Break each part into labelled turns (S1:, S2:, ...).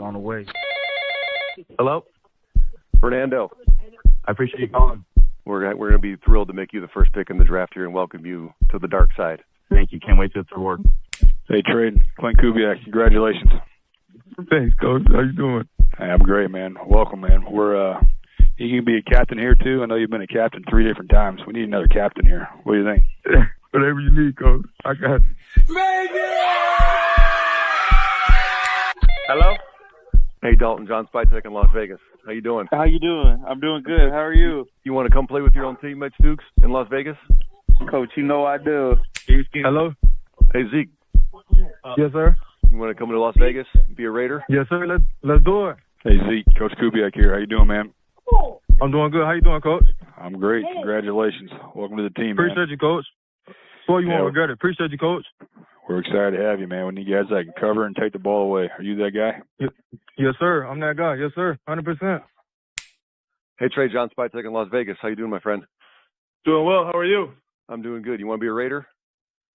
S1: on the way. Hello?
S2: Fernando.
S1: I appreciate you calling.
S2: We're going to be thrilled to make you the first pick in the draft here and welcome you to the dark side.
S1: Thank you. Can't wait till it's reward.
S3: Hey, Trade. Clint Kubiak, congratulations.
S1: Thanks, Coach. How you doing?
S3: Hey, I'm great, man. Welcome, man. You can be a captain here, too. I know you've been a captain 3 different times. We need another captain here. What do you think?
S1: Whatever you need, Coach. I got it.
S4: Hello?
S2: Hey, Dalton, John Spytek in Las Vegas. How you doing?
S4: How you doing? I'm doing good. How are you?
S2: You want to come play with your own teammates, Dukes, in Las Vegas?
S4: Coach, you know I do.
S1: Hello?
S2: Hey, Zeke.
S1: Yes, sir?
S2: You want to come to Las Vegas and be a Raider?
S1: Yes, sir. Let's do it.
S3: Hey, Zeke. Coach Kubiak here. How you doing, man?
S1: I'm doing good. How you doing, Coach?
S3: I'm great. Congratulations. Welcome to the team,
S1: Appreciate
S3: man.
S1: you, Coach. Boy, you won't regret it. Appreciate you, Coach.
S3: We're excited to have you, man. We need guys that can cover and take the ball away. Are you that guy?
S1: Yes, sir. I'm that guy. Yes, sir. 100%.
S2: Hey, Trey, John Spytek in Las Vegas. How you doing, my friend?
S5: Doing well. How are you?
S2: I'm doing good. You want to be a Raider?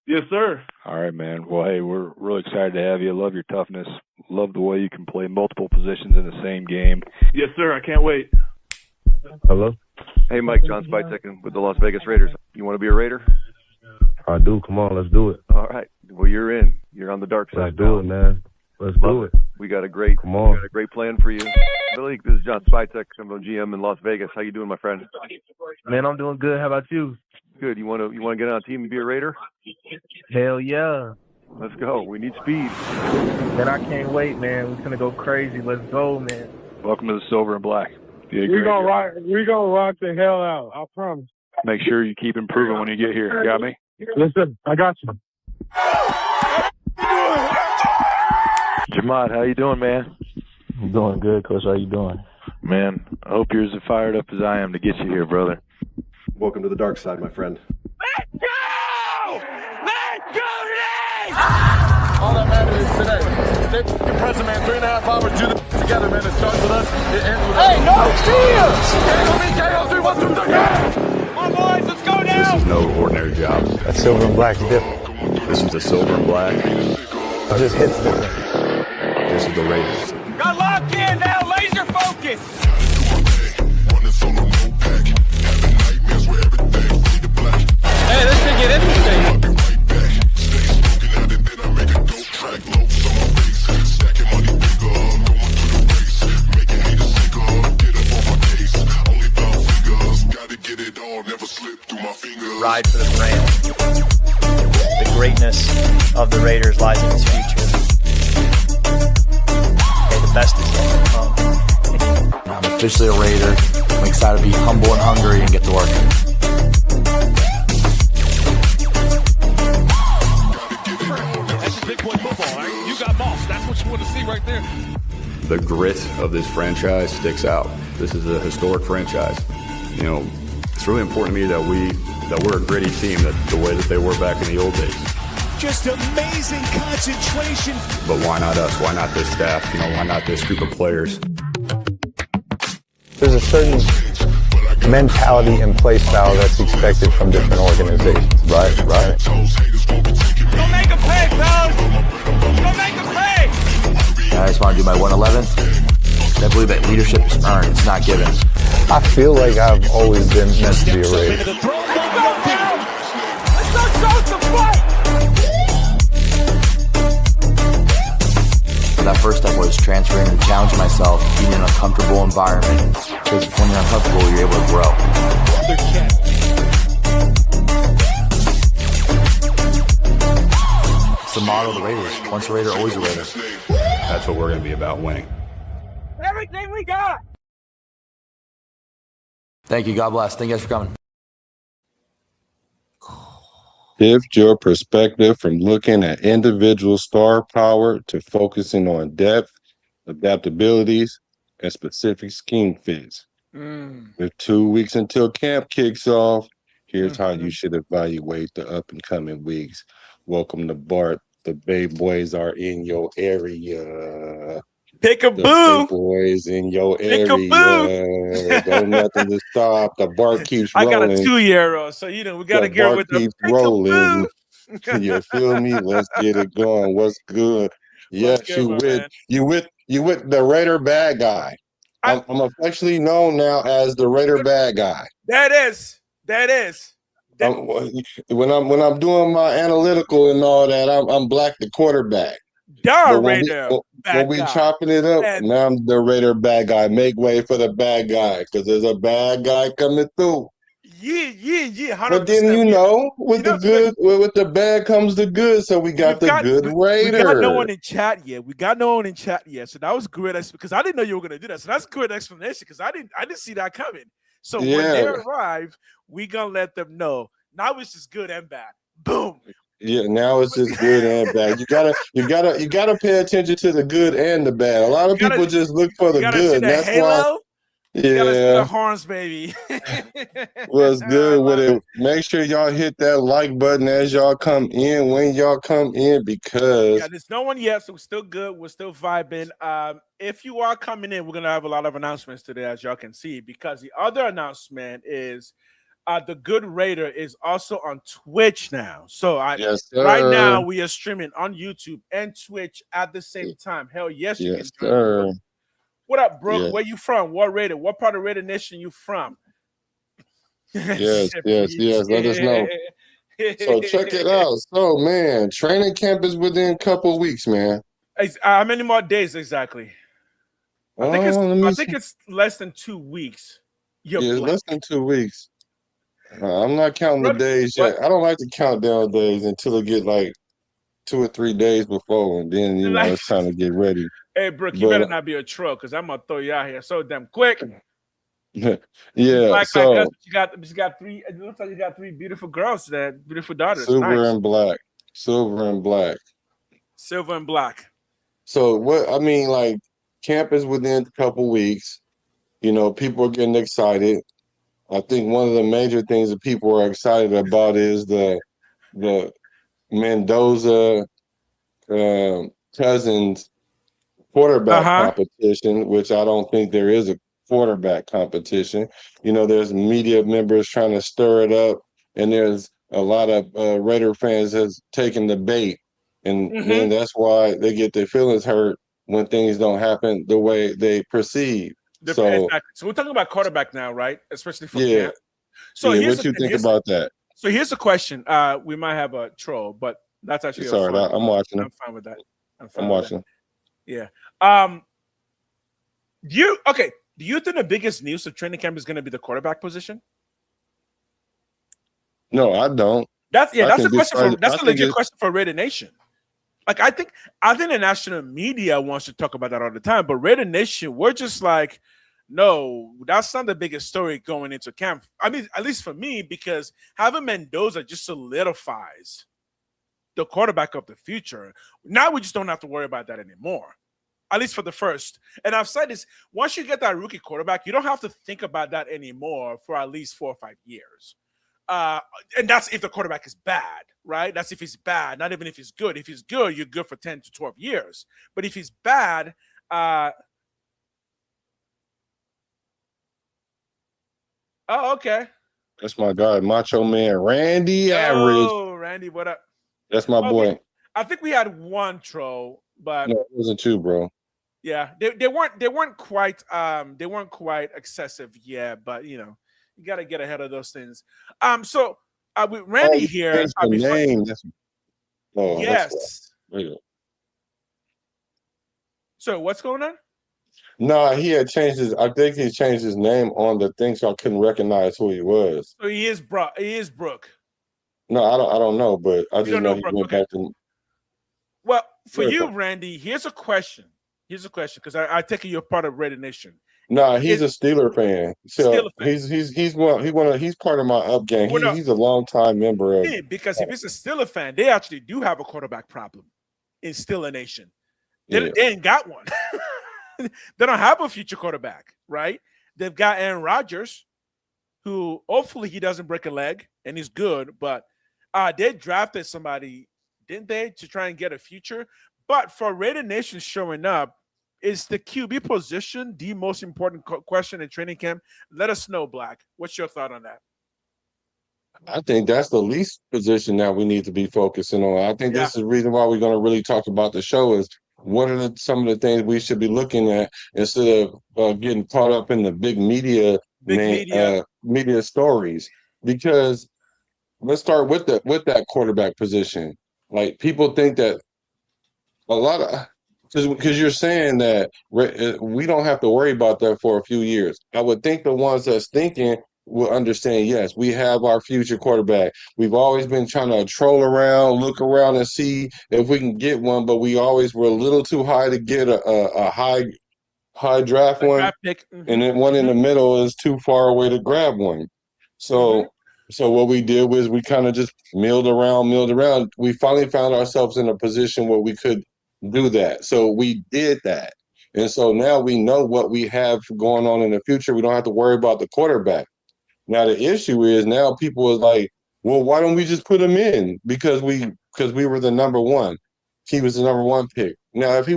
S5: Yes, sir.
S3: All right, man. Well, hey, we're really excited to have you. Love your toughness. Love the way you can play multiple positions in the same game.
S5: Yes, sir. I can't wait.
S1: Hello?
S2: Hey, Mike, John Spytek with the Las Vegas Raiders. You want to be a Raider?
S1: I do. Come on. Let's do it.
S2: All right. Well, you're in. You're on the dark side.
S1: Let's do it, man. Let's do it.
S2: We got a great plan for you. Billy, this is John Spytek. I'm a GM in Las Vegas. How you doing, my friend?
S1: Man, I'm doing good. How about you?
S2: Good. You want to get on a team and be a Raider?
S1: Hell yeah.
S2: Let's go. We need speed.
S1: Man, I can't wait, man. We're gonna go crazy. Let's go, man.
S3: Welcome to the Silver and Black.
S5: We're gonna rock the hell out. I promise.
S3: Make sure you keep improving when you get here. Got me?
S5: Listen, I got you.
S6: Jamad, how you doing, man?
S1: I'm doing good, Coach. How you doing?
S6: Man, I hope you're as fired up as I am to get you here, brother.
S2: Welcome to the dark side, my friend.
S7: Let's go! Let's go today!
S8: All that matters is today. Stay compressing, man. 3.5 hours, do the together, man. It starts with us, it ends with us.
S7: Hey, no cheers!
S8: KO, 1, 2, 3, go!
S7: Come on, boys, let's go now!
S9: This is no ordinary job.
S10: That silver and black is different.
S9: This is the silver and black.
S10: It just hits different.
S9: This is the Raiders.
S7: Got locked in now, laser focus!
S4: Hey, this could get interesting.
S11: Ride for the brand. The greatness of the Raiders lies in its future. Okay, the best is yet to come.
S12: I'm officially a Raider. I'm excited to be humble and hungry and get to work.
S8: That's big boy football, right? You got boss. That's what you want to see right there.
S9: The grit of this franchise sticks out. This is a historic franchise. You know, it's really important to me that we're a gritty team, that the way that they were back in the old days.
S13: Just amazing concentration.
S9: But why not us? Why not this staff? You know, why not this group of players?
S10: There's a certain mentality and play style that's expected from different organizations. Right.
S7: Go make a play, fellas! Go make a play!
S12: I just want to do my 111. I believe that leadership is earned. It's not given.
S10: I feel like I've always been meant to be a Raider.
S7: Let's go start the fight!
S12: That first step was transferring and challenging myself, being in an uncomfortable environment. Because when you're uncomfortable, you're able to grow. It's the motto of the Raiders. Once a Raider, always a Raider.
S9: That's what we're going to be about, winning.
S7: Everything we got!
S12: Thank you. God bless. Thank you guys for coming.
S14: Shift your perspective from looking at individual star power to focusing on depth, adaptabilities, and specific scheme fits. With 2 weeks until camp kicks off, here's how you should evaluate the up-and-coming weeks. Welcome to Bart. The Bay Boys are in your area.
S7: Pick-a-boo!
S14: The Bay Boys in your area. Don't nothing to stop. The Bart keeps rolling.
S4: I got a 2-year-old, so we got to get with the
S14: keeps rolling. You feel me? Let's get it going. What's good? Yes,
S4: good,
S14: you You with the Raider bad guy. I'm affectionately known now as the Raider bad guy.
S15: That is.
S14: When I'm doing my analytical and all that, I'm Black the quarterback. But when we chopping it up, now I'm the Raider bad guy. Make way for the bad guy, because there's a bad guy coming through.
S15: Yeah. 100%.
S14: But then with the bad comes the good. So we got the good Raider.
S15: We got no one in chat yet. So that was great because I didn't know you were gonna do that. So that's a good explanation because I didn't see that coming. So when they arrive, we gonna let them know. Now it's just good and bad. Boom.
S14: Yeah, now it's just good and bad. You gotta pay attention to the good and the bad. A lot of people just look for the good. That's why.
S15: You gotta see the horns, baby.
S14: What's good with it? Make sure y'all hit that like button as y'all come in, when y'all come in, because
S15: there's no one yet, so we're still good. We're still vibing. If you are coming in, we're gonna have a lot of announcements today, as y'all can see, because the other announcement is the Good Raider is also on Twitch now. So right now we are streaming on YouTube and Twitch at the same time. Hell yes, you can join. What up, Brooke?
S14: Yeah.
S15: Where you from? What Raider? What part of Raider Nation you from?
S14: Yes. Let us know. So check it out. So man, training camp is within a couple weeks, man.
S15: How many more days exactly? I think it's less than 2 weeks.
S14: It's less than 2 weeks. I'm not counting the days yet. I don't like to count down days until it get like 2 or 3 days before, and then it's time to get ready.
S15: Hey, Brooke, you better not be a troll because I'm gonna throw you out here so damn quick.
S14: Yeah. So
S15: you got 3. It looks like you got 3 beautiful girls, beautiful daughters.
S14: Silver and black. So camp is within a couple weeks. People are getting excited. I think one of the major things that people are excited about is the Mendoza Cousins quarterback competition, which I don't think there is a quarterback competition. There's media members trying to stir it up, and there's a lot of Raider fans that's taken the bait, and then that's why they get their feelings hurt when things don't happen the way they perceive. So
S15: we're talking about quarterback now, right? Especially for camp. So
S14: what you think about that?
S15: So here's the question. We might have a troll, but that's actually
S14: I'm watching.
S15: I'm fine with that.
S14: I'm watching.
S15: Yeah. Do you think the biggest news of training camp is going to be the quarterback position?
S14: No, I don't.
S15: That's a question. That's a legit question for Raider Nation. Like I think the national media wants to talk about that all the time, but Raider Nation, we're just like, no, that's not the biggest story going into camp. I mean, at least for me, because having Mendoza just solidifies the quarterback of the future. Now we just don't have to worry about that anymore. At least for the first. And I've said this, once you get that rookie quarterback, you don't have to think about that anymore for at least 4 or 5 years. And that's if the quarterback is bad, right? That's if he's bad, not even if he's good. If he's good, you're good for 10 to 12 years. But if he's bad, okay.
S14: That's my guy, Macho Man Randy Average.
S15: Oh, Randy, what up?
S14: That's my boy.
S15: I think we had one troll, but
S14: no, it wasn't 2, bro.
S15: Yeah, they weren't quite excessive yet, but you got to get ahead of those things. So with Randy here,
S14: name.
S15: Yes. So what's going on?
S14: No, he had changed his. I think he changed his name on the thing, so I couldn't recognize who he was.
S15: So he is Brooke.
S14: No, I don't know, but I just know he went back to.
S15: Well, for you, Randy, here's a question. Because I take it you're part of Raider Nation.
S14: No, he's a Steeler fan. So he's part of my up gang. He's a longtime member of.
S15: Yeah, because if it's a Steeler fan, they actually do have a quarterback problem in Steeler Nation. They ain't got one. They don't have a future quarterback, right? They've got Aaron Rodgers, who hopefully he doesn't break a leg and he's good, but they drafted somebody, didn't they, to try and get a future? But for Raider Nation showing up, is the QB position the most important question in training camp? Let us know, Black. What's your thought on that?
S14: I think that's the least position that we need to be focusing on. I think this is the reason why we're going to really talk about the show is what are some of the things we should be looking at instead of getting caught up in the big media media stories? Because let's start with that quarterback position. Like, people think that a lot of because you're saying that we don't have to worry about that for a few years. I would think the ones that's thinking will understand. Yes, we have our future quarterback. We've always been trying to troll around, look around, and see if we can get one, but we always were a little too high to get a high draft one,
S15: draft pick.
S14: and then one in the middle is too far away to grab one. So. So what we did was we kind of just milled around. We finally found ourselves in a position where we could do that. So we did that. And so now we know what we have going on in the future. We don't have to worry about the quarterback. Now the issue is now people are like, well, why don't we just put him in? Because we were the number one. He was the number one pick. Now if we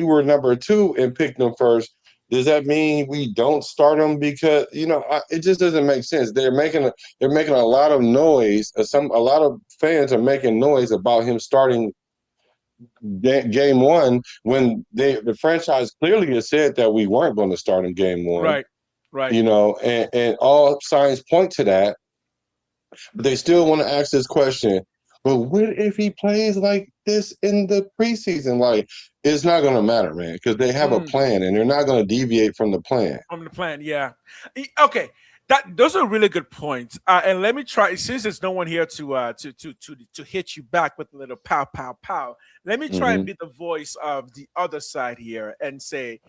S14: were number two and picked him first, does that mean we don't start him? Because it just doesn't make sense. They're making a lot of noise. A lot of fans are making noise about him starting game one when the franchise clearly has said that we weren't going to start in game one.
S15: Right.
S14: And all signs point to that. But they still want to ask this question. But what if he plays like this in the preseason? Like, it's not going to matter, man, because they have a plan and they're not going to deviate from the plan.
S15: Yeah. Okay. Those are really good points. And let me try, since there's no one here to hit you back with a little pow, pow, pow. Let me try and be the voice of the other side here and say,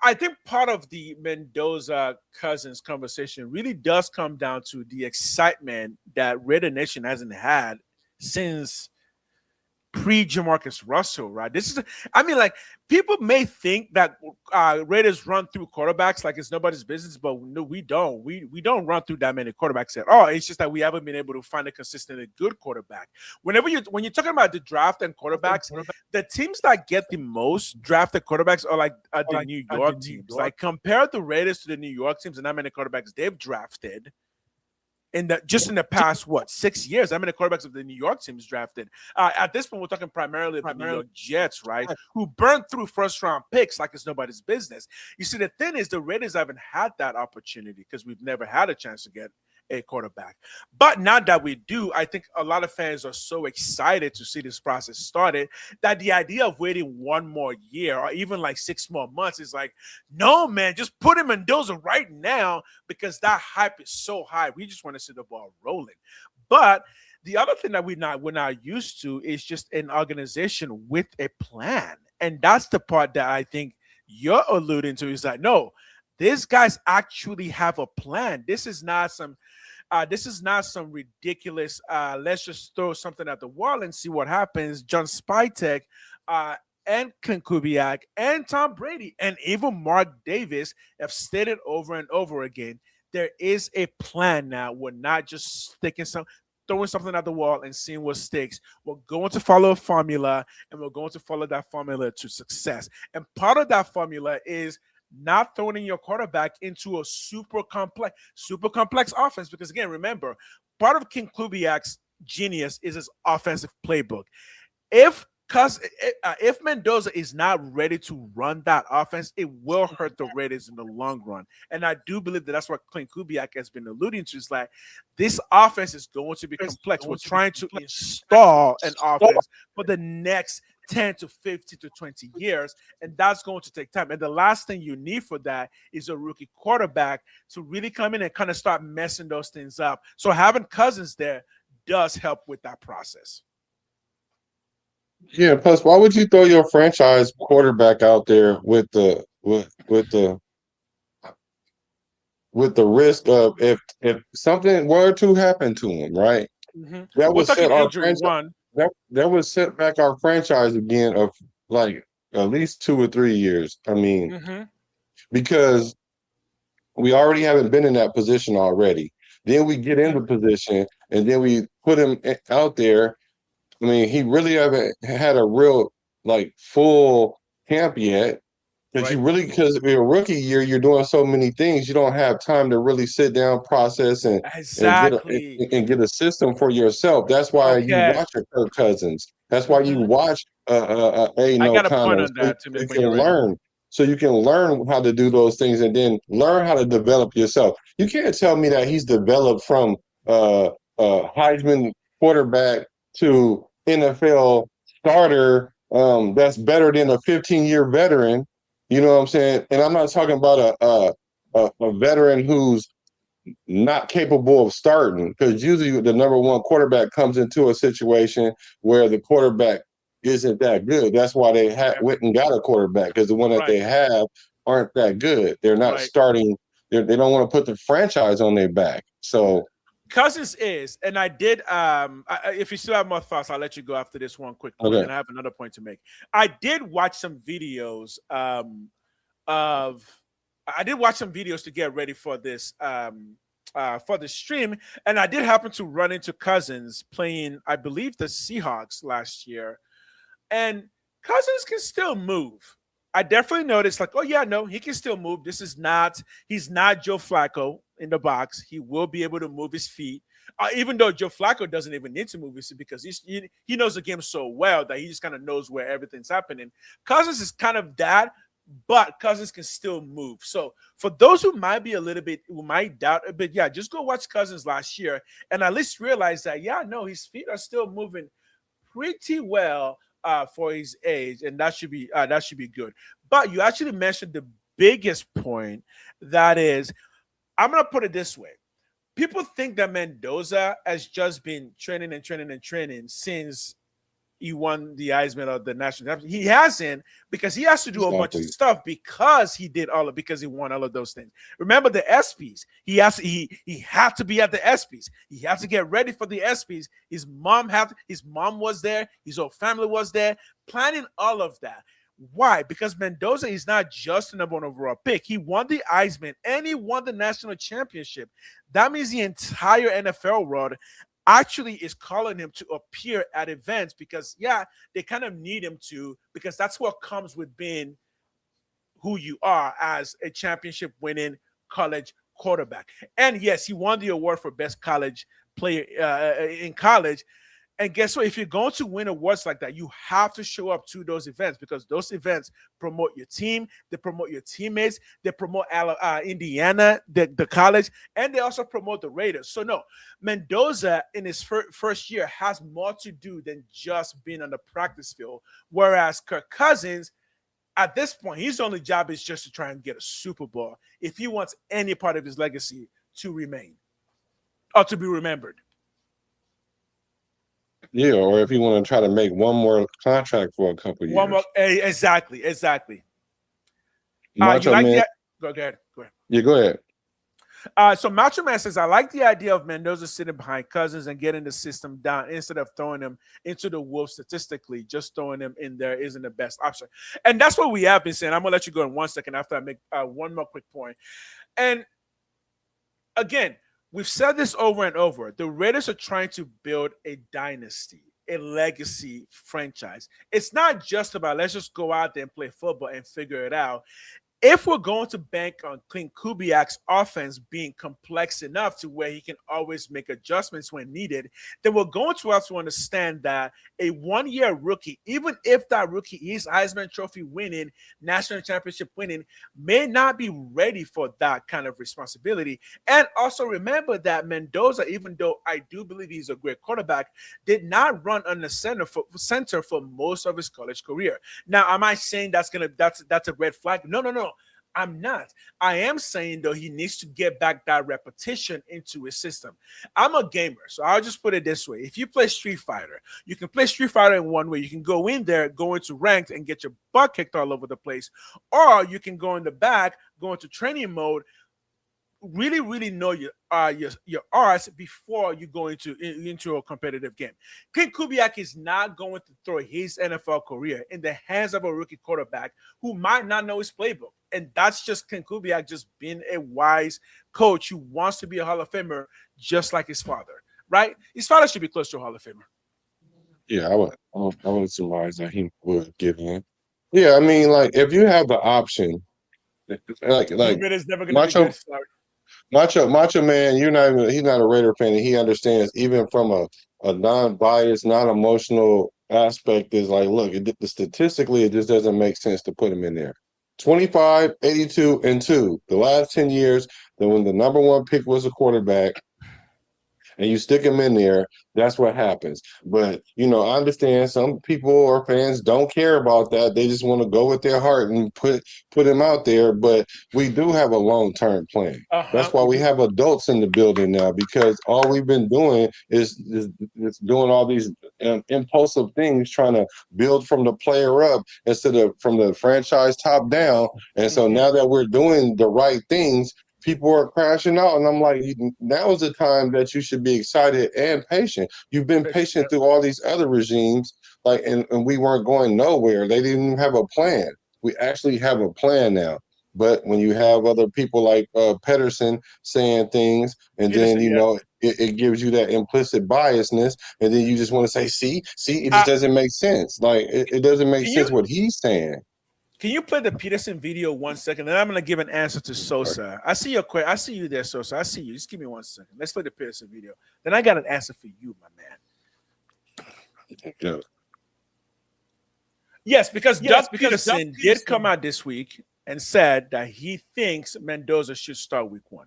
S15: I think part of the Mendoza Cousins conversation really does come down to the excitement that Raider Nation hasn't had since pre-Jamarcus Russell, right? People may think that Raiders run through quarterbacks like it's nobody's business, but no, we don't. We don't run through that many quarterbacks at all. It's just that we haven't been able to find a consistently good quarterback. When you're talking about the draft and quarterbacks, the teams that get the most drafted quarterbacks are like the New York teams. Like, compare the Raiders to the New York teams and how many quarterbacks they've drafted. In the past 6 years, how many quarterbacks of the New York teams drafted? At this point, we're talking primarily of the New York Jets, right? Who burned through first-round picks like it's nobody's business. You see, the thing is, the Raiders haven't had that opportunity because we've never had a chance to get a quarterback. But now that we do, I think a lot of fans are so excited to see this process started that the idea of waiting one more year or even like 6 more months is like, no, man, just put him in Mendoza right now because that hype is so high. We just want to see the ball rolling. But the other thing that we're not used to is just an organization with a plan. And that's the part that I think you're alluding to, is that, no, these guys actually have a plan. This is not some ridiculous, let's just throw something at the wall and see what happens. John Spytek and Clint Kubiak and Tom Brady and even Mark Davis have stated over and over again, there is a plan now. We're not just throwing something at the wall and seeing what sticks. We're going to follow a formula, and we're going to follow that formula to success. And part of that formula is not throwing your quarterback into a super complex offense. Because again, remember, part of King Kubiak's genius is his offensive playbook. If Mendoza is not ready to run that offense, it will hurt the Raiders in the long run. And I do believe that's what Clint Kubiak has been alluding to. Is like, this offense is going to be complex. We're trying to install an offense for the next 10 to 50 to 20 years, and that's going to take time. And the last thing you need for that is a rookie quarterback to really come in and kind of start messing those things up. So having Cousins there does help with that process.
S14: Yeah, plus, why would you throw your franchise quarterback out there with the risk of if something were to happen to him, right?
S15: Mm-hmm.
S14: That would set our franchise. That would set back our franchise again of like at least 2 or 3 years. I mean, because we already haven't been in that position already. Then we get in the position and then we put him out there. I mean, he really haven't had a real like full camp yet. Because because in a rookie year, you're doing so many things, you don't have time to really sit down, process, and get a system for yourself. That's why you watch your Kirk Cousins. That's why you watch
S15: I
S14: No
S15: got a point
S14: Connor,
S15: on that too.
S14: you can learn. So you can learn how to do those things and then learn how to develop yourself. You can't tell me that he's developed from Heisman quarterback to NFL starter that's better than a 15-year veteran. You know what I'm saying? And I'm not talking about a veteran who's not capable of starting, because usually the number one quarterback comes into a situation where the quarterback isn't that good. That's why they went and got a quarterback, because the one that they have aren't that good. They're not starting. They don't want to put the franchise on their back. So
S15: Cousins is, and I did. If you still have more thoughts, I'll let you go after this one quick point, and I have another point to make. I did watch some videos to get ready for this for the stream, and I did happen to run into Cousins playing, I believe, the Seahawks last year, and Cousins can still move. I definitely noticed, like, oh yeah, no, he can still move. He's not Joe Flacco in the box. He will be able to move his feet, even though Joe Flacco doesn't even need to move his feet, because he knows the game so well that he just kind of knows where everything's happening. Cousins is kind of that, but Cousins can still move. So for those who might doubt a bit, yeah, just go watch Cousins last year and at least realize that, yeah, no, his feet are still moving pretty well for his age, and that should be good. But you actually mentioned the biggest point. That is, I'm gonna put it this way: people think that Mendoza has just been training since he won the Heisman of the national championship. He hasn't, because he has to do a bunch of stuff because he won all of those things. Remember the ESPYs. He had to be at the ESPYs. He had to get ready for the ESPYs. His mom was there. His whole family was there, planning all of that. Why? Because Mendoza is not just the number one overall pick. He won the Heisman and he won the national championship. That means the entire NFL world actually is calling him to appear at events, because they kind of need him to, because that's what comes with being who you are as a championship winning college quarterback. And yes, he won the award for best college player in college. And guess what? If you're going to win awards like that, you have to show up to those events, because those events promote your team, they promote your teammates, they promote Indiana, the college, and they also promote the Raiders. So no, Mendoza in his first year has more to do than just being on the practice field. Whereas Kirk Cousins, at this point, his only job is just to try and get a Super Bowl if he wants any part of his legacy to remain or to be remembered.
S14: Yeah, or if you want to try to make one more contract for a couple years.
S15: One more, exactly.
S14: Macho Man.
S15: Go ahead.
S14: Yeah, go ahead.
S15: So Macho Man says, I like the idea of Mendoza sitting behind Cousins and getting the system down instead of throwing him into the wolves statistically. Just throwing him in there isn't the best option. And that's what we have been saying. I'm going to let you go in 1 second after I make one more quick point. And again, we've said this over and over. The Raiders are trying to build a dynasty, a legacy franchise. It's not just about let's just go out there and play football and figure it out. If we're going to bank on Clint Kubiak's offense being complex enough to where he can always make adjustments when needed, then we're going to have to understand that a one-year rookie, even if that rookie is Heisman Trophy winning, national championship winning, may not be ready for that kind of responsibility. And also remember that Mendoza, even though I do believe he's a great quarterback, did not run on the center for most of his college career. Now, am I saying that's a red flag? No. I'm not. I am saying, though, he needs to get back that repetition into his system. I'm a gamer, so I'll just put it this way. If you play Street Fighter, you can play Street Fighter in one way. You can go in there, go into ranked, and get your butt kicked all over the place. Or you can go in the back, go into training mode, really know your arts before you go into a competitive game. Clint Kubiak is not going to throw his NFL career in the hands of a rookie quarterback who might not know his playbook. And that's just Clint Kubiak just being a wise coach who wants to be a Hall of Famer just like his father, right? His father should be close to a Hall of Famer.
S14: Yeah, I would surmise that he would give in. Yeah, I mean, like, if you have the option, like Macho Man, he's not a Raider fan, and he understands, even from a non-biased, non-emotional aspect is like, look, statistically, it just doesn't make sense to put him in there. 25, 82, and 2. The last 10 years, then when the number one pick was a quarterback, and you stick him in there, that's what happens. But, I understand some people or fans don't care about that. They just want to go with their heart and put him out there. But we do have a long-term plan. That's why we have adults in the building now, because all we've been doing is doing all these impulsive things, trying to build from the player up instead of from the franchise top down. And so now that we're doing the right things, people are crashing out, and I'm like, now is the time that you should be excited and patient. You've been patient through all these other regimes, and we weren't going nowhere. They didn't even have a plan. We actually have a plan now. But when you have other people like Pedersen saying things, and then it gives you that implicit biasness, and then you just want to say, see, it just doesn't make sense. Like it doesn't make sense what he's saying.
S15: Can you play the Peterson video 1 second? And I'm going to give an answer to Sosa. I see your question. I see you there, Sosa. I see you. Just give me 1 second. Let's play the Peterson video. Then I got an answer for you, my man.
S14: Yeah.
S15: Yes, because Doug Peterson did come out this week and said that he thinks Mendoza should start week 1.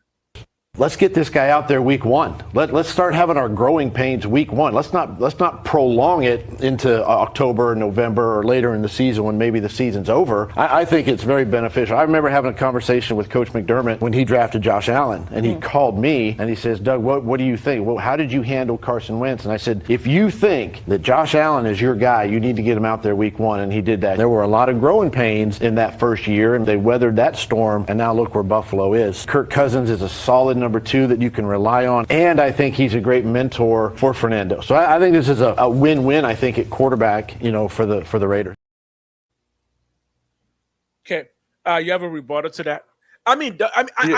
S16: Let's get this guy out there week 1. Let's start having our growing pains week 1. Let's not prolong it into October, November, or later in the season when maybe the season's over. I think it's very beneficial. I remember having a conversation with Coach McDermott when he drafted Josh Allen, and he called me and he says, Doug, what do you think? Well, how did you handle Carson Wentz? And I said, if you think that Josh Allen is your guy, you need to get him out there week 1, and he did that. There were a lot of growing pains in that first year, and they weathered that storm, and now look where Buffalo is. Kirk Cousins is a solid number 2 that you can rely on, and I think he's a great mentor for Fernando. So I think this is a win-win, I think, at quarterback, for the Raiders.
S15: Okay, you have a rebuttal to that? I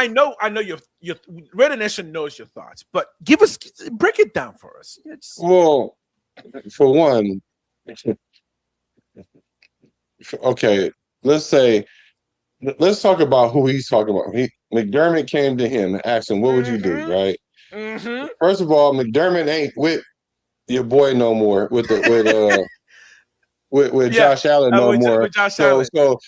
S15: know your Raider Nation knows your thoughts, but break it down for us.
S14: Well, for one, okay, let's talk about who he's talking about. McDermott came to him and asked him, what would you do, right? First of all, McDermott ain't with your boy no more, with Josh Allen no more.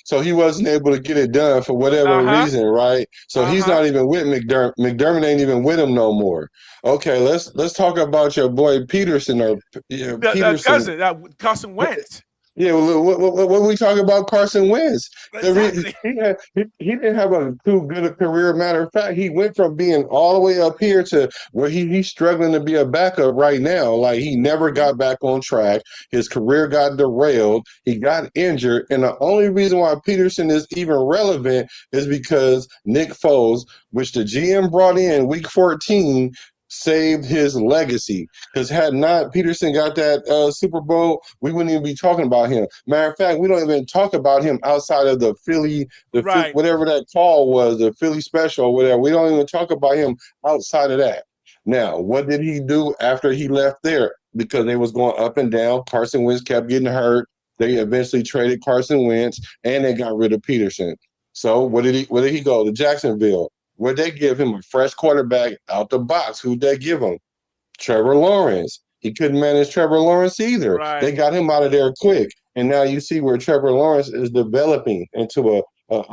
S14: So he wasn't able to get it done for whatever reason, right? So he's not even with McDermott. McDermott ain't even with him no more. Okay, let's talk about your boy Peterson Peterson.
S15: Carson Wentz.
S14: Yeah, what we talking about Carson Wentz?
S15: Exactly.
S14: He didn't have too good a career. Matter of fact, he went from being all the way up here to where he's struggling to be a backup right now. Like, he never got back on track. His career got derailed. He got injured. And the only reason why Peterson is even relevant is because Nick Foles, which the GM brought in week 14, saved his legacy. Because had not Peterson got that Super Bowl, we wouldn't even be talking about him. Matter of fact, we don't even talk about him outside of the Philly, whatever that call was, the Philly special or whatever. We don't even talk about him outside of that. Now, what did he do after he left there? Because they was going up and down. Carson Wentz kept getting hurt. They eventually traded Carson Wentz, and they got rid of Peterson. So where did he go? To Jacksonville. Where'd they give him a fresh quarterback out the box? Who'd they give him? Trevor Lawrence. He couldn't manage Trevor Lawrence either.
S15: Right.
S14: They got him out of there quick. And now you see where Trevor Lawrence is developing into a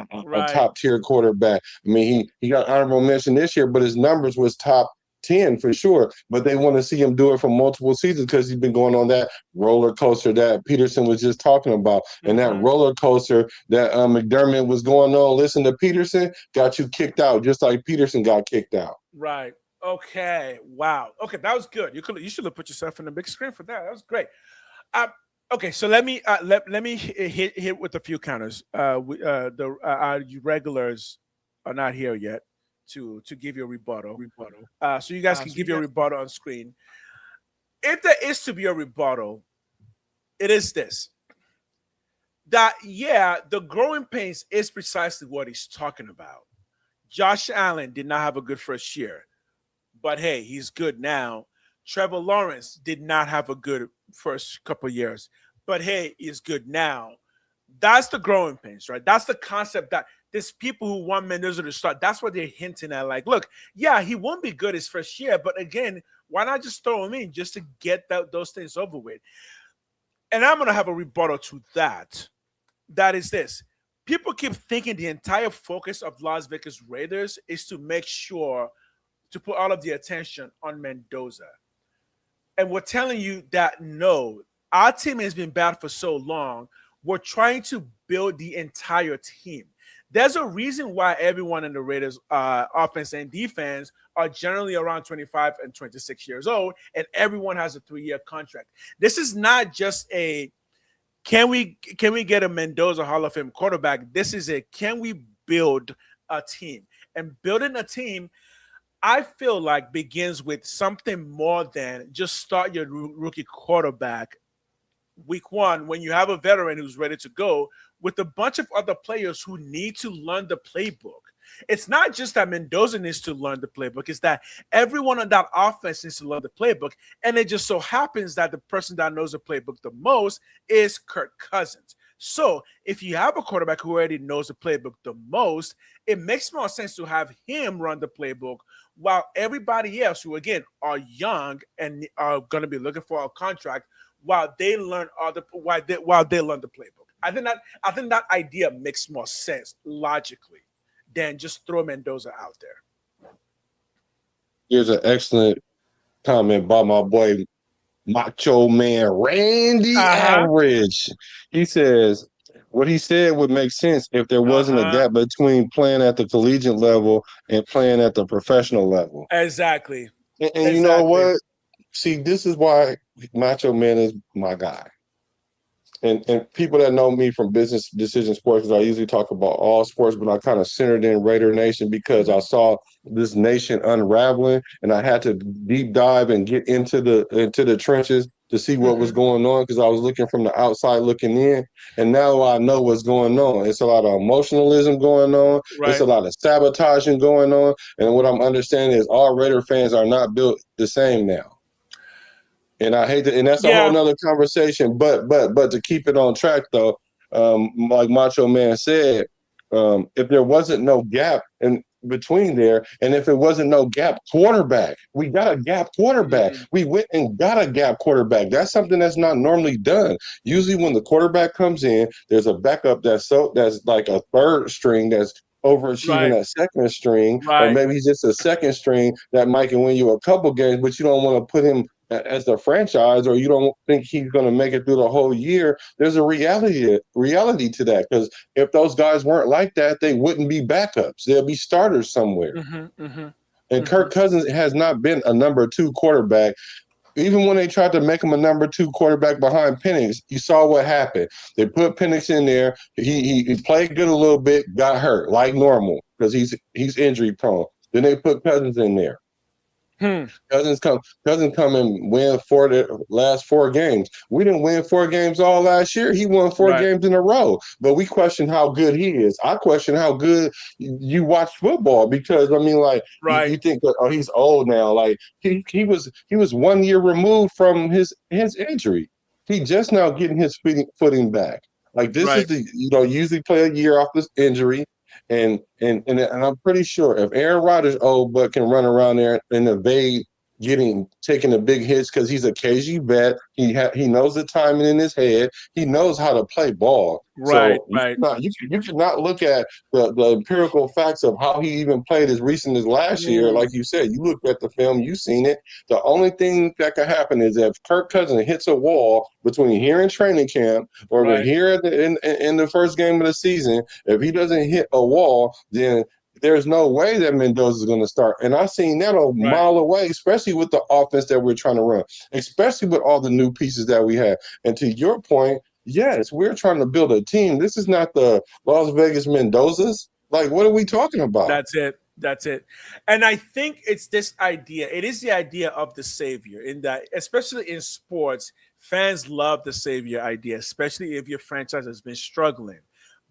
S14: top-tier quarterback. I mean, he got honorable mention this year, but his numbers was top 10 for sure. But they want to see him do it for multiple seasons because he's been going on that roller coaster that Peterson was just talking about. And that roller coaster that McDermott was going on, listen to Peterson, got you kicked out just like Peterson got kicked out.
S15: Right. Okay. Wow. Okay, that was good. You should have put yourself in the big screen for that. That was great. Okay, so let me hit with a few counters. Our regulars are not here yet to give you a rebuttal. So you guys can give you a rebuttal on screen. If there is to be a rebuttal, it is this. That, the growing pains is precisely what he's talking about. Josh Allen did not have a good first year, but hey, he's good now. Trevor Lawrence did not have a good first couple of years, but hey, he's good now. That's the growing pains, right? That's the concept that there's people who want Mendoza to start. That's what they're hinting at. Like, look, he won't be good his first year, but again, why not just throw him in just to get those things over with? and I'm going to have a rebuttal to that. That is this. People keep thinking the entire focus of Las Vegas Raiders is to make sure to put all of the attention on Mendoza. And we're telling you that no, our team has been bad for so long. We're trying to build the entire team. There's a reason why everyone in the Raiders offense and defense are generally around 25 and 26 years old, and everyone has a 3-year contract. This is not just a can we get a Mendoza Hall of Fame quarterback? This is a can we build a team? And building a team, I feel like begins with something more than just start your rookie quarterback week 1 when you have a veteran who's ready to go with a bunch of other players who need to learn the playbook. It's not just that Mendoza needs to learn the playbook. It's that everyone on that offense needs to learn the playbook. And it just so happens that the person that knows the playbook the most is Kirk Cousins. So if you have a quarterback who already knows the playbook the most, it makes more sense to have him run the playbook while everybody else who, again, are young and are going to be looking for a contract while they learn while they learn the playbook. I think that idea makes more sense logically than just throw Mendoza out there.
S14: Here's an excellent comment by my boy Macho Man Randy Average. He says, what he said would make sense if there wasn't a gap between playing at the collegiate level and playing at the professional level.
S15: Exactly.
S14: And you know what? See, this is why Macho Man is my guy. And people that know me from Business Decision Sports, because I usually talk about all sports, but I kind of centered in Raider Nation because I saw this nation unraveling, and I had to deep dive and get into the trenches to see what was going on because I was looking from the outside looking in, and now I know what's going on. It's a lot of emotionalism going on.
S15: Right.
S14: It's a lot of sabotaging going on, and what I'm understanding is all Raider fans are not built the same now. And I hate to, and that's a whole nother conversation. But to keep it on track though, like Macho Man said, if there wasn't no gap in between there, and if it wasn't no gap quarterback, we got a gap quarterback. We went and got a gap quarterback. That's something that's not normally done. Usually, when the quarterback comes in, there's a backup that's like a third string that's overachieving that second string, or maybe he's just a second string that might can win you a couple games, but you don't want to put him as the franchise, or you don't think he's going to make it through the whole year. There's a reality to that, because if those guys weren't like that, they wouldn't be backups. They'll be starters somewhere. And Kirk Cousins has not been a number 2 quarterback. Even when they tried to make him a number 2 quarterback behind Penix, you saw what happened. They put Penix in there. He played good a little bit, got hurt like normal because he's injury prone. Then they put Cousins in there. Cousins come and win the last 4 games. We didn't win 4 games all last year. He won 4 games in a row. But we question how good he is. I question how good you watch football, because I mean, like, you think that, oh, he's old now. Like he was 1 year removed from his injury. He just now getting his footing back. Like this is usually play a year off this injury. And I'm pretty sure if Aaron Rodgers, old butt, can run around there and evade taking the big hits because he's a KG vet, he knows the timing in his head, he knows how to play ball. You cannot look at the empirical facts of how he even played as recent as last year. Like you said, you looked at the film, you've seen it. The only thing that could happen is if Kirk Cousins hits a wall between here and training camp or here in the first game of the season. If he doesn't hit a wall, then there's no way that Mendoza is going to start. And I've seen that a mile away, especially with the offense that we're trying to run, especially with all the new pieces that we have. And to your point, yes, we're trying to build a team. This is not the Las Vegas Mendozas. Like, what are we talking about?
S15: That's it. And I think it's this idea. It is the idea of the savior, in that, especially in sports, fans love the savior idea, especially if your franchise has been struggling.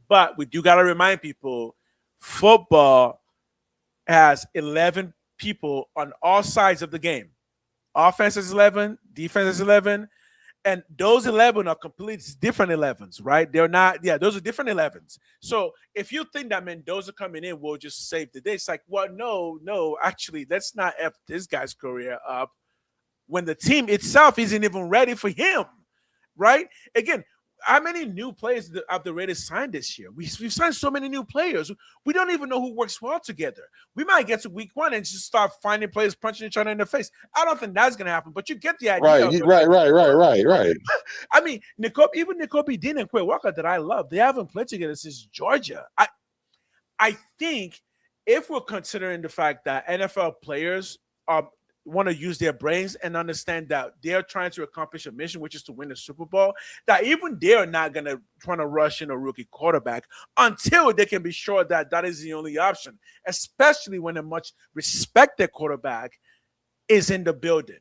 S15: But we do got to remind people, football has 11 people on all sides of the game. Offense is 11, defense is 11, and those 11 are completely different 11s, right? They're not, those are different 11s. So if you think that Mendoza coming in will just save the day, it's like, well, no, actually, let's not F this guy's career up when the team itself isn't even ready for him. right? Again, how many new players have the Raiders signed this year? We've signed so many new players. We don't even know who works well together. We might get to week 1 and just start finding players punching each other in the face. I don't think that's going to happen, but you get the idea.
S14: Right.
S15: I mean, even N'Kobe Dean and Quay Walker that I love, they haven't played together since Georgia. I think if we're considering the fact that NFL players want to use their brains and understand that they're trying to accomplish a mission, which is to win the Super Bowl, that even they're not going to try to rush in a rookie quarterback until they can be sure that that is the only option, especially when a much respected quarterback is in the building,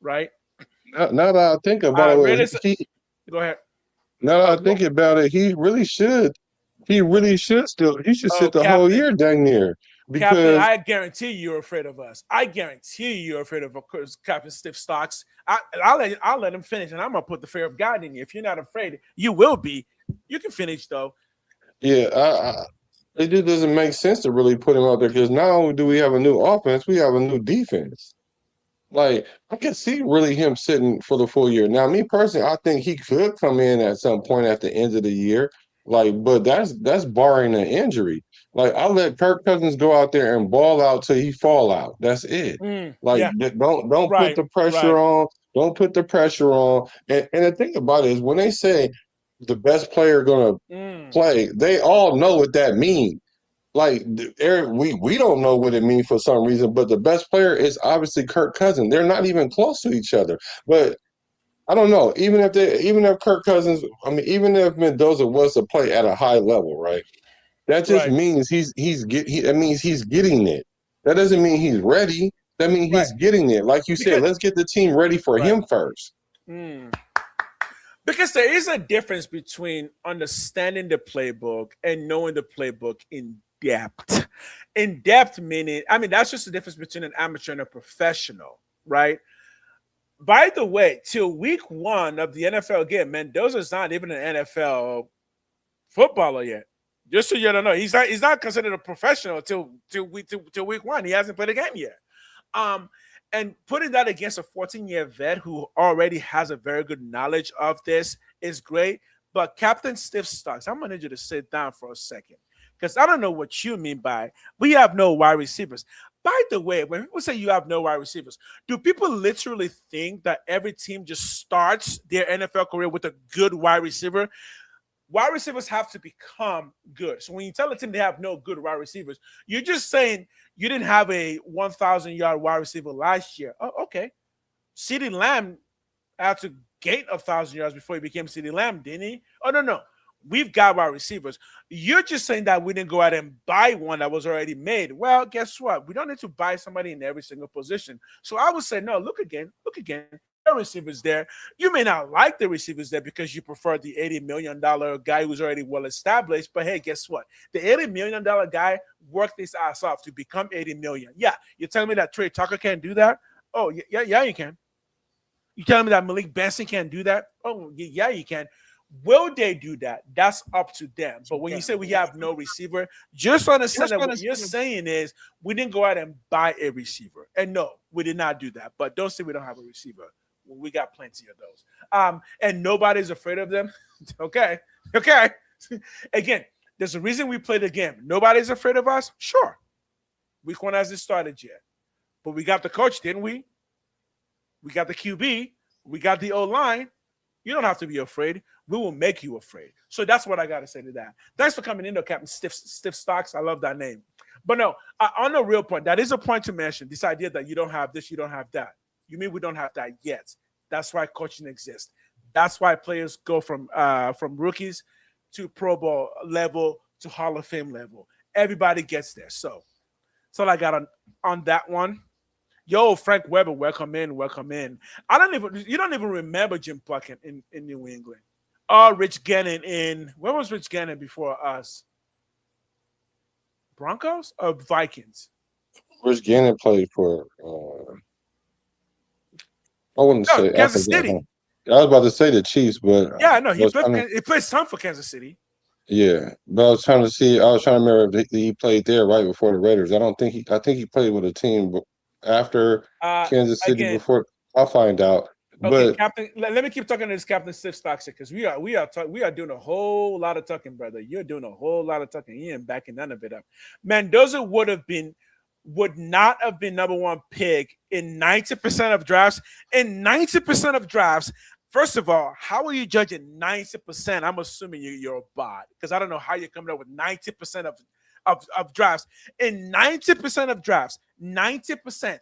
S15: right?
S14: Now that I think about it,
S15: go ahead.
S14: Now that I think about it, he should sit the whole year dang near. Because
S15: Captain, I guarantee you're afraid of us. I guarantee you're afraid of Captain Stiff Stocks. I'll let him finish, and I'm gonna put the fear of God in you. If you're not afraid, you will be. You can finish though.
S14: Yeah, it just doesn't make sense to really put him out there because not only do we have a new offense, we have a new defense. Like, I can see really him sitting for the full year. Now, me personally, I think he could come in at some point at the end of the year. Like, but that's barring an injury. Like, I'll let Kirk Cousins go out there and ball out till he fall out. That's it. Don't put the pressure on. Don't put the pressure on. And the thing about it is when they say the best player gonna play, they all know what that means. Like, we don't know what it means for some reason, but the best player is obviously Kirk Cousins. They're not even close to each other. But I don't know. Even if Kirk Cousins, even if Mendoza was to play at a high level, right? That just means that means he's getting it. That doesn't mean he's ready. That means he's getting it. Like you said, let's get the team ready for him first.
S15: Because there is a difference between understanding the playbook and knowing the playbook in depth. In depth meaning, that's just the difference between an amateur and a professional, right? By the way, till week 1 of the NFL, again, Mendoza's not even an NFL footballer yet. Just so you don't know, he's not considered a professional till week 1. He hasn't played a game yet. And putting that against a 14-year vet who already has a very good knowledge of this is great. But Captain Stiff Stocks, I'm going to need you to sit down for a second because I don't know what you mean by we have no wide receivers. By the way, when people say you have no wide receivers, do people literally think that every team just starts their NFL career with a good wide receiver? Wide receivers have to become good. So when you tell a team they have no good wide receivers, you're just saying you didn't have a 1,000-yard wide receiver last year. Oh, okay. CeeDee Lamb had to gain 1,000 yards before he became CeeDee Lamb, didn't he? Oh, no. We've got wide receivers. You're just saying that we didn't go out and buy one that was already made. Well, guess what? We don't need to buy somebody in every single position. So I would say, no, look again. There are receivers there. You may not like the receivers there because you prefer the $80 million guy who's already well established. But hey, guess what? The $80 million guy worked his ass off to become $80 million. Yeah, you're telling me that Trey Tucker can't do that? Oh, yeah, you can. You telling me that Malik Benson can't do that? Oh, yeah, you can. Will they do that? That's up to them. But when you say we have no receiver, just understand that what you're saying is we didn't go out and buy a receiver. And no, we did not do that. But don't say we don't have a receiver. We got plenty of those. And nobody's afraid of them. Okay. Again, there's a reason we play the game. Nobody's afraid of us? Sure. Week 1 hasn't started yet. But we got the coach, didn't we? We got the QB. We got the O-line. You don't have to be afraid. We will make you afraid. So that's what I got to say to that. Thanks for coming in, though, Captain Stiff Stocks. I love that name. But no, on the real point, that is a point to mention, this idea that you don't have this, you don't have that. You mean we don't have that yet. That's why coaching exists. That's why players go from rookies to Pro Bowl level to Hall of Fame level. Everybody gets there. So that's all I got on that one. Yo, Frank Weber, welcome in. You don't even remember Jim Plunkett in New England. Oh, Rich Gannon where was Rich Gannon before us? Broncos or Vikings?
S14: Rich Gannon played for I wouldn't say
S15: Kansas City.
S14: I was about to say the Chiefs, but
S15: yeah, no, he played some for Kansas City.
S14: Yeah, but I was trying to remember if he played there right before the Raiders. I think he played with a team after Kansas City before. I'll find out.
S15: Okay,
S14: But
S15: Captain. Let me keep talking to this Captain Stiff Stocks because we are doing a whole lot of talking, brother. You're doing a whole lot of talking. You ain't backing none of it up. Mendoza would not have been number one pick in 90% of drafts. In 90% of drafts, first of all, how are you judging 90%? I'm assuming you're a bot because I don't know how you're coming up with 90% of drafts. In 90% of drafts, 90%.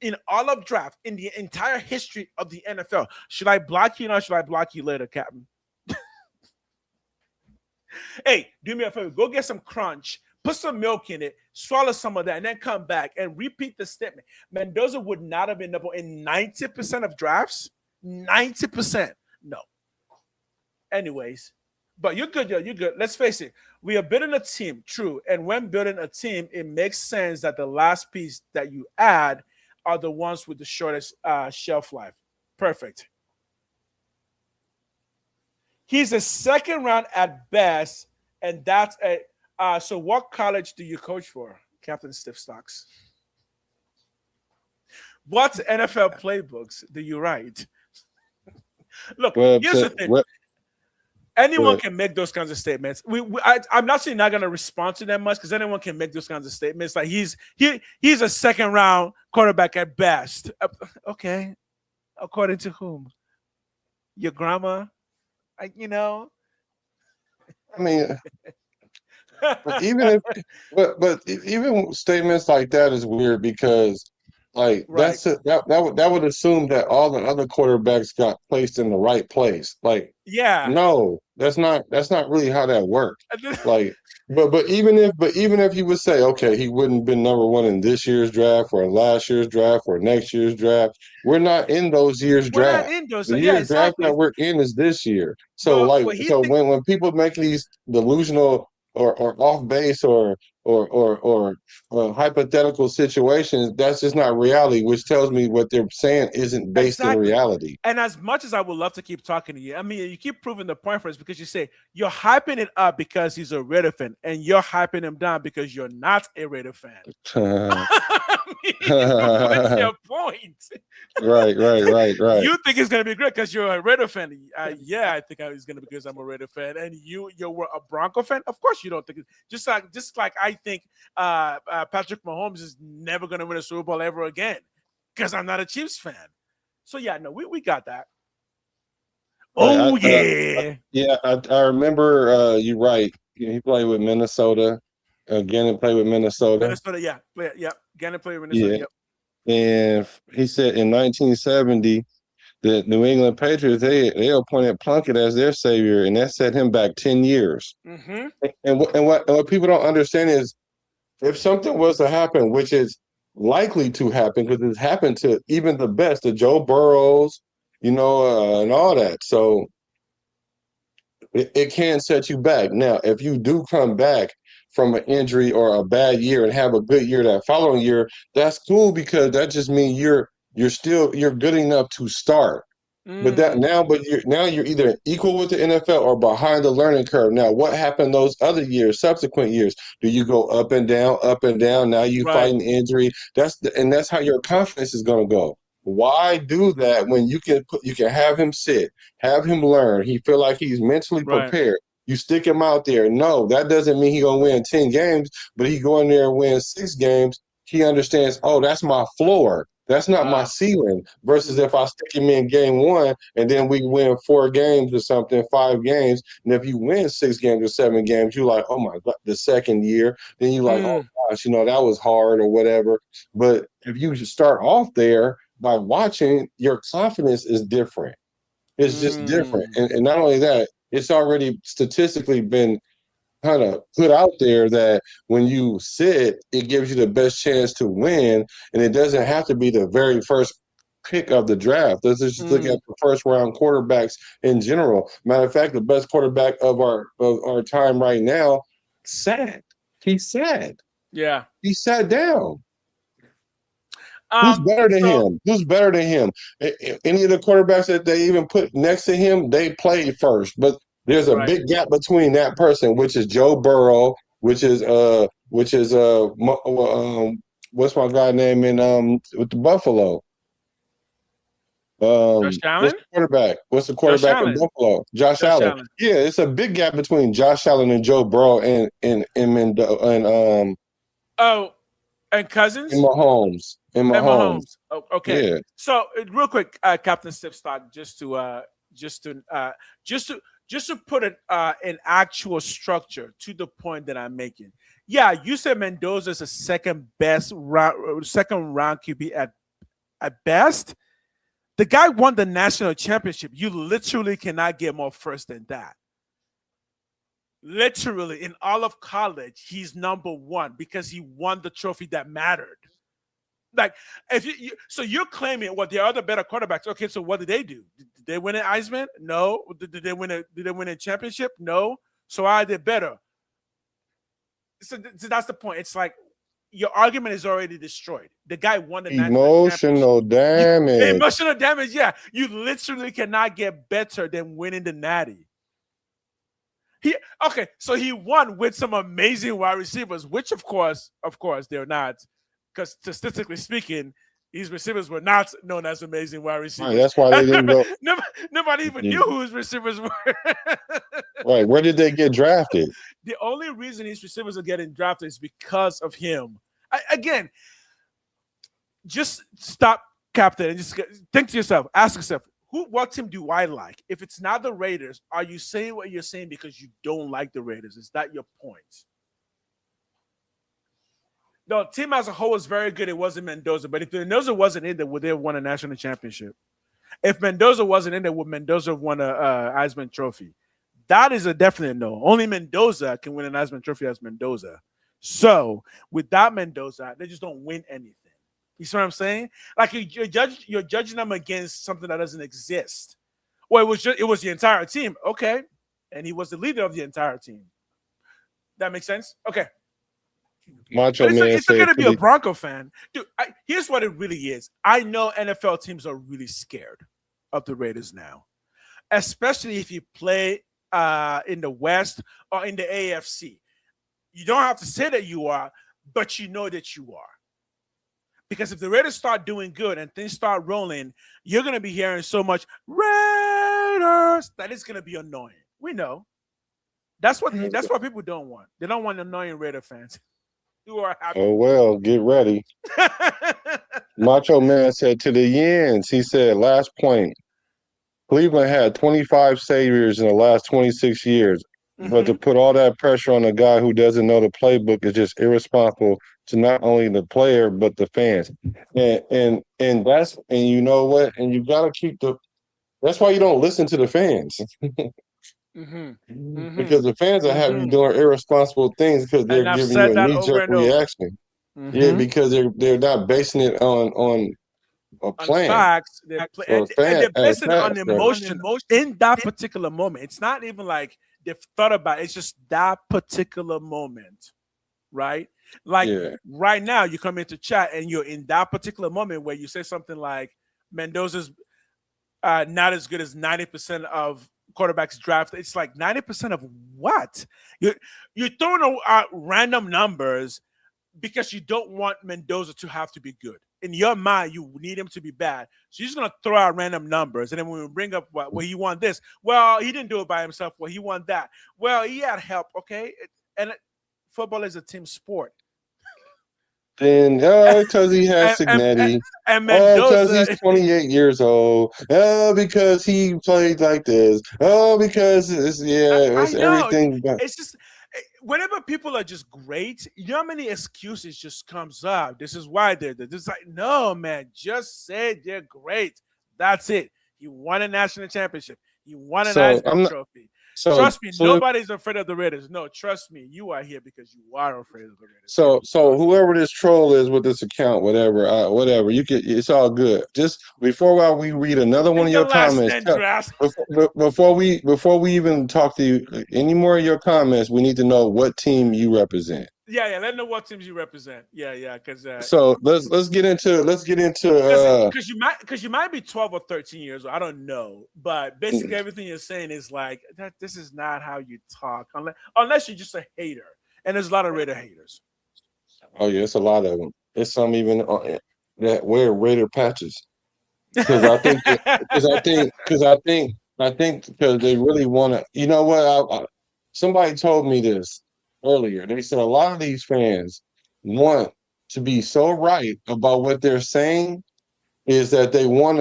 S15: In all of draft, in the entire history of the NFL. Should I block you now? Or should I block you later, Captain? Hey, do me a favor. Go get some crunch, put some milk in it, swallow some of that, and then come back and repeat the statement. Mendoza would not have been number in 90% of drafts. 90%. No. Anyways, but you're good, yo. You're good. Let's face it. We are building a team, true. And when building a team, it makes sense that the last piece that you add are the ones with the shortest shelf life. Perfect. He's a second round at best, and that's a so what college do you coach for, Captain Stiff Stocks? What NFL playbooks do you write? Look, here's the thing. Anyone can make those kinds of statements. I'm not saying not going to respond to them much because anyone can make those kinds of statements. Like he's a second round quarterback at best. Okay, according to whom? Your grandma? I
S14: mean, but even statements like that is weird because like that would assume that all the other quarterbacks got placed in the right place. Like, no, that's not really how that worked. Like, but even if you would say, okay, he wouldn't have been number one in this year's draft or last year's draft or next year's draft, we're not in those years' draft. The year's draft that we're in is this year. So when people make these delusional or off base or hypothetical situations, that's just not reality, which tells me what they're saying isn't based in reality.
S15: And as much as I would love to keep talking to you, I mean, you keep proving the point for us because you say you're hyping it up because he's a Raider fan, and you're hyping him down because you're not a Raider fan. What's your point?
S14: Right.
S15: You think it's gonna be great because you're a Raider fan. Yeah, I think it's gonna be because I'm a Raider fan, and you were a Bronco fan. Of course, you don't think it. Just like I think Patrick Mahomes is never gonna win a Super Bowl ever again because I'm not a Chiefs fan. So yeah, no, we got that. I
S14: remember. You're right. He played with Minnesota. Gannon played with Minnesota.
S15: Gannon played with Minnesota. Yep.
S14: And he said in 1970, the New England Patriots they appointed Plunkett as their savior, and that set him back 10 years.
S15: Mm-hmm.
S14: And what people don't understand is if something was to happen, which is likely to happen because it's happened to even the best, the Joe Burrows, and all that. So it can set you back. Now, if you do come back from an injury or a bad year and have a good year that following year, that's cool because that just means you're good enough to start. But you're either equal with the NFL or behind the learning curve. Now, what happened those other years, subsequent years? Do you go up and down, up and down? Now you fighting injury. That's how your confidence is going to go. Why do that when you can have him sit, have him learn? He feel like he's mentally prepared. You stick him out there. No, that doesn't mean he's going to win 10 games, but he go in there and win 6 games. He understands, oh, that's my floor. That's not my ceiling. Versus if I stick him in game 1 and then we win 4 games or something, 5 games. And if you win 6 games or 7 games, you're like, oh my God, the second year. Then you're like, oh gosh, that was hard or whatever. But if you start off there by watching, your confidence is different. It's just different. And not only that, it's already statistically been kind of put out there that when you sit, it gives you the best chance to win, and it doesn't have to be the very first pick of the draft. Let's just look at the first round quarterbacks in general. Matter of fact, the best quarterback of our time right now sat. He sat.
S15: Yeah.
S14: He sat down. Who's better than him? Who's better than him? Any of the quarterbacks that they even put next to him, they played first. But there's a big gap between that person, which is Joe Burrow, which is what's my guy name in with the Buffalo?
S15: Josh
S14: What's
S15: Allen?
S14: the quarterback? What's the quarterback in
S15: Allen.
S14: Buffalo? Josh Allen. Yeah, it's a big gap between Josh Allen and Joe Burrow and Mendoza and
S15: and Cousins
S14: and Mahomes. And Mahomes.
S15: Oh, okay.
S14: Yeah.
S15: So real quick, Captain Stipstock, just to put it in actual structure to the point that I'm making. Yeah, you said Mendoza is the second round QB at best. The guy won the national championship. You literally cannot get more first than that. Literally, in all of college, he's number one because he won the trophy that mattered. Like, if so you're claiming what the other better quarterbacks. Okay, so what did they do? Did they win an Heisman? No. Did they win a championship? No. So I did better. So that's the point. It's like your argument is already destroyed. The guy won the
S14: emotional damage.
S15: Emotional damage, yeah. You literally cannot get better than winning the Natty. So he won with some amazing wide receivers, which of course they're not, because statistically speaking, these receivers were not known as amazing wide receivers.
S14: Right, that's why they didn't go.
S15: Nobody even knew who his receivers were.
S14: Right, where did they get drafted?
S15: The only reason these receivers are getting drafted is because of him. Again, just stop, Captain, and just think to yourself, ask yourself, what team do I like? If it's not the Raiders, are you saying what you're saying because you don't like the Raiders? Is that your point? The team as a whole is very good. It wasn't Mendoza. But if Mendoza wasn't in there, would they have won a national championship? If Mendoza wasn't in there, would Mendoza have won a Heisman Trophy? That is a definite no. Only Mendoza can win an Heisman Trophy as Mendoza. So without Mendoza, they just don't win anything. You see what I'm saying? Like you're judging them against something that doesn't exist. Well, it was the entire team. Okay. And he was the leader of the entire team. That makes sense? Okay.
S14: Macho Man
S15: it's okay to be a Bronco fan. Dude, here's what it really is. I know NFL teams are really scared of the Raiders now, especially if you play in the West or in the AFC. You don't have to say that you are, but you know that you are. Because if the Raiders start doing good and things start rolling, you're going to be hearing so much Raiders that it's going to be annoying. We know. That's what people don't want. They don't want annoying Raider fans.
S14: Oh, well, get ready. Macho Man said to the Yens, he said, last point, Cleveland had 25 saviors in the last 26 years. Mm-hmm. But to put all that pressure on a guy who doesn't know the playbook is just irresponsible to not only the player, but the fans. And you know what? And you got to keep that's why you don't listen to the fans. Mm-hmm. Mm-hmm. Because the fans are having you doing irresponsible things because they're giving you a knee-jerk reaction. Mm-hmm. Yeah, because they're not basing it on a plan.
S15: Facts. They're basing it on emotion in that particular moment. It's not even like they've thought about it. It's just that particular moment, right? Like right now, you come into chat and you're in that particular moment where you say something like Mendoza's not as good as 90% of quarterbacks draft. It's like 90% of what? You're throwing out random numbers because you don't want Mendoza to have to be good. In your mind, you need him to be bad. So you're just going to throw out random numbers. And then when we bring up, well, he won this. Well, he didn't do it by himself. Well, he won that. Well, he had help, okay? Football is a team sport.
S14: Then, because he has Signetti.
S15: And Mendoza.
S14: Because he's 28 years old. Because he played like this. Because it's everything.
S15: It's just, whenever people are just great, you know how many excuses just comes up. This is why they're just like, no, man, just say they're great. That's it. He won a national championship. He won an Heisman Trophy. Trust me, nobody's afraid of the Raiders. No, trust me, you are here because you are afraid of the Raiders.
S14: So whoever this troll is with this account, whatever, you could. It's all good. Just before we read another one of your comments, before we even talk to you any more of your comments, we need to know what team you represent.
S15: Yeah. Let them know what teams you represent. Yeah. Because
S14: so let's get into
S15: because you might be 12 or 13 years old. I don't know, but basically everything you're saying is like that. This is not how you talk unless you're just a hater, and there's a lot of Raider haters.
S14: Oh yeah, it's a lot of them. There's some even that wear Raider patches. because they really want to. You know what? Somebody told me this earlier. They said a lot of these fans want to be so right about what they're saying is that they want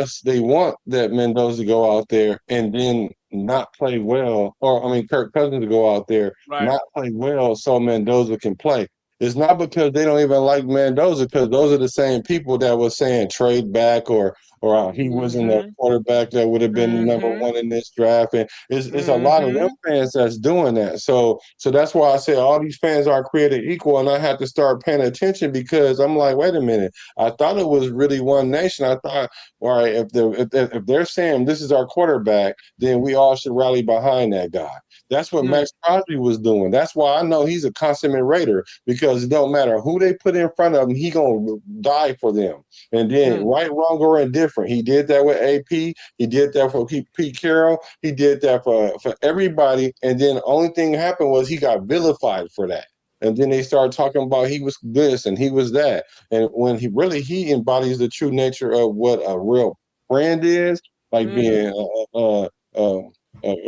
S14: that Mendoza to go out there and then not play well, or I mean Kirk Cousins to go out there not play well so Mendoza can play. It's not because they don't even like Mendoza, because those are the same people that was saying trade back or he wasn't a quarterback that would have been number one in this draft. And it's a lot of them fans that's doing that. So that's why I say all these fans are created equal, and I have to start paying attention because I'm like, wait a minute. I thought it was really one nation. I thought, all right, if they're saying this is our quarterback, then we all should rally behind that guy. That's what Max Crosby was doing. That's why I know he's a consummate Raider, because it don't matter who they put in front of him, he gonna die for them. And then right, wrong, or indifferent. He did that with AP. He did that for Pete Carroll. He did that for everybody. And then the only thing happened was he got vilified for that. And then they started talking about he was this and he was that. And when he embodies the true nature of what a real friend is, like being a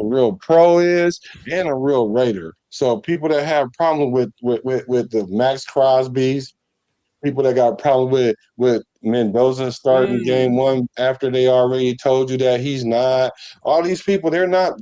S14: real pro is, and a real Raider. So people that have problems with the Max Crosby's, people that got problem with Mendoza starting game one after they already told you that he's not. All these people, they're not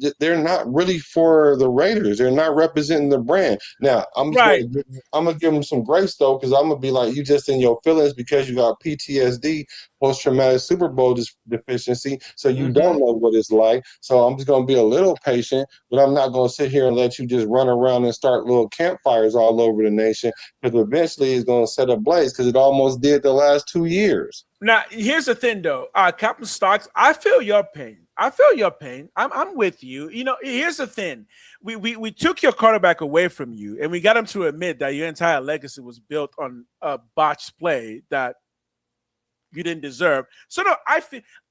S14: really for the Raiders. They're not representing the brand. Now, I'm gonna give them some grace though, because I'm gonna be like, you just in your feelings because you got PTSD, post-traumatic Super Bowl deficiency, so you don't know what it's like. So I'm just gonna be a little patient, but I'm not gonna sit here and let you just run around and start little campfires all over the nation, because eventually it's gonna set a blaze, because it almost did the last 2 years.
S15: Now, here's the thing, though. Captain Stocks, I feel your pain. I'm with you. You know, here's the thing. We took your quarterback away from you, and we got him to admit that your entire legacy was built on a botched play that you didn't deserve. So, no,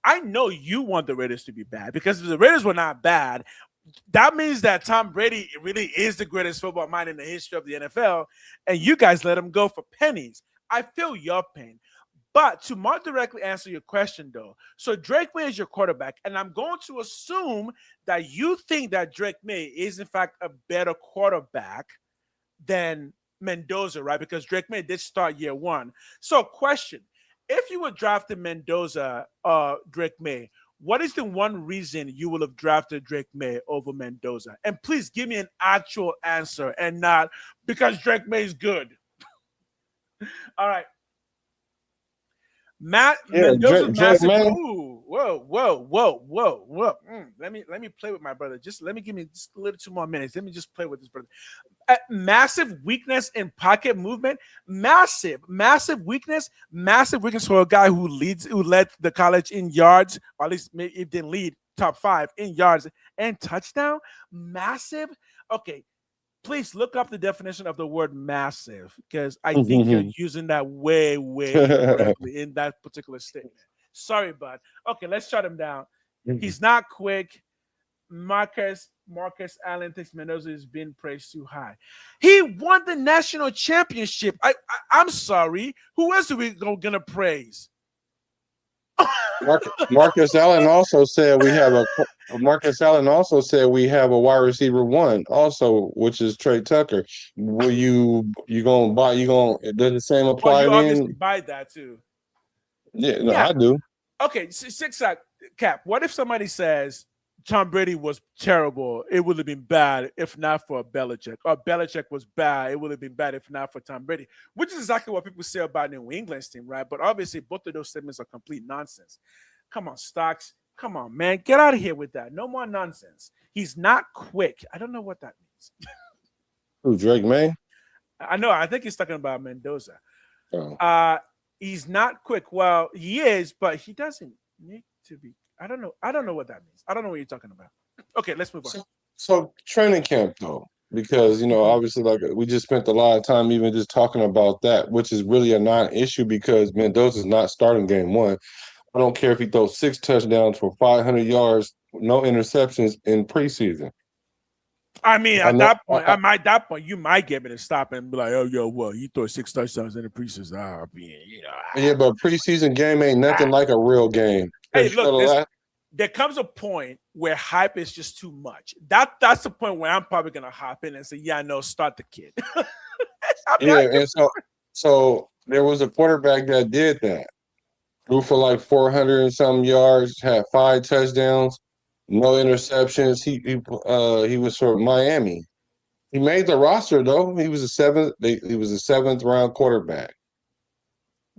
S15: I know you want the Raiders to be bad, because if the Raiders were not bad, that means that Tom Brady really is the greatest football mind in the history of the NFL, and you guys let him go for pennies. I feel your pain. But to more directly answer your question, though, so Drake May is your quarterback, and I'm going to assume that you think that Drake May is, in fact, a better quarterback than Mendoza, right? Because Drake May did start year one. So, question, if you were drafting Mendoza or Drake May, what is the one reason you will have drafted Drake May over Mendoza? And please give me an actual answer and not because Drake May is good. All right. Mendoza, massive. Ooh, whoa. Let me play with my brother. Give me just a little 2 more minutes. Let me just play with this brother. Massive weakness in pocket movement. Massive weakness for a guy who led the college in yards, or at least maybe it didn't lead top 5 in yards and touchdown. Massive. Okay. Please look up the definition of the word massive, because I think you're using that way incorrectly in that particular statement. Sorry, bud. Okay, let's shut him down. He's not quick. Marcus Allen thinks Mendoza is being praised too high. He won the national championship. I'm sorry. Who else are we gonna praise?
S14: Marcus Allen also said we have a wide receiver one also, which is Trey Tucker. Will you gonna does the same apply?
S15: You obviously buy that too.
S14: Yeah, I do.
S15: Okay, six Cap. What if somebody says Tom Brady was terrible? It would have been bad if not for Belichick. Or Belichick was bad. It would have been bad if not for Tom Brady, which is exactly what people say about New England's team, right? But obviously, both of those statements are complete nonsense. Come on, Stocks. Come on, man. Get out of here with that. No more nonsense. He's not quick. I don't know what that means.
S14: Who, Drake May?
S15: I know. I think he's talking about Mendoza.
S14: Oh.
S15: He's not quick. Well, he is, but he doesn't need to be. I don't know. I don't know what that means. I don't know what you're talking about. Okay, let's move on.
S14: So training camp, though, because, obviously, like we just spent a lot of time even just talking about that, which is really a non-issue because Mendoza's not starting game one. I don't care if he throws 6 touchdowns for 500 yards, no interceptions in preseason.
S15: I mean, at that point, you might get me to stop and be like, "Oh, you throw 6 touchdowns in the preseason."
S14: Yeah, but preseason game ain't nothing like a real game.
S15: Hey, look, there comes a point where hype is just too much. That's the point where I'm probably gonna hop in and say, "Yeah, no, start the kid."
S14: And so there was a quarterback that did that. Threw for like 400 and some yards, had 5 touchdowns, no interceptions. He was for Miami. He made the roster though. He was a seventh round quarterback.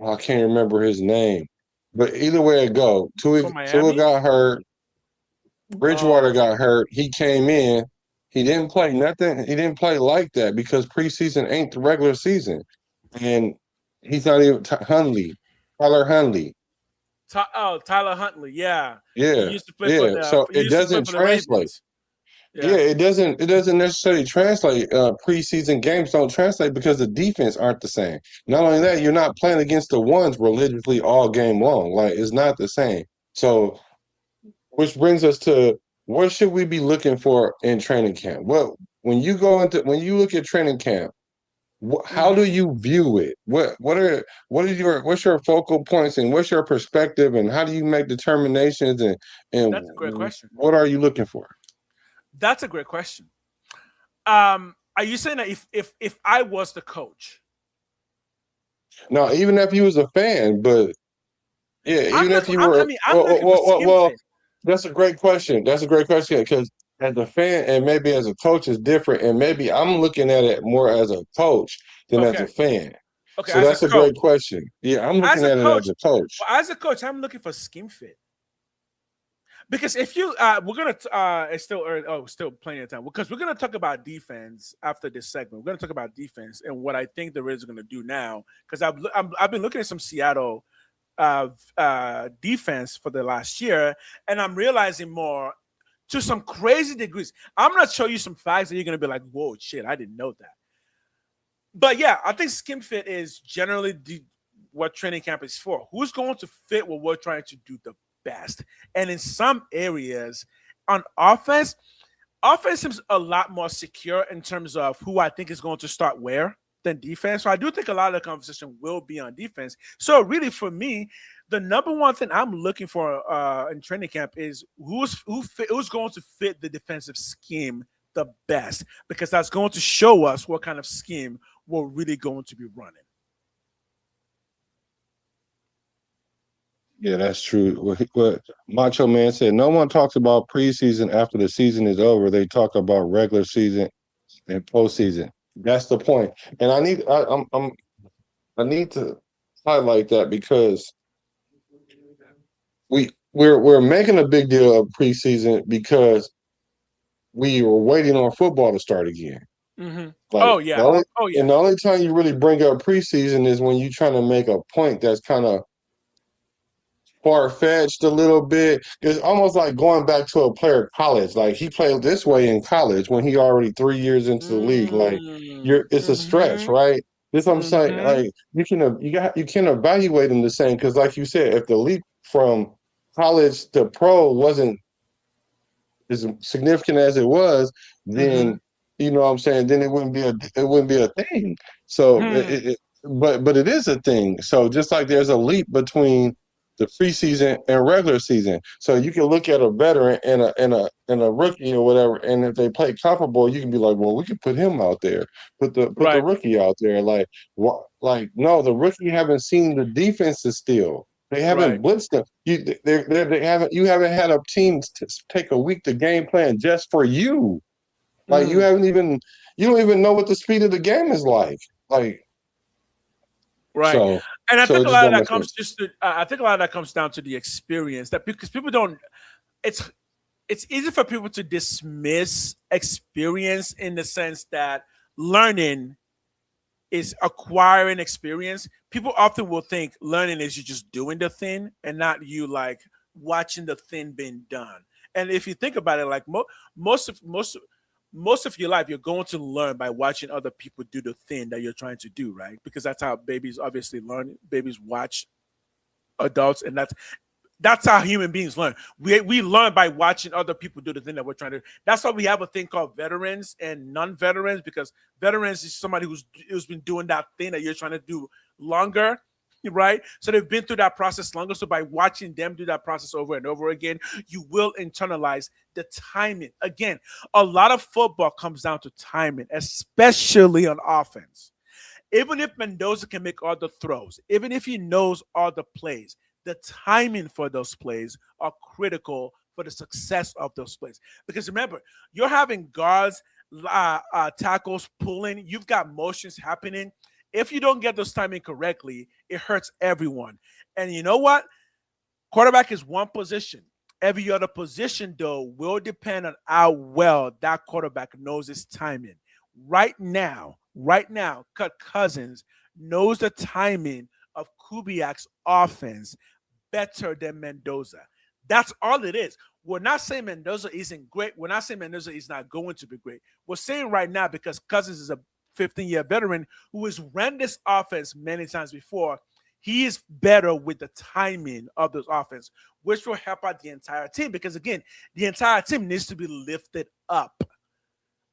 S14: I can't remember his name, but either way it go, Tua got hurt. Bridgewater got hurt. He came in. He didn't play nothing. He didn't play like that because preseason ain't the regular season, and he's not even Tyler Huntley.
S15: Tyler Huntley, yeah.
S14: Yeah,
S15: he used to play for the,
S14: so it doesn't translate. It doesn't necessarily translate. Preseason games don't translate because the defense aren't the same. Not only that, you're not playing against the ones religiously all game long. Like it's not the same. So, which brings us to what should we be looking for in training camp? Well, when you look at training camp, how do you view it? What's your focal points and what's your perspective and how do you make determinations and
S15: that's a great question.
S14: What are you looking for?
S15: That's a great question. Are you saying that if I was the coach?
S14: No, even if you was a fan, but if you were, that's a great question. That's a great question because as a fan and maybe as a coach is different, and maybe I'm looking at it more as a coach than as a fan.
S15: Okay,
S14: so that's a great question. Yeah, I'm looking at it as a coach.
S15: Well, as a coach, I'm looking for scheme fit. Because if you, we're gonna, it's still early. Oh, still plenty of time. Because we're gonna talk about defense after this segment. We're gonna talk about defense and what I think the Raiders are gonna do now. Because I've been looking at some Seattle defense for the last year, and I'm realizing more to some crazy degrees. I'm gonna show you some facts that you're gonna be like, "Whoa, shit, I didn't know that." But yeah, I think scheme fit is generally what training camp is for. Who's going to fit what we're trying to do the best? And in some areas on offense seems a lot more secure in terms of who I think is going to start where than defense. So I do think a lot of the conversation will be on defense. So really for me, the number one thing I'm looking for in training camp is who's going to fit the defensive scheme the best, because that's going to show us what kind of scheme we're really going to be running.
S14: Yeah, that's true. What Macho Man said, no one talks about preseason after the season is over. They talk about regular season and postseason. That's the point. And I need to highlight that because we're making a big deal of preseason because we were waiting on football to start again.
S15: Mm-hmm.
S14: And the only time you really bring up preseason is when you're trying to make a point that's kind of far-fetched a little bit. It's almost like going back to a player at college. Like he played this way in college when he already 3 years into the league. Like it's a stretch, right? This is what I'm saying. Like you can evaluate them the same because, like you said, if the leap from college to pro wasn't as significant as it was, then you know what I'm saying. Then it wouldn't be a thing. So, but it is a thing. So just like there's a leap between the preseason and regular season. So you can look at a veteran and a rookie or whatever, and if they play comparable, you can be like, well, we can put him out there, put the rookie out there. Like no, the rookie haven't seen the defenses still. They haven't blitzed them. You haven't had a team take a week to game plan just for you. Like you don't even know what the speed of the game is like. Like.
S15: Right. So, and I think a lot of that comes I think a lot of that comes down to the experience, that because people don't, it's easy for people to dismiss experience in the sense that learning is acquiring experience. People often will think learning is you just doing the thing and not you like watching the thing being done. And if you think about it, like most of your life, you're going to learn by watching other people do the thing that you're trying to do, right? Because that's how babies obviously learn. Babies watch adults, and that's how human beings learn. We learn by watching other people do the thing that we're trying to do. That's why we have a thing called veterans and non-veterans, because veterans is somebody who's been doing that thing that you're trying to do longer. right? So they've been through that process longer. So by watching them do that process over and over again, you will internalize the timing. Again, a lot of football comes down to timing, especially on offense. Even if Mendoza can make all the throws, even if he knows all the plays, the timing for those plays are critical for the success of those plays. Because remember, you're having guards, tackles pulling, you've got motions happening. If you don't get those timing correctly, it hurts everyone. And you know what? Quarterback is one position. Every other position, though, will depend on how well that quarterback knows his timing. Right now, Kirk Cousins knows the timing of Kubiak's offense better than Mendoza. That's all it is. We're not saying Mendoza isn't great. We're not saying Mendoza is not going to be great. We're saying right now, because Cousins is a 15-year veteran who has ran this offense many times before, he is better with the timing of this offense, which will help out the entire team. Because again, the entire team needs to be lifted up.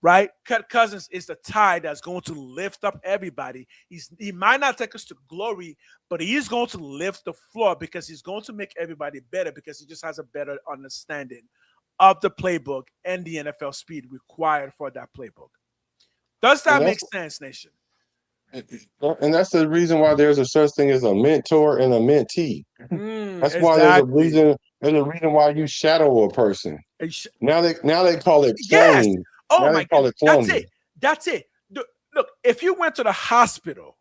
S15: Right? Kirk Cousins is the tide that's going to lift up everybody. He might not take us to glory, but he is going to lift the floor because he's going to make everybody better because he just has a better understanding of the playbook and the NFL speed required for that playbook. Does that make sense, Nation?
S14: And that's the reason why there's a such thing as a mentor and a mentee. That's why there's a reason. There's a reason why you shadow a person. Now they call it cloning.
S15: Yes. Oh
S14: now
S15: my God. That's it. Look, if you went to the hospital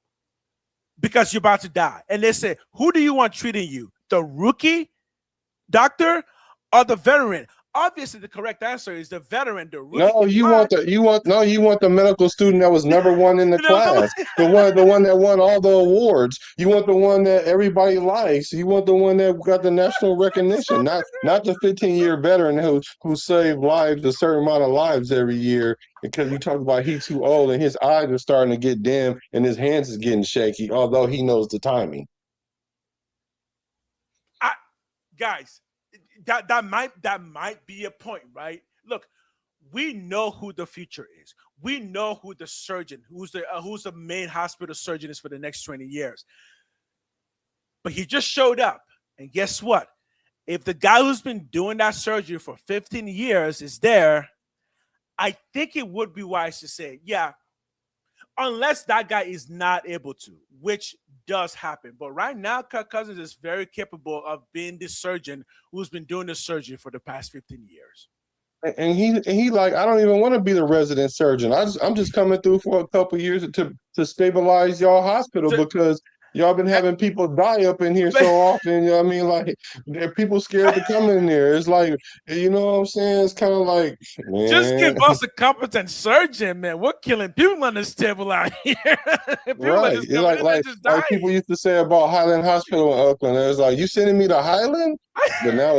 S15: because you're about to die and they say, who do you want treating you? The rookie doctor or the veteran? Obviously, the correct answer is the veteran, the rookie.
S14: No, you want the medical student that was number one in the class, the one that won all the awards. You want the one that everybody likes. You want the one that got the national recognition, not the 15-year veteran who saved lives, a certain amount of lives every year. Because you talk about he's too old and his eyes are starting to get dim and his hands is getting shaky, although he knows the timing.
S15: Guys. That might be a point, right? Look, we know who the future is. We know who the surgeon, who's the main hospital surgeon is for the next 20 years. But he just showed up, and guess what? If the guy who's been doing that surgery for 15 years is there, I think it would be wise to say, yeah, unless that guy is not able to, which does happen. But right now, Kirk Cousins is very capable of being the surgeon who's been doing the surgery for the past 15 years.
S14: And he like, I don't even want to be the resident surgeon. I'm just coming through for a couple of years to stabilize y'all hospital because y'all been having people die up in here so often. You know what I mean? Like, people scared to come in there. It's like, you know what I'm saying? It's kind of like, man.
S15: Just give us a competent surgeon, man. We're killing people on this table out here.
S14: Right. It's like people used to say about Highland Hospital in Oakland. It was like, you sending me to Highland? But now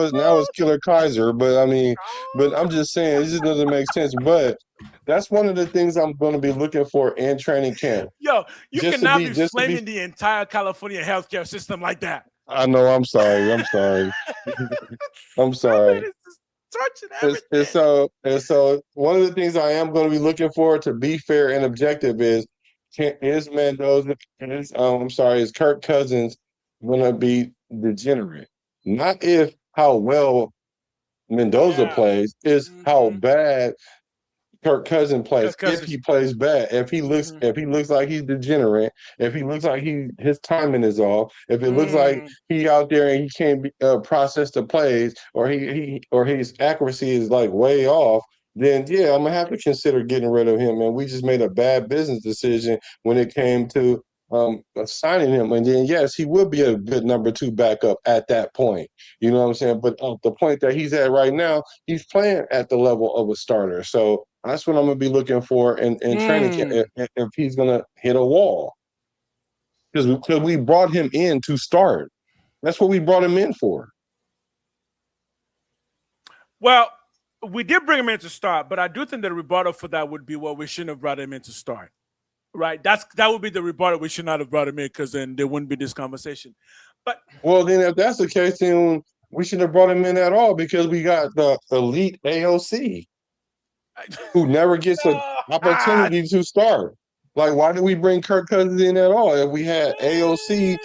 S14: it's Killer Kaiser. But I mean, but I'm just saying, it just doesn't make sense. But that's one of the things I'm going to be looking for in training camp.
S15: Yo, you cannot be flaming the entire California healthcare system like that.
S14: I know. I'm sorry. I'm sorry. And so one of the things I am going to be looking for, to be fair and objective, is Mendoza, is Kirk Cousins going to be degenerate? Not if how well Mendoza plays, is how bad Kirk Cousins plays. If he plays bad, if he looks like he's degenerate, if he looks like his timing is off, if it looks like he out there and he can't process the plays, or his accuracy is like way off, then yeah, I'm gonna have to consider getting rid of him. And we just made a bad business decision when it came to signing him. And then yes, he would be a good number 2 backup at that point. You know what I'm saying? But the point that he's at right now, he's playing at the level of a starter. So that's what I'm going to be looking for in training camp, if he's going to hit a wall. Because we brought him in to start. That's what we brought him in for.
S15: Well, we did bring him in to start, but I do think the rebuttal for that would be, well, we shouldn't have brought him in to start. Right? That would be the rebuttal. We should not have brought him in, because then there wouldn't be this conversation. But
S14: well, then if that's the case, then we shouldn't have brought him in at all, because we got the elite AOC who never gets an opportunity to start. Like, why did we bring Kirk Cousins in at all? If we had AOC,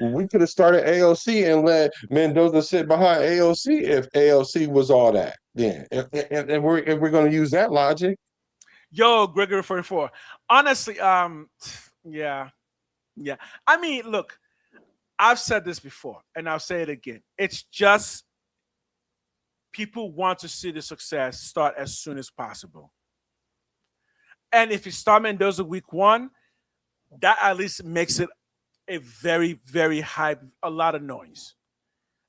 S14: we could have started AOC and let Mendoza sit behind AOC if AOC was all that. Then, if we're going to use that logic.
S15: Yo, Gregory 44. Honestly, yeah. I mean, look, I've said this before, and I'll say it again. It's just people want to see the success start as soon as possible. And if you start Mendoza week 1, that at least makes it a very, very high, a lot of noise.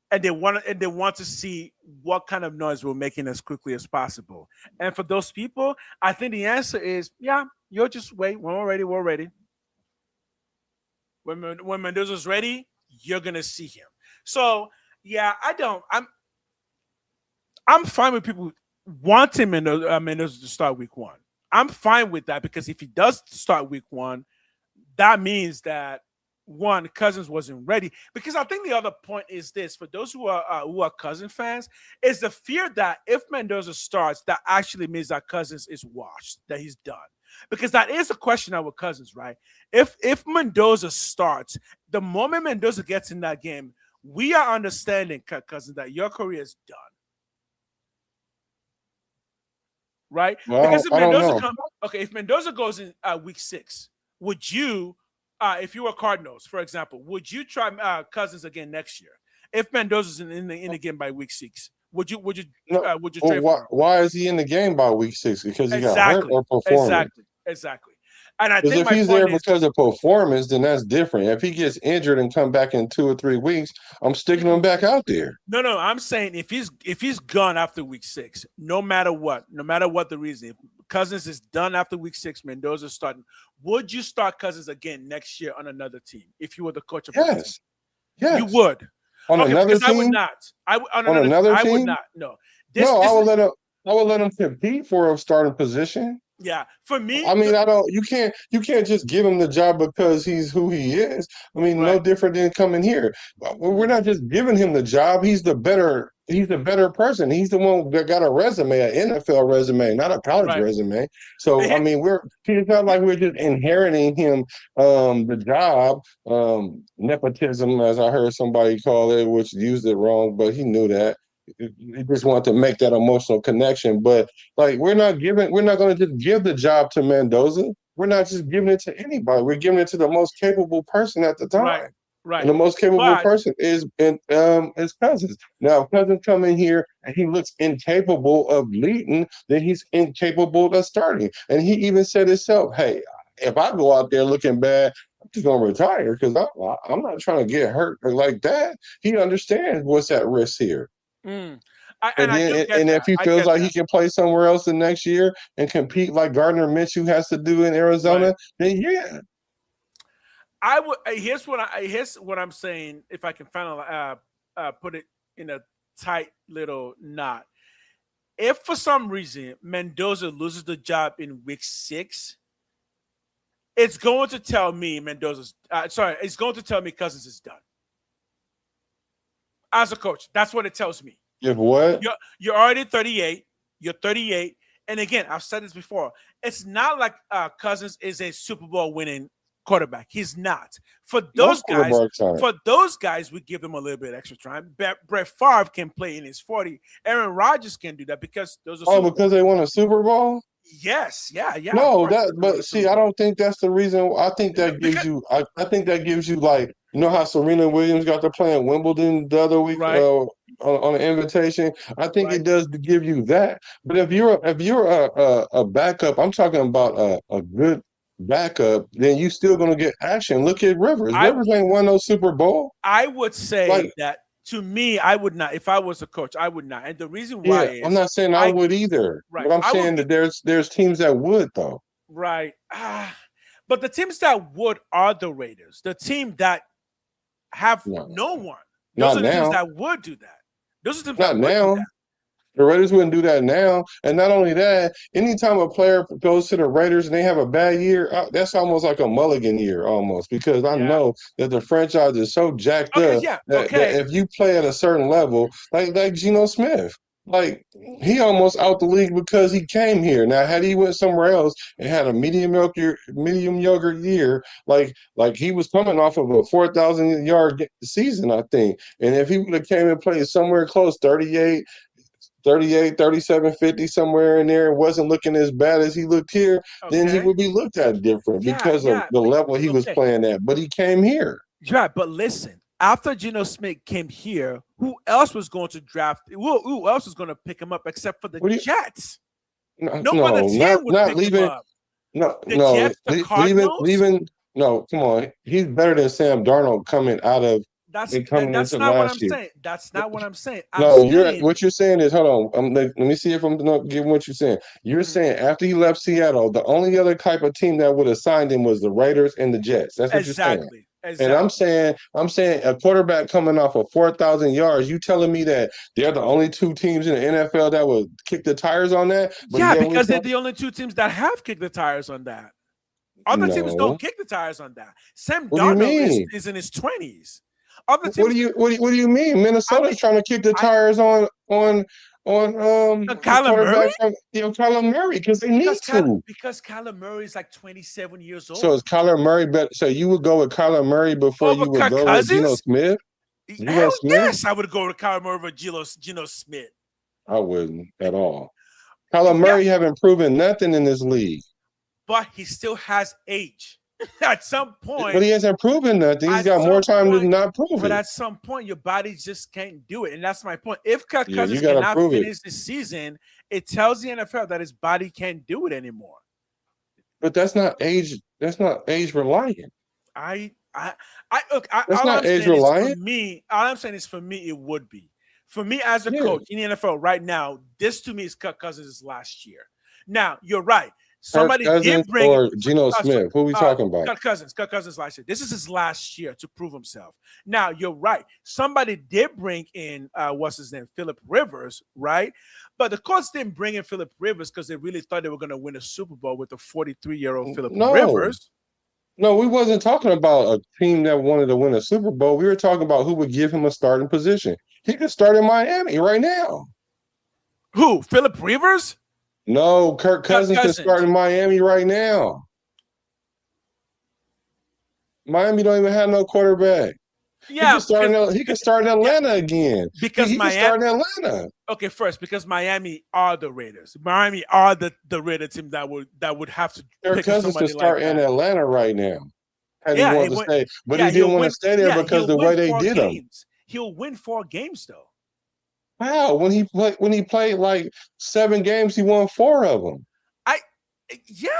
S15: And they want to see what kind of noise we're making as quickly as possible. And for those people, I think the answer is, yeah, you'll just wait. When we're ready. When Mendoza's ready, you're gonna see him. So yeah, I'm fine with people wanting Mendoza to start week 1. I'm fine with that because if he does start week 1, that means that one, Cousins wasn't ready. Because I think the other point is this: for those who are Cousins fans, is the fear that if Mendoza starts, that actually means that Cousins is washed, that he's done. Because that is a question now with Cousins, right? If Mendoza starts, the moment Mendoza gets in that game, we are understanding, Cousins, that your career is done. Right?
S14: Well,
S15: because if Mendoza goes in week 6, would you, if you were Cardinals, for example, would you try Cousins again next year? If Mendoza's in the game by week 6, would you trade for him?
S14: Why is he in the game by week 6? Because he got hurt or performance?
S15: Exactly. And I
S14: think if he's there because of performance, then that's different. If he gets injured and come back in 2 or 3 weeks, I'm sticking him back out there.
S15: No, I'm saying if he's gone after week 6, no matter what the reason, if Cousins is done after week 6, Mendoza's starting, would you start Cousins again next year on another team if you were the coach of that team?
S14: Yes.
S15: You would.
S14: On another team?
S15: I would not.
S14: On another team?
S15: I would not. No.
S14: I would let him compete for a starting position.
S15: Yeah, for me,
S14: I mean, you can't just give him the job because he's who he is. I mean, no different than coming here. We're not just giving him the job. He's the better person. He's the one that got a resume, an NFL resume, not a college resume. So I mean, it's not like we're just inheriting him the job, nepotism, as I heard somebody call it, which used it wrong, but he knew that. He just wanted to make that emotional connection. But like, we're not going to just give the job to Mendoza. We're not just giving it to anybody. We're giving it to the most capable person at the time.
S15: Right.
S14: And the most capable person is Cousins. Now, if Cousins come in here and he looks incapable of leading, then he's incapable of starting. And he even said himself, hey, if I go out there looking bad, I'm just going to retire because I'm not trying to get hurt like that. He understands what's at risk here.
S15: And
S14: if he feels like he can play somewhere else the next year and compete like Gardner Minshew has to do in Arizona, then yeah.
S15: I would. Here's what I'm saying. If I can finally put it in a tight little knot, if for some reason Mendoza loses the job in week 6, it's going to tell me it's going to tell me Cousins is done. As a coach, that's what it tells me.
S14: If what?
S15: You're already 38. You're 38. And again, I've said this before. It's not like Cousins is a Super Bowl winning quarterback. He's not. For those guys, we give them a little bit extra time. Brett Favre can play in his 40. Aaron Rodgers can do that because those are
S14: because they won a Super Bowl?
S15: Yes, yeah.
S14: No, I don't think that's the reason. I think that gives you. I think that gives you, like, you know how Serena Williams got to play in Wimbledon the other week on an invitation. I think it does give you that. But if you're a backup, I'm talking about a good backup, then you still gonna get action. Look at Rivers. Rivers ain't won no Super Bowl.
S15: I would say that. To me, I would not. If I was a coach, I would not. And the reason why is
S14: I'm not saying I would either. But I'm saying that there's teams that would, though.
S15: Right. But the teams that would are the Raiders. The team that have no one. Those are the teams that would do that. Those are the teams that would do that.
S14: The Raiders wouldn't do that now. And not only that, anytime a player goes to the Raiders and they have a bad year, that's almost like a mulligan year almost, because I know that the franchise is so jacked up that if you play at a certain level, like Geno Smith. Like he almost out the league because he came here. Now, had he went somewhere else and had a medium yogurt year, like he was coming off of a 4,000-yard season, I think. And if he would have came and played somewhere close, 38, 37, 50, somewhere in there, and wasn't looking as bad as he looked here, then he would be looked at different because of the level he was playing at. But he came here.
S15: Yeah, but listen, after Geno Smith came here, who else was going to draft? Who else was going to pick him up except for the Jets? No other team would pick him up. Jets, the Cardinals?
S14: No, come on. He's better than Sam Darnold coming out of.
S15: That's not what I'm saying. That's not what I'm saying.
S14: What you're saying is, hold on. Let me see if I'm not getting what you're saying. You're saying after he left Seattle, the only other type of team that would have signed him was the Raiders and the Jets. That's what you're saying. Exactly. And I'm saying a quarterback coming off of 4,000 yards. You telling me that they're the only two teams in the NFL that would kick the tires on that?
S15: But because they're the only two teams that have kicked the tires on that. Other teams don't kick the tires on that. Sam Darnold is in his 20s. Other teams,
S14: what do you mean? Minnesota's trying to kick the tires on
S15: Kyler Murray?
S14: Kyler Murray, because they need to.
S15: Because Kyler Murray is like 27 years old.
S14: So is Kyler Murray better? So you would go with Kyler Murray before you would go with Geno Smith?
S15: Yes, I would go with Kyler Murray over Geno Smith.
S14: I wouldn't at all. Kyler Murray haven't proven nothing in this league.
S15: But he still has age. At some point,
S14: but he hasn't proven nothing. He's got more time to not prove it.
S15: But at some point, your body just can't do it, and that's my point. If Kirk Cousins cannot finish the season, it tells the NFL that his body can't do it anymore.
S14: But that's not age. That's not age reliant.
S15: Look. That's not age reliant. For me, all I'm saying is for me, it would be. For me as a coach in the NFL right now, this to me is Kirk Cousins' last year. Now you're right. Somebody did bring
S14: or Geno Smith. Who are we talking about?
S15: Kirk Cousins last year. This is his last year to prove himself. Now you're right. Somebody did bring in what's his name, Philip Rivers, right? But the Colts didn't bring in Philip Rivers because they really thought they were going to win a Super Bowl with a 43-year-old Philip Rivers.
S14: No, we wasn't talking about a team that wanted to win a Super Bowl. We were talking about who would give him a starting position. He could start in Miami right now.
S15: Who? Philip Rivers?
S14: No, Kirk Cousins can start in Miami right now. Miami don't even have no quarterback.
S15: Yeah,
S14: he can start in Atlanta again.
S15: Because
S14: he
S15: Miami
S14: can start in Atlanta.
S15: Okay, first, because Miami are the Raiders. Miami are the Raider team that would have to.
S14: Kirk Cousins can start in Atlanta right now. He wanted to stay, but he didn't want to stay there because the way they did him.
S15: He'll win 4 games though.
S14: Wow, when he played like 7 games, he won 4 of them.
S15: I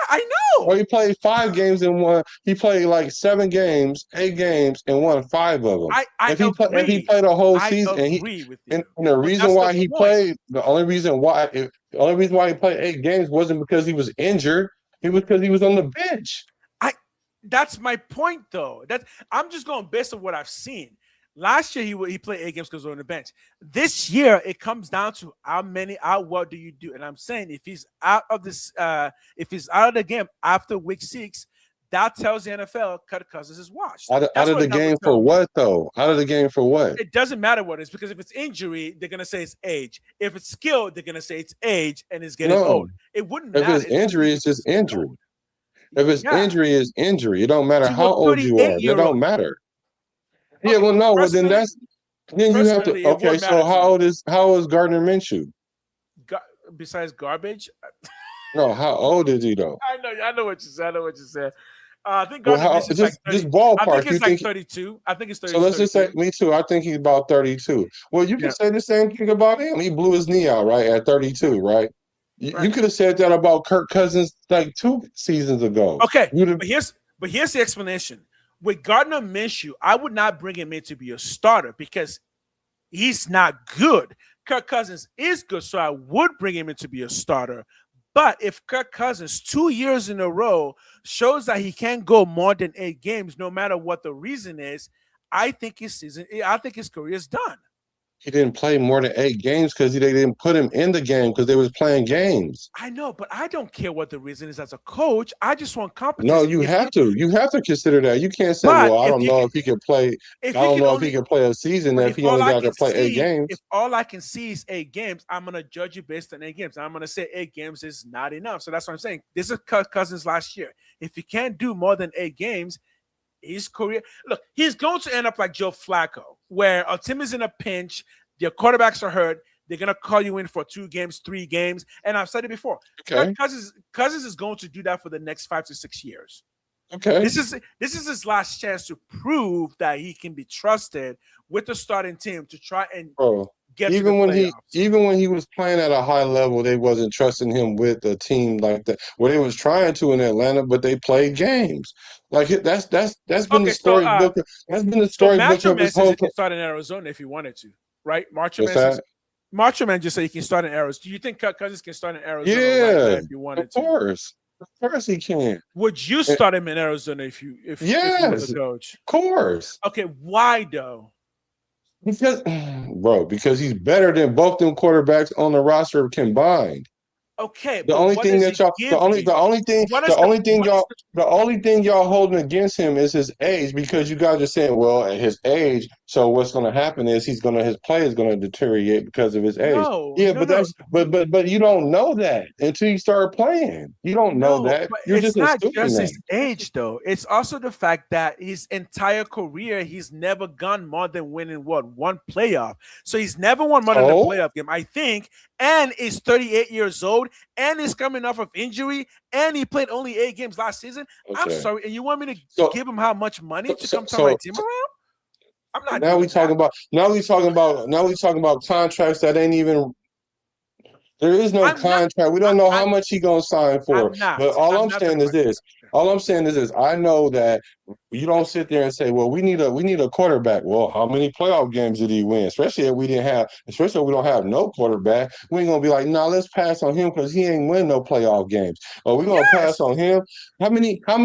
S15: know.
S14: Or he played 5 games and won. He played like 7 games, 8 games, and won 5 of them. If he played a whole season, and the reason why he played, the only reason why he played 8 games wasn't because he was injured. It was because he was on the bench.
S15: That's my point, though. I'm just going based on what I've seen. Last year, he played 8 games because he was on the bench. This year, it comes down to how well do you do? And I'm saying if he's out of this, if he's out of the game after week 6, that tells the NFL Kirk Cousins is washed.
S14: Out of the game for what, though? Out of the game for what?
S15: It doesn't matter what it is, because if it's injury, they're gonna say it's age. If it's skill, they're gonna say it's age and it's getting old. It wouldn't matter.
S14: If it's injury, it's just injury. If it's injury, it's injury. It don't matter how old you are. It don't matter. Yeah, well, no, well, then you have to. Okay, so how old is Gardner Minshew?
S15: Besides garbage?
S14: No, how old is he though?
S15: I know what you said. I think Gardner Minshew's
S14: just ballpark.
S15: I think it's like 32. I think it's 32.
S14: So let's just say, me too. I think he's about 32. Well, you can say the same thing about him. He blew his knee out right at 32, right? You could have said that about Kirk Cousins like 2 seasons ago.
S15: Okay, but here's the explanation. With Gardner Minshew, I would not bring him in to be a starter because he's not good. Kirk Cousins is good, so I would bring him in to be a starter. But if Kirk Cousins 2 years in a row shows that he can't go more than 8 games, no matter what the reason is, I think his career is done.
S14: he didn't play more than 8 games because they didn't put him in the game because they was playing games.
S15: I know, but I don't care what the reason is as a coach. I just want competence.
S14: No, you have to consider that. You can't say, well, I don't know if he can play. I don't know if he can play a season if he only got to play 8 games.
S15: If all I can see is 8 games, I'm gonna judge you based on 8 games. I'm gonna say 8 games is not enough. So that's what I'm saying. This is Kirk Cousins last year. If he can't do more than 8 games, his career. Look, he's going to end up like Joe Flacco, where a team is in a pinch, their quarterbacks are hurt. They're gonna call you in for 2 games, 3 games, and I've said it before.
S14: Okay.
S15: Cousins is going to do that for the next 5 to 6 years.
S14: Okay.
S15: This is his last chance to prove that he can be trusted with the starting team to try and get
S14: even
S15: to the
S14: when
S15: playoffs.
S14: even when he was playing at a high level, they wasn't trusting him with a team like that. Well, they was trying to in Atlanta, but they played games. Like that's been the storybook. That's been the storybook of his whole.
S15: He can start in Arizona if he wanted to, right? Macho Man just said he can start in Arizona. Do you think Kirk Cousins can start in Arizona right now if you wanted to?
S14: Of course he can.
S15: Would you start him in Arizona if you were the coach?
S14: Of course.
S15: Okay, why though?
S14: Because he's better than both them quarterbacks on the roster combined.
S15: Okay,
S14: the only thing y'all holding against him is his age, because you guys are saying, well, at his age, so what's going to happen is his play is going to deteriorate because of his age. But you don't know that until you start playing. You don't know that. You're
S15: it's
S14: just
S15: not just
S14: assuming
S15: his age, though. It's also the fact that his entire career he's never gone more than winning one playoff. So he's never won more than a playoff game, I think. And is 38 years old, and is coming off of injury, and he played only 8 games last season. Okay. I'm sorry, and you want me to give him how much money to come turn my team around? I'm not.
S14: Now we talking about contracts that ain't even. There is no contract. We don't know how much he's gonna sign for. But all I'm saying is this. I know that you don't sit there and say, well, we need a quarterback. Well, how many playoff games did he win? Especially if we don't have no quarterback. We ain't gonna be like, no, let's pass on him because he ain't win no playoff games. Or we're gonna pass on him. How many
S15: That's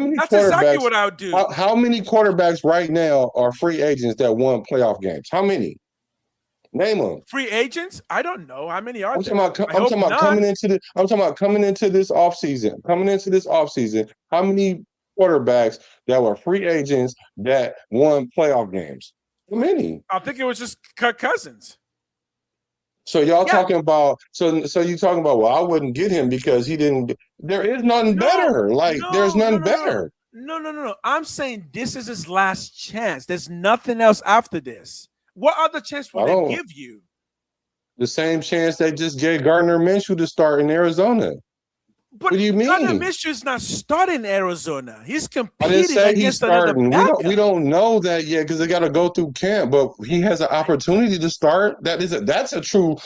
S14: quarterbacks?
S15: Exactly what I would do.
S14: How many quarterbacks right now are free agents that won playoff games? How many? Name them.
S15: Free agents? I don't know. How many are there?
S14: I'm talking about coming into this offseason. How many quarterbacks that were free agents that won playoff games? How many?
S15: I think it was just Kirk Cousins.
S14: So y'all talking about so you talking about, well, I wouldn't get him because he didn't. There is nothing better. There's nothing better.
S15: No. I'm saying this is his last chance. There's nothing else after this. What other chance would they give you?
S14: The same chance they just gave Gardner Minshew to start in Arizona.
S15: But
S14: what do you mean?
S15: Gardner Minshew's not starting in Arizona. He's competing against another backup.
S14: We don't know that yet because they got to go through camp. But he has an opportunity to start. That's a true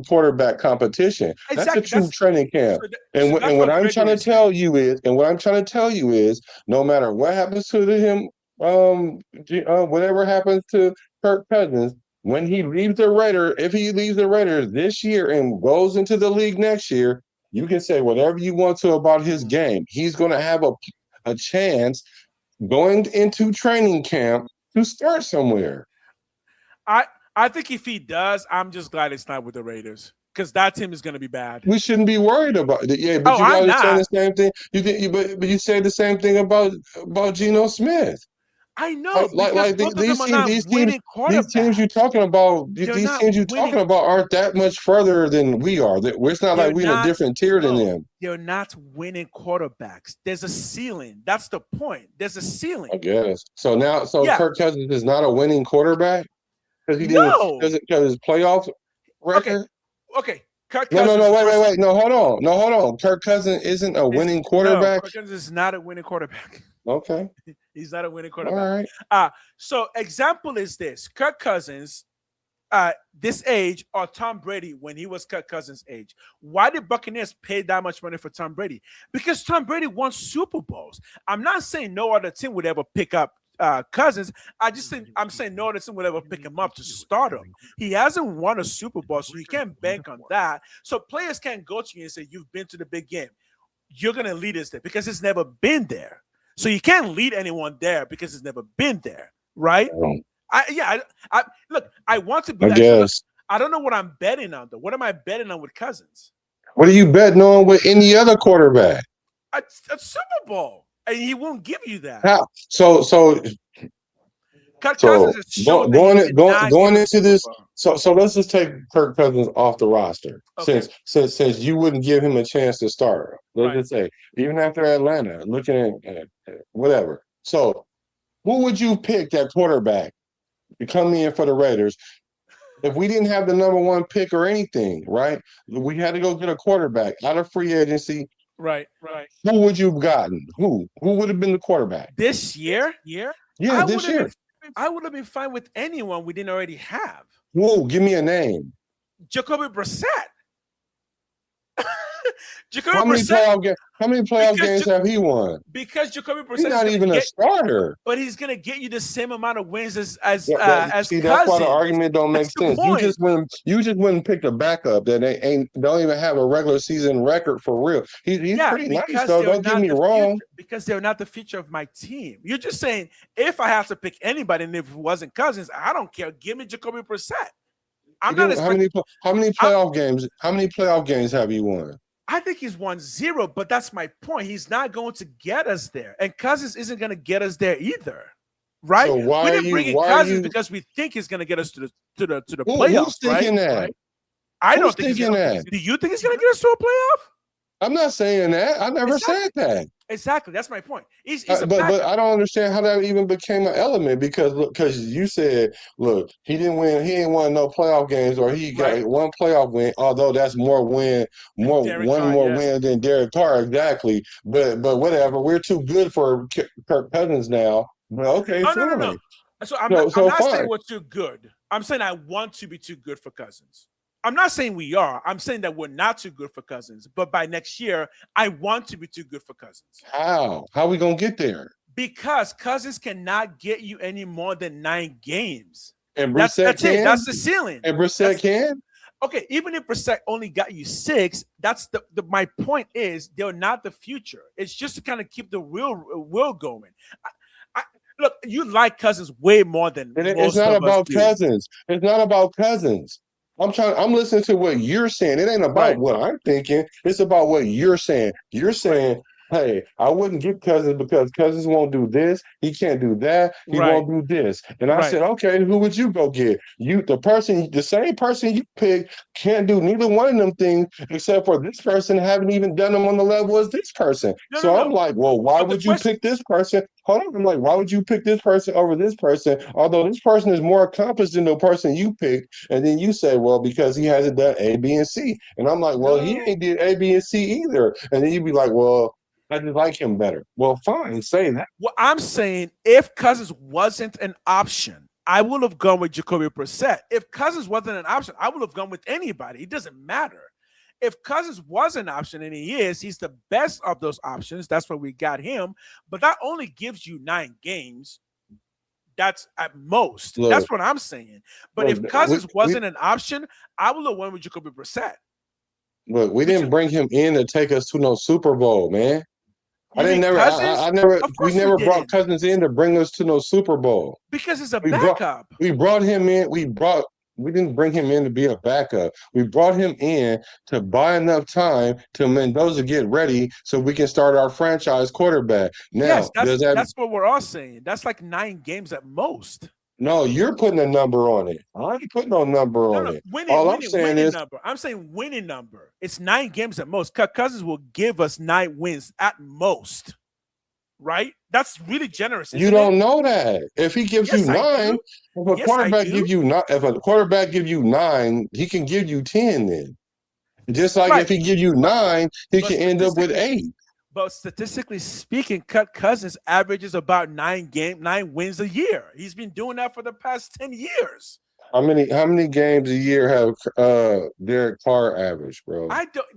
S14: quarterback competition. Exactly. That's a true training camp. What I'm trying to tell you is, no matter what happens to him, whatever happens to Kirk Cousins, when he leaves the Raiders, if he leaves the Raiders this year and goes into the league next year, you can say whatever you want to about his game. He's going to have a chance going into training camp to start somewhere.
S15: I think if he does, I'm just glad it's not with the Raiders because that team is going to be bad.
S14: We shouldn't be worried about it. Yeah, but you guys are saying the same thing. But you say the same thing about Geno Smith.
S15: I know.
S14: These teams you're talking about aren't that much further than we are. It's not like we're in a different tier than them.
S15: They're not winning quarterbacks. There's a ceiling. That's the point. There's a ceiling.
S14: I guess. So Kirk Cousins is not a winning quarterback because he didn't because his playoff record.
S15: Okay. Kirk
S14: Cousins. No, wait. No, hold on. Kirk Cousins isn't a winning quarterback.
S15: Kirk Cousins is not a winning quarterback.
S14: Okay.
S15: He's not a winning quarterback.
S14: All right.
S15: So example is this. Kirk Cousins, this age, or Tom Brady when he was Kirk Cousins' age. Why did Buccaneers pay that much money for Tom Brady? Because Tom Brady won Super Bowls. I'm not saying no other team would ever pick up Cousins. I'm saying no other team would ever pick him up to start him. He hasn't won a Super Bowl, so you can't bank on that. So players can't go to you and say, you've been to the big game. You're going to lead us there because it's never been there. So you can't lead anyone there because it's never been there, right? Look, I want to be
S14: I
S15: that.
S14: guess.
S15: I don't know what I'm betting on though. What am I betting on with Cousins?
S14: What are you betting on with any other quarterback?
S15: A Super Bowl, and he won't give you that.
S14: How? So
S15: Cousins is showing
S14: going into this. So let's just take Kirk Cousins off the roster, since you wouldn't give him a chance to start. Let's just say, even after Atlanta, looking at whatever. So who would you pick that quarterback to come in for the Raiders? If we didn't have the number 1 pick or anything, right? We had to go get a quarterback out of free agency.
S15: Right.
S14: Who would you have gotten? Who would have been the quarterback
S15: this year?
S14: Yeah, this year.
S15: I would have been fine with anyone we didn't already have.
S14: Whoa, give me a name.
S15: Jacoby Brissett.
S14: How many playoff games have he won?
S15: Because Jacoby Brissett
S14: he's not even a starter.
S15: But he's going to get you the same amount of wins as
S14: That's why the argument don't make sense. You just wouldn't pick a backup that don't even have a regular season record for real. He's pretty nice though. Don't get me wrong.
S15: Because they're not the future of my team. You're just saying if I have to pick anybody, and if it wasn't Cousins, I don't care. Give me Jacoby Brissett.
S14: How many playoff games? How many playoff games have you won?
S15: I think he's 1-0, but that's my point. He's not going to get us there, and Cousins isn't going to get us there either, right?
S14: So
S15: we didn't bring in Cousins because we think he's going to get us to the playoffs.
S14: Who's thinking that?
S15: Right? I don't think he's that. Do you think he's going to get us to a playoff?
S14: I'm not saying that. I never said that.
S15: Exactly. That's my point.
S14: But I don't understand how that even became an element because you said, look, he didn't won no playoff games, or he got 1 playoff win, although that's more win than Derek Carr, exactly. But whatever, we're too good for Kirk Cousins now. But okay,
S15: no. So I'm not saying we're too good. I'm saying I want to be too good for Cousins. I'm not saying we are. I'm saying that we're not too good for Cousins. But by next year, I want to be too good for Cousins.
S14: How? How are we going to get there?
S15: Because Cousins cannot get you any more than 9 games.
S14: And Brissett
S15: that's
S14: can?
S15: it. That's the ceiling.
S14: And Brissett can?
S15: Okay, even if Brissett only got you 6, that's my point is they're not the future. It's just to kind of keep the wheel going. Look, you like Cousins way more than
S14: it's not about Cousins. It's not about Cousins. I'm listening to what you're saying. It ain't about what I'm thinking. It's about what you're saying. You're saying, hey, I wouldn't get Cousins because Cousins won't do this. He can't do that. He won't do this. And I said, okay, who would you go get? The same person you picked can't do neither one of them things except for this person haven't even done them on the level as this person. I'm like, well, why would you pick this person? Hold on. I'm like, why would you pick this person over this person? Although this person is more accomplished than the person you picked. And then you say, well, because he hasn't done A, B, and C. And I'm like, well, he ain't did A, B, and C either. And then you'd be like, well, I just like him better. Well, fine, say that.
S15: Well, I'm saying if Cousins wasn't an option, I would have gone with Jacoby Brissett. If Cousins wasn't an option, I would have gone with anybody. It doesn't matter. If Cousins was an option, and he's the best of those options. That's why we got him. But that only gives you 9 games. That's at most.
S14: Look,
S15: that's what I'm saying. But if Cousins wasn't an option, I would have went with Jacoby Brissett.
S14: Look, we didn't bring him in to take us to no Super Bowl, man. We never brought Cousins in to bring us to no Super Bowl.
S15: Because it's a backup.
S14: We brought him in. We didn't bring him in to be a backup. We brought him in to buy enough time till Mendoza get ready so we can start our franchise quarterback. Now,
S15: yes, that's what we're all saying. That's like 9 games at most.
S14: No, you're putting a number on it. I ain't putting no number on it.
S15: I'm saying winning number. It's 9 games at most. Cousins will give us 9 wins at most. Right? That's really generous.
S14: You don't know that. If he gives you 9, if a quarterback give you 9, he can give you 10 then. Just like if he give you 9, he can end up with 8.
S15: But statistically speaking, Cousins averages about 9 wins a year. He's been doing that for the past 10 years.
S14: How many games a year have Derek Carr averaged, bro?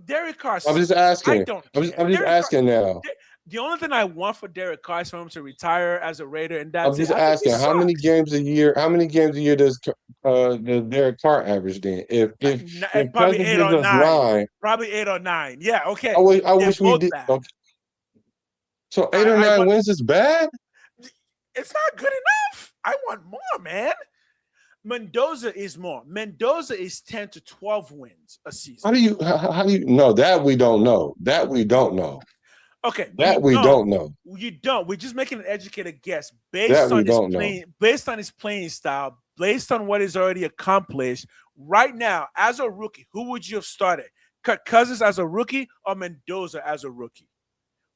S15: Derek Carr.
S14: I'm just asking. I'm just asking now.
S15: The only thing I want for Derek Carr is for him to retire as a Raider, and that's
S14: I'm just asking. How many games a year? How many games a year does Derek Carr average then? If
S15: probably 8 or 9. Probably 8 or 9. Yeah. Okay.
S14: I wish we did. Okay. So 8 or 9 wins is bad?
S15: It's not good enough. I want more, man. Mendoza is more. Mendoza is 10 to 12 wins a season.
S14: How do you know that? We don't know. That we don't know.
S15: Okay,
S14: that we don't know.
S15: You don't. We're just making an educated guess
S14: That we don't know.
S15: based on his playing style, based on what he's already accomplished. Right now, as a rookie, who would you have started? Kirk Cousins as a rookie or Mendoza as a rookie?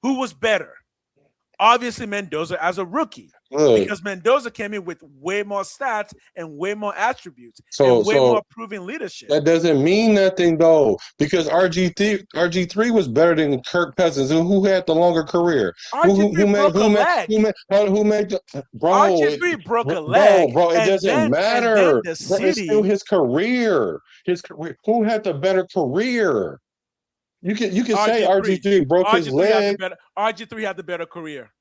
S15: Who was better? Obviously, Mendoza as a rookie. Because Mendoza came in with way more stats and way more attributes and way more proven leadership.
S14: That doesn't mean nothing though, because RG3 was better than Kirk Cousins, who had the longer career.
S15: RG3 broke a leg.
S14: Who made the bro?
S15: RG3 broke a leg.
S14: Bro, it doesn't matter.
S15: It's
S14: still his career. His career. Who had the better career? You can say RG3 broke his leg.
S15: RG3 had the better career.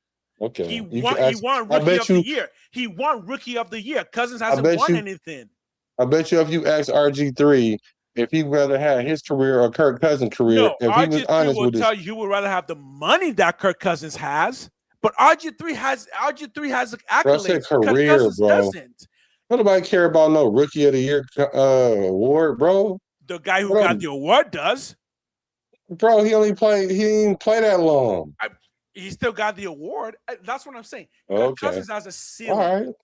S14: Okay.
S15: He won Rookie of the Year. He won Rookie of the Year. Cousins hasn't won anything.
S14: I bet you if you ask RG3 if he rather had his career or Kirk Cousins' career, if he was honest with
S15: tell you he would rather have the money that Kirk Cousins has. But RG3 has accolades.
S14: Bro, I said career, bro.
S15: Doesn't.
S14: Nobody care about no Rookie of the Year award, bro.
S15: The guy who got the award does.
S14: Bro, he didn't play that long.
S15: He still got the award. That's what I'm saying.
S14: Okay.
S15: Kirk Cousins has a ceiling.
S14: All right.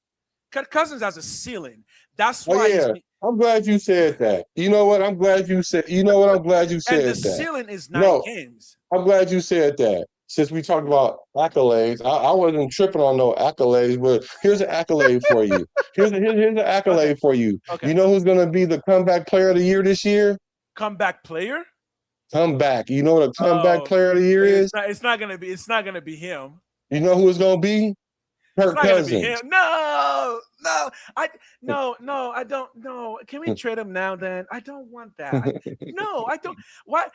S15: Kirk Cousins has a ceiling. That's why.
S14: I'm glad you said that. You know what? I'm glad you said. You know what? I'm glad you said that.
S15: And the ceiling is 9 games.
S14: I'm glad you said that. Since we talked about accolades, I wasn't tripping on no accolades, but here's an accolade for you. Here's an accolade for you.
S15: Okay.
S14: You know who's going to be the comeback player of the year this year?
S15: Comeback player?
S14: Comeback. You know what a comeback player of the year is?
S15: It's not gonna be him.
S14: You know who it's gonna be? Kirk Cousins.
S15: No, I don't know. Can we trade him now? Then I don't want that. No, I don't. What?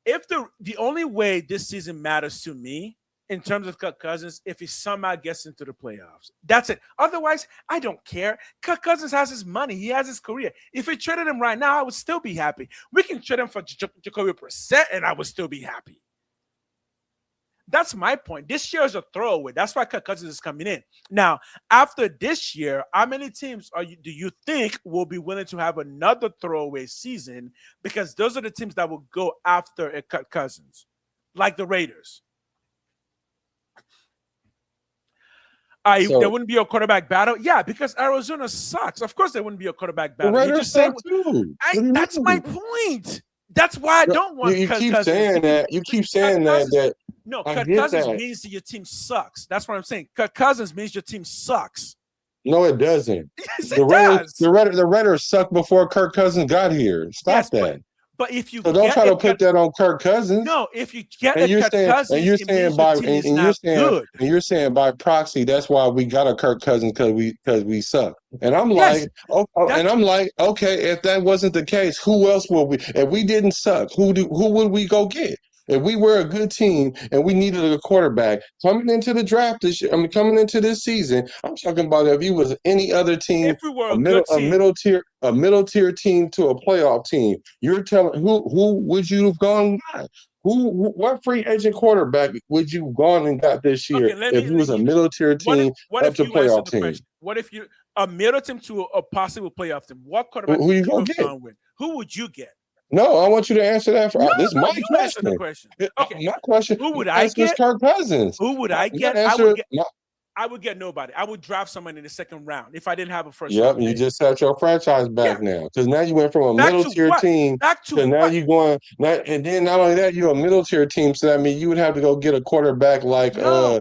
S15: If the only way this season matters to me in terms of Kirk Cousins, if he somehow gets into the playoffs, that's it. Otherwise, I don't care. Kirk Cousins has his money. He has his career. If we traded him right now, I would still be happy. We can trade him for Jacoby Brissett, and I would still be happy. That's my point. This year is a throwaway. That's why Kirk Cousins is coming in. Now, after this year, how many teams do you think will be willing to have another throwaway season? Because those are the teams that will go after a Kirk Cousins, like the Raiders. There wouldn't be a quarterback battle. Yeah, because Arizona sucks. Of course, there wouldn't be a quarterback battle.
S14: The Raiders suck too.
S15: That's my point. That's why I don't want
S14: you
S15: Kirk
S14: keep
S15: Cousins.
S14: saying that. You keep saying that.
S15: No, Kirk Cousins means that your team sucks. That's what I'm saying. Kirk Cousins means your team sucks.
S14: No, it doesn't.
S15: Yes, it does.
S14: The Raiders sucked before Kirk Cousins got here. Stop that.
S15: But if you
S14: don't try to put that on Kirk Cousins.
S15: No, if you get Kirk Cousins,
S14: and you're saying by proxy, that's why we got a Kirk Cousins because we suck. And I'm like, okay, if that wasn't the case, who else will we? If we didn't suck, who would we go get? If we were a good team and we needed a quarterback coming into the draft coming into this season, I'm talking about if you was any other team,
S15: if we were
S14: a middle tier team to a playoff team, you're telling who would you have gone by? What free agent quarterback would you have gone and got this year if you was a middle tier team up to playoff team?
S15: What if you a middle team to a possible playoff team? What quarterback
S14: who you gonna get?
S15: Who would you get?
S14: No, I want you to answer that. This is my
S15: question. Okay.
S14: My question.
S15: Who would I get?
S14: Kirk Cousins.
S15: Who would I get? I would get nobody. I would draft someone in the second round if I didn't have a first round.
S14: Yep, you just set your franchise back now. Because now you went from a middle tier team to now you're going and then not only that, you're a middle tier team. So that means you would have to go get a quarterback like
S15: No.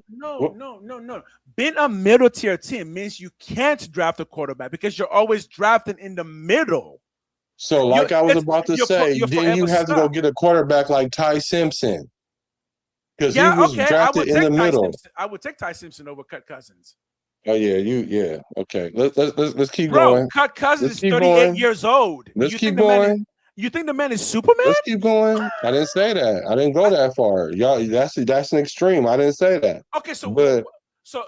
S15: Being a middle tier team means you can't draft a quarterback because you're always drafting in the middle.
S14: So, like I was about to say, then you have to go get a quarterback like Ty Simpson. Because he was drafted in the middle.
S15: I would take Ty Simpson over Kirk Cousins.
S14: Oh yeah, okay. Let's keep going.
S15: Kirk Cousins is 38 years old.
S14: Let's keep going.
S15: You think the man is Superman?
S14: Let's keep going. I didn't say that. I didn't go that far. Y'all, that's an extreme. I didn't say that.
S15: Okay,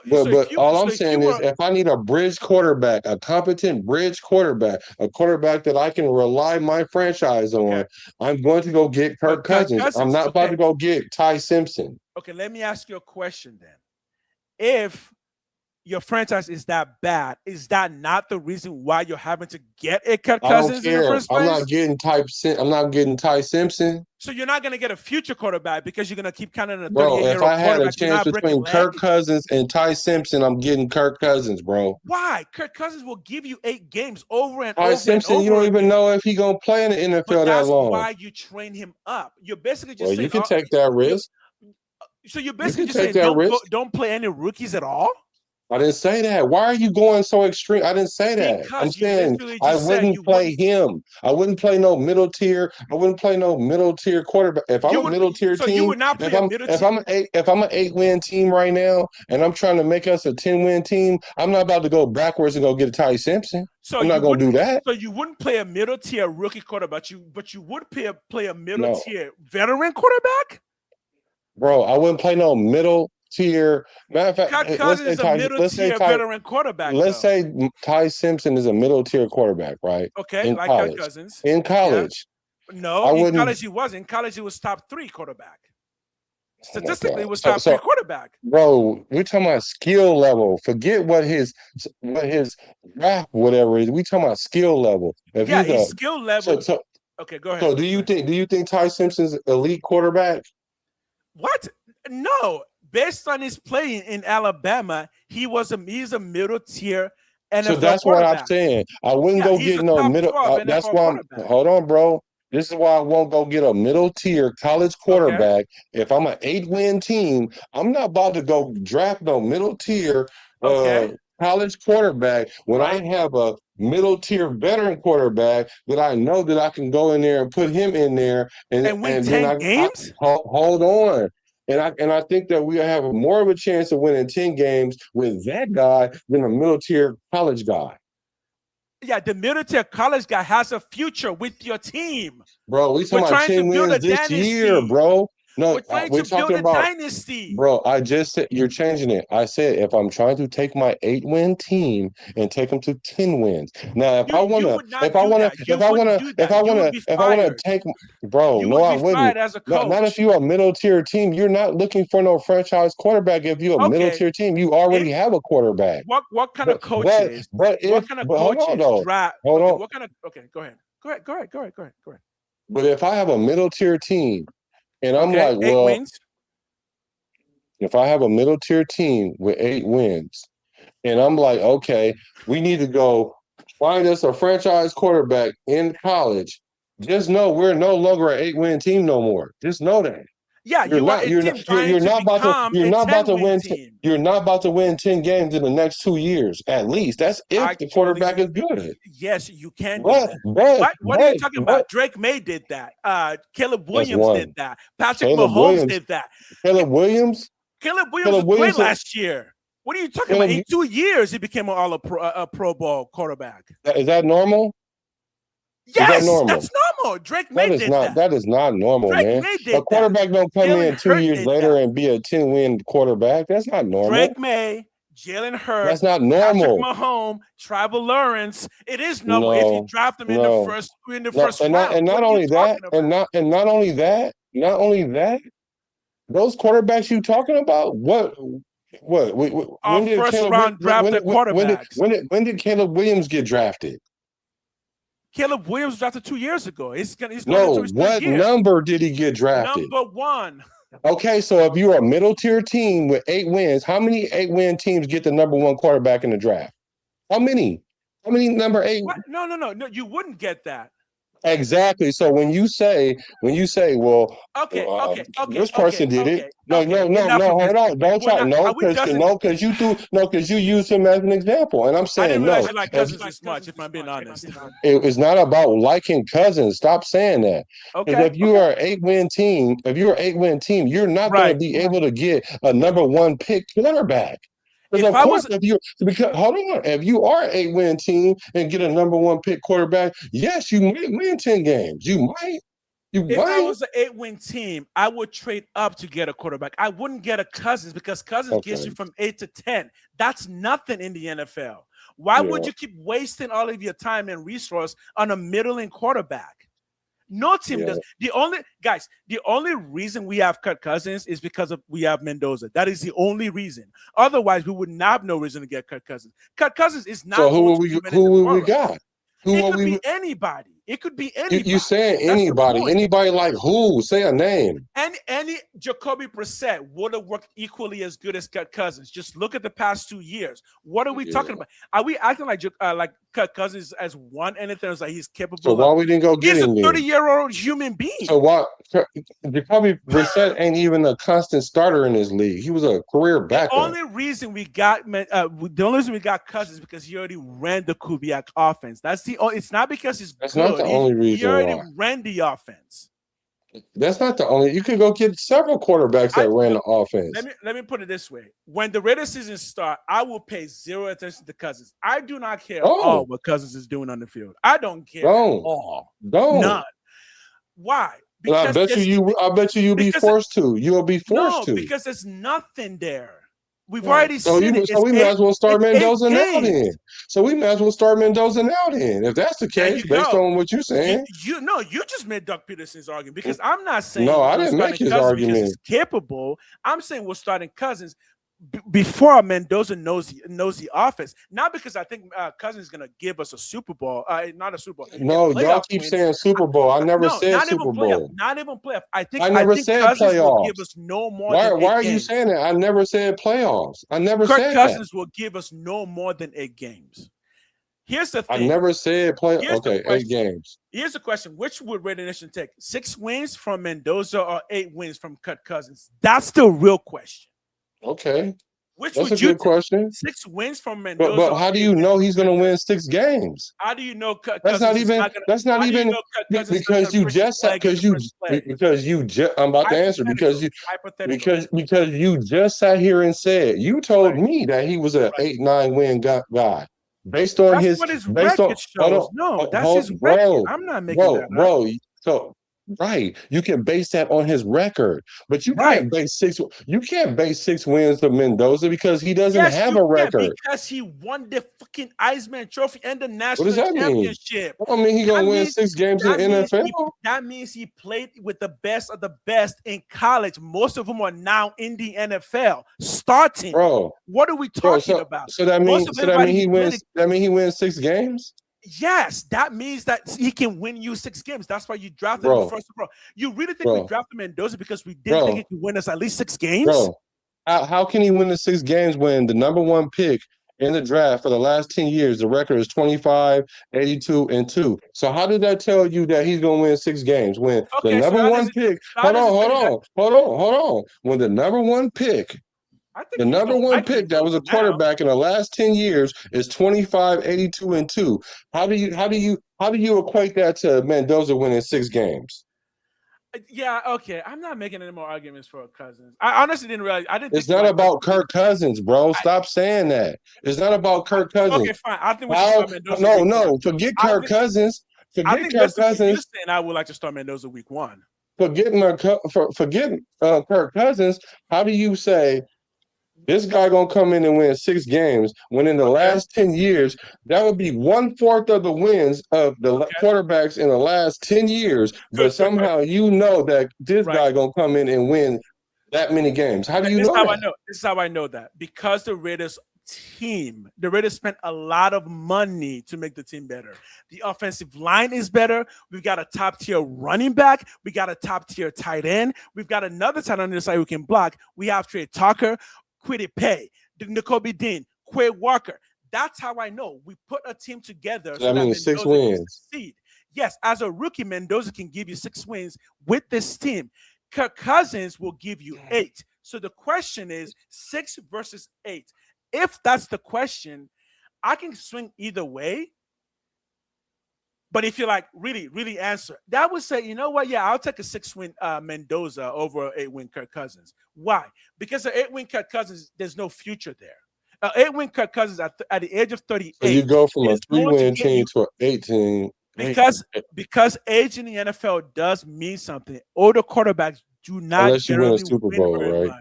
S14: But all I'm saying is if I need a bridge quarterback, a competent bridge quarterback, a quarterback that I can rely my franchise on, I'm going to go get Kirk Cousins. I'm not about to go get Ty Simpson.
S15: Okay, let me ask you a question then. If your franchise is that bad, is that not the reason why you're having to get a Kirk
S14: I don't
S15: Cousins in the
S14: care.
S15: first place?
S14: I'm not getting Ty Simpson.
S15: So you're not going to get a future quarterback because you're going to keep counting a 38-year-old
S14: Bro, if I had a
S15: quarterback.
S14: chance between Kirk Cousins and Ty Simpson, I'm getting Kirk Cousins, bro.
S15: Why? Kirk Cousins will give you 8 games over and
S14: Ty
S15: over
S14: Simpson,
S15: and over
S14: you don't even
S15: again.
S14: know if he's going to play in the NFL
S15: But
S14: that long.
S15: that's why you train him up. You're basically just saying,
S14: you can take that risk.
S15: So you're basically just
S14: take
S15: saying
S14: that
S15: don't play any rookies at all?
S14: I didn't say that. Why are you going so extreme? I didn't say that.
S15: Because
S14: I'm saying I wouldn't play him. I wouldn't play no middle tier. I wouldn't play no middle tier quarterback. If I'm a middle tier team,
S15: you would not play
S14: if I'm an 8-win team right now, and I'm trying to make us a 10-win team, I'm not about to go backwards and go get a Ty Simpson.
S15: So
S14: I'm not going to do that.
S15: So you wouldn't play a middle tier rookie quarterback, but you would play a middle tier veteran quarterback?
S14: Bro, I wouldn't play no middle tier. Matter of fact,
S15: Kirk Cousins is a middle tier veteran quarterback.
S14: Let's say Ty Simpson is a middle tier quarterback, right?
S15: Okay,
S14: in
S15: like
S14: college.
S15: Kirk Cousins.
S14: In college.
S15: Yeah. No, in college he wasn't. In college he was top 3 quarterback. Statistically, he was top 3 quarterback.
S14: Bro, we're talking about skill level. Forget what his draft, whatever it is. We talking about skill level. If
S15: his skill level. Okay, go ahead.
S14: So do you think Ty Simpson's elite quarterback?
S15: What? No. Based on his playing in Alabama, he's a middle tier NFL
S14: So that's what I'm saying. I wouldn't go get no middle. That's why hold on, bro. This is why I won't go get a middle tier college quarterback. Okay. If I'm an 8-win team, I'm not about to go draft no middle tier college quarterback when I have a middle tier veteran quarterback that I know that I can go in there and put him in there and
S15: win 10 games.
S14: Hold on. And I think that we have more of a chance of winning 10 games with that guy than a middle tier college guy.
S15: Yeah, the middle tier college guy has a future with your team.
S14: Bro, we talking about 10 wins this year, bro. No, we're talking about
S15: dynasty.
S14: Bro, I just said you're changing it. I said if I'm trying to take my 8-win team and take them to 10 wins. Now, if I want to take, bro, no, I wouldn't. Not if you're a middle tier team. You're not looking for no franchise quarterback. If you're a middle tier team, you already have a quarterback.
S15: What kind of coaches? What kind of coaches draft?
S14: Hold on.
S15: What kind of? Okay, go ahead. Go ahead.
S14: But if I have a middle tier team. And I'm like, well,
S15: 8 wins.
S14: If I have a middle tier team with 8 wins, and I'm like, okay, we need to go find us a franchise quarterback in college. Just know we're no longer an 8-win team no more. Just know that.
S15: Yeah, you're not
S14: about to win 10 games in the next 2 years at least. That's if the quarterback is good.
S15: Yes, you can. What are you talking about? Drake May did that. Caleb Williams did that. Patrick Mahomes did that.
S14: Caleb Williams
S15: was great last year. What are you talking about? In 2 years, he became a Pro Bowl quarterback.
S14: Is that normal?
S15: Yes, that's normal. Drake May did that.
S14: That is not normal, man. A quarterback don't come in 2 years later and be a 10-win quarterback. That's not normal.
S15: Drake May, Jalen Hurts.
S14: That's not normal.
S15: Patrick Mahomes, Trevor Lawrence. It is normal if you draft them in the first round.
S14: And not only that, those quarterbacks you talking about,
S15: Our first round drafted quarterbacks.
S14: When did Caleb Williams get drafted?
S15: Caleb Williams drafted 2 years ago.
S14: What number did he get drafted?
S15: Number 1.
S14: Okay, so if you're a middle tier team with 8 wins, how many 8-win teams get the number 1 quarterback in the draft? How many? How many number 8?
S15: What? No, you wouldn't get that.
S14: Exactly. So when you say, well, this person did it. No, hold on. Don't try. Because you used him as an example, and I'm saying
S15: I didn't realize you like Cousins as much. If I'm being honest,
S14: it's not about liking Cousins. Stop saying that. Okay. If you are an 8-win team, you're not going to be able to get a number 1 pick quarterback. If you are an 8-win team and get a number 1 pick quarterback, yes, you might win 10 games. You might.
S15: If I was an 8-win team, I would trade up to get a quarterback. I wouldn't get a Cousins because Cousins gets you from 8 to 10. That's nothing in the NFL. Why would you keep wasting all of your time and resource on a middling quarterback? No team does. The only reason we have Kirk Cousins is because we have Mendoza. That is the only reason. Otherwise, we would not have no reason to get Kirk Cousins. Kirk Cousins is not.
S14: So who will we got?
S15: It could be anybody. It could be anybody.
S14: You saying anybody? Anybody like who? Say a name.
S15: Any Jacoby Brissett would have worked equally as good as Kirk Cousins. Just look at the past 2 years. What are we talking about? Are we acting like Kirk Cousins has won anything? It's like he's capable.
S14: So why we didn't go get him?
S15: He's a 30-year-old human being.
S14: So why? Jacoby Brissett ain't even a constant starter in this league. He was a career backup.
S15: The only reason we got Cousins is because he already ran the Kubiak offense. It's not because he's
S14: That's
S15: good.
S14: not the only reason.
S15: He already ran the offense.
S14: That's not the only. You could go get several quarterbacks that ran the offense.
S15: Let me put it this way: when the Raiders season starts, I will pay zero attention to Cousins. I do not care at all what Cousins is doing on the field. I don't care at all. None. Why?
S14: Because I bet you'll be forced to. You'll be forced to.
S15: No, because there's nothing there. We've already
S14: seen
S15: it.
S14: So we might as well start Mendoza now then. So we might as well start Mendoza now then. If that's the case, based on what you're saying.
S15: You just made Doug Peterson's argument because I'm not saying
S14: no, I didn't make his argument.
S15: He's capable. I'm saying we're starting Cousins before Mendoza knows the offense. Not because I think Cousins is going to give us a Super Bowl. Not a Super Bowl.
S14: No, y'all keep saying Super Bowl. I never said Super Bowl.
S15: Not even playoff. I think
S14: said
S15: Cousins
S14: playoffs.
S15: will give us no more.
S14: Why are you saying that? I never said playoffs. I never said
S15: Cousins will give us no more than 8 games. Here's the thing.
S14: I never said playoffs. Okay, 8 games.
S15: Here's the question: which would Raider Nation take? 6 wins from Mendoza or 8 wins from Kirk Cousins? That's the real question.
S14: Okay.
S15: Which
S14: That's
S15: would
S14: a
S15: you
S14: good question.
S15: 6 wins from Mendoza.
S14: But how do you know he's going to win 6 games?
S15: How do you know?
S14: That's not even because you just I'm about to answer because you just sat here and said you told me that he was an 8-9 win guy. Based on his record shows.
S15: No, that's his record. I'm not making that up.
S14: Bro. So right, you can base that on his record, but you can't base 6. You can't base 6 wins to Mendoza because he doesn't have a record.
S15: Because he won the fucking Eisman Trophy and the national championship.
S14: I mean, he gonna win 6 games in the NFL.
S15: That means he played with the best of the best in college. Most of them are now in the NFL starting.
S14: Bro,
S15: what are we talking about?
S14: So that means he wins. That means he wins 6 games.
S15: Yes, that means that he can win you 6 games. That's why you drafted him first. Bro, you really think we drafted Mendoza because we didn't think he could win us at least 6 games?
S14: Bro, how can he win the 6 games when the number 1 pick in the draft for the last 10 years, the record is 25, 82, and 2. So how did that tell you that he's going to win 6 games when the number 1 pick? Hold on. When the number 1 pick. The number 1 pick that was a quarterback in the last 10 years is 25, 82, and 2. How do you equate that to Mendoza winning 6 games?
S15: Yeah, okay. I'm not making any more arguments for Cousins. I honestly didn't realize.
S14: It's not about Kirk Cousins, bro. Stop saying that. It's not about Kirk Cousins.
S15: Okay, fine. I think we should start Mendoza.
S14: No. Forget Kirk Cousins. Forget Kirk Cousins.
S15: You're saying I would like to start Mendoza week 1.
S14: Forgetting Kirk Cousins. How do you say? This guy gonna come in and win 6 games when in the last 10 years, that would be 1/4 of the wins of the quarterbacks in the last 10 years. But somehow you know that this guy gonna come in and win that many games. How do you know that?
S15: This is how I know that. Because the Raiders spent a lot of money to make the team better. The offensive line is better. We've got a top-tier running back. We got a top-tier tight end. We've got another tight end on the side who can block. We have Trey Tucker, Kwity Paye, N'Kobe Dean, Quay Walker. That's how I know. We put a team together.
S14: So that means 6 wins.
S15: Yes, as a rookie, Mendoza can give you 6 wins with this team. Kirk Cousins will give you 8. So the question is 6 versus 8. If that's the question, I can swing either way. But if you're like, really answer, that would say, you know what? Yeah, I'll take a 6-win Mendoza over 8-win Kirk Cousins. Why? Because an 8-win Kirk Cousins, there's no future there. An 8-win Kirk Cousins at the age of 38.
S14: So you go from a 3-win team to an 18.
S15: Because age in the NFL does mean something. Older quarterbacks do not
S14: unless you win a Super Bowl, right?
S15: Much.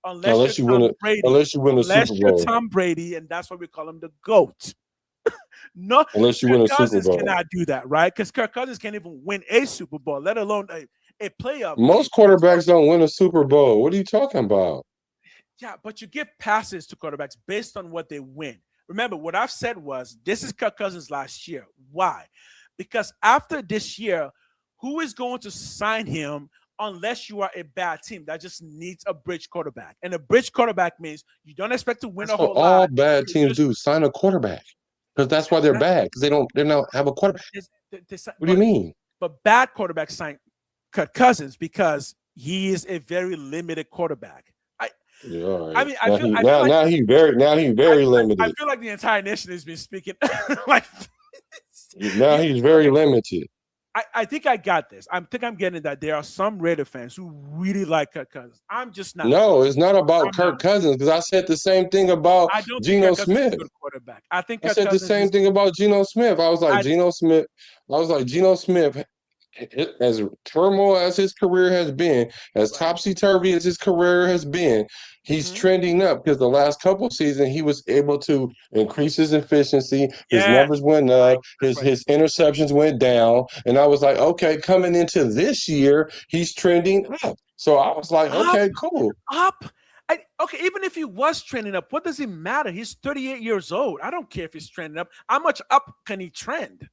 S15: Unless you win a Super Bowl.
S14: Unless you're Tom
S15: Brady, and that's why we call him the GOAT. No,
S14: unless you
S15: Kirk
S14: win a Super
S15: Cousins
S14: Bowl.
S15: cannot do that, right? Because Kirk Cousins can't even win a Super Bowl, let alone a playoff game.
S14: Most quarterbacks don't win a Super Bowl. What are you talking about?
S15: Yeah, but you give passes to quarterbacks based on what they win. Remember, what I've said was this is Kirk Cousins last year. Why? Because after this year, who is going to sign him unless you are a bad team that just needs a bridge quarterback? And a bridge quarterback means you don't expect to win
S14: That's
S15: a
S14: what
S15: whole
S14: all
S15: lot.
S14: bad teams do: sign a quarterback, because that's why they're bad. Because they don't have a quarterback. What do you mean?
S15: But bad quarterbacks sign Kirk Cousins because he is a very limited quarterback.
S14: Yeah, all right.
S15: I mean,
S14: now he's very limited.
S15: I feel like the entire nation has been speaking like.
S14: Now he's very limited.
S15: I think I got this. I think I'm getting that there are some Raider fans who really like Kirk Cousins. I'm just not.
S14: No, it's not about Kirk Cousins, because I said the same thing about Geno Smith.
S15: Quarterback. I think
S14: I said the same thing about Geno Smith. I was like Geno Smith, as turmoil as his career has been, as topsy-turvy as his career has been, he's trending up, because the last couple of seasons he was able to increase his efficiency. His numbers went up, his interceptions went down, and I was like, okay, coming into this year, he's trending up. So I was like, okay, cool.
S15: Okay, even if he was trending up, what does it matter? He's 38 years old. I don't care if he's trending up. How much up can he trend?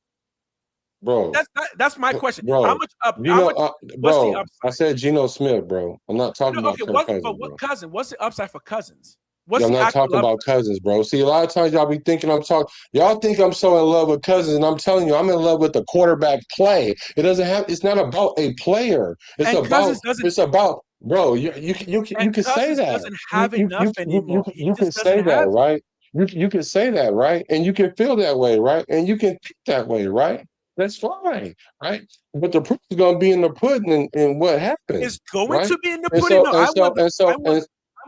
S14: Bro,
S15: that's my question.
S14: Bro,
S15: how much up?
S14: Bro, I said Geno Smith, bro. I'm not talking about Kirk Cousins.
S15: But what Cousins? What's the upside for Cousins?
S14: I'm not talking about Cousins, bro. See, a lot of times y'all be thinking y'all think I'm so in love with Cousins, and I'm telling you, I'm in love with the quarterback play. It's not about a player. It's about, bro, you can say that.
S15: Doesn't have enough anymore.
S14: You can say that, right? You can say that, right? And you can feel that way, right? And you can think that way, right? That's fine, right? But the proof is going to be in the pudding, and what happens.
S15: It's going to be in the pudding. I'm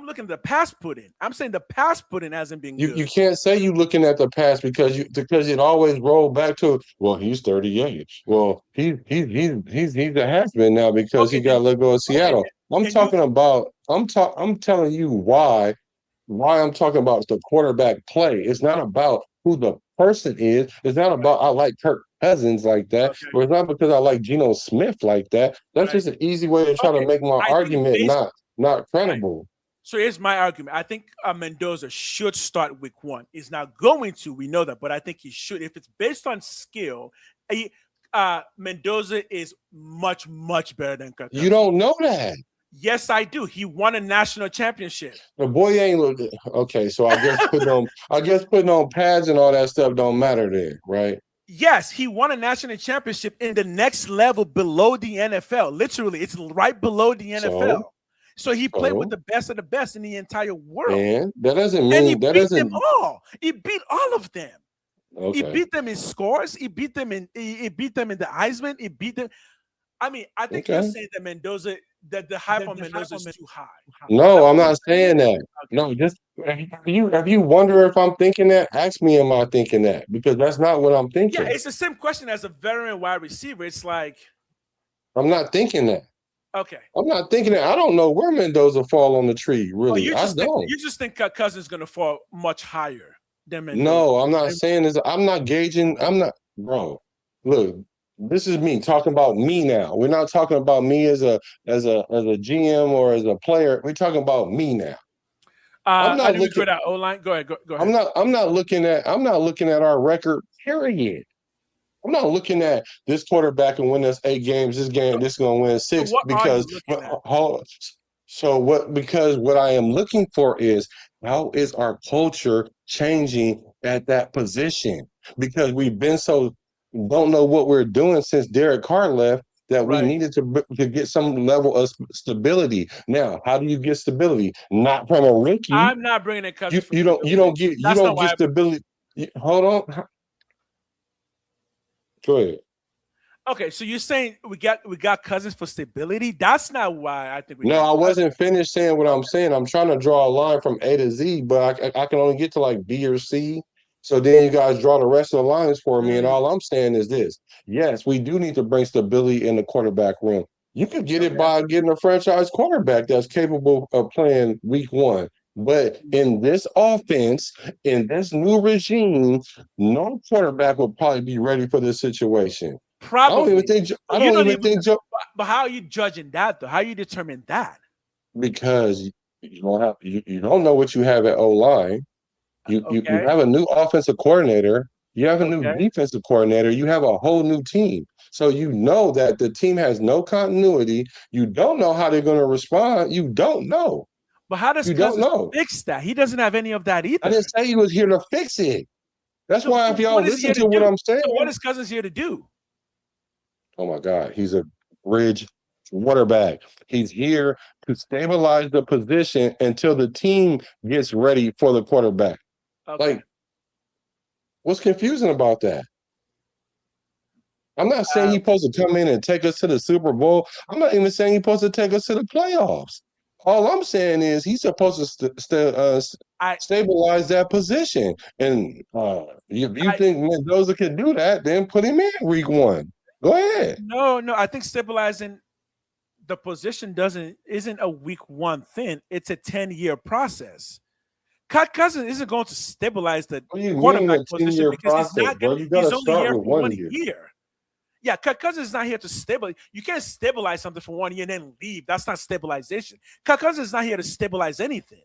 S15: looking at the past pudding. I'm saying the past pudding hasn't been good.
S14: You can't say you looking at the past because it always rolled back to, well, he's 38. Well, he's a has-been now because he got let go of Seattle. I'm telling you why I'm talking about the quarterback play. It's not about who the person is. It's not about I like Kirk Cousins like that, or it's not because I like Geno Smith like that. That's just an easy way to try to make my argument not credible.
S15: Right. So here's my argument. I think Mendoza should start week 1. He's not going to. We know that, but I think he should. If it's based on skill, Mendoza is much, much better than Kirk Cousins.
S14: You don't know that.
S15: Yes, I do. He won a national championship.
S14: The boy ain't okay. So I guess putting on pads and all that stuff don't matter there, right?
S15: Yes, he won a national championship in the next level below the NFL. Literally, it's right below the NFL. So he played with the best of the best in the entire world.
S14: And that doesn't mean
S15: he beat them all. He beat all of them.
S14: Okay.
S15: He beat them in scores. He beat them in the Heisman. He beat them. I mean, I think you're saying that Mendoza, that the hype on Mendoza is too high.
S14: No, I'm not saying that. Okay. No, just if you wonder if I'm thinking that, ask me, am I thinking that? Because that's not what I'm thinking.
S15: Yeah, it's the same question as a veteran wide receiver. It's like,
S14: I'm not thinking that.
S15: Okay.
S14: I'm not thinking that. I don't know where Mendoza fall on the tree, really.
S15: You just think Cousins is going to fall much higher than Mendoza.
S14: No, I'm not saying this. I'm not gauging. Bro, look, this is me talking about me now. We're not talking about me as a GM or as a player. We're talking about me now.
S15: I'm not looking at O-line. Go ahead.
S14: I'm not looking at our record, period. I'm not looking at this quarterback and win us 8 games. This is going to win 6 because what I am looking for is how is our culture changing at that position? Because we've been don't know what we're doing since Derek Carr left that we needed to get some level of stability. Now, how do you get stability? Not from a rookie.
S15: I'm not bringing in Cousins.
S14: You don't get stability. Hold on. Go ahead.
S15: Okay, so you're saying we got Cousins for stability? That's not why I think we.
S14: No, I wasn't finished saying what I'm saying. I'm trying to draw a line from A to Z, but I can only get to like B or C. So then you guys draw the rest of the lines for me, and all I'm saying is this: yes, we do need to bring stability in the quarterback room. You could get it by getting a franchise quarterback that's capable of playing week 1. But in this offense, in this new regime, no quarterback will probably be ready for this situation.
S15: Probably.
S14: I don't even think.
S15: But how are you judging that though? How you determine that?
S14: Because you don't know what you have at O-line. You have a new offensive coordinator. You have a new defensive coordinator. You have a whole new team. So you know that the team has no continuity. You don't know how they're going to respond. You don't know.
S15: But how does Cousins fix that? He doesn't have any of that either.
S14: I didn't say he was here to fix it. That's why if y'all listen to what I'm saying.
S15: So what is Cousins here to do?
S14: Oh my God, he's a bridge quarterback. He's here to stabilize the position until the team gets ready for the quarterback.
S15: Okay.
S14: Like, what's confusing about that? I'm not saying he's supposed to come in and take us to the Super Bowl. I'm not even saying he's supposed to take us to the playoffs. All I'm saying is he's supposed to stabilize that position. And if you think Mendoza can do that, then put him in week 1. Go ahead.
S15: No. I think stabilizing the position isn't a week 1 thing. It's a 10-year process. Cousins isn't going to stabilize the quarterback position because he's only here for 1 year. Yeah, Cousins is not here to stabilize. You can't stabilize something for 1 year and then leave. That's not stabilization. Cousins is not here to stabilize anything.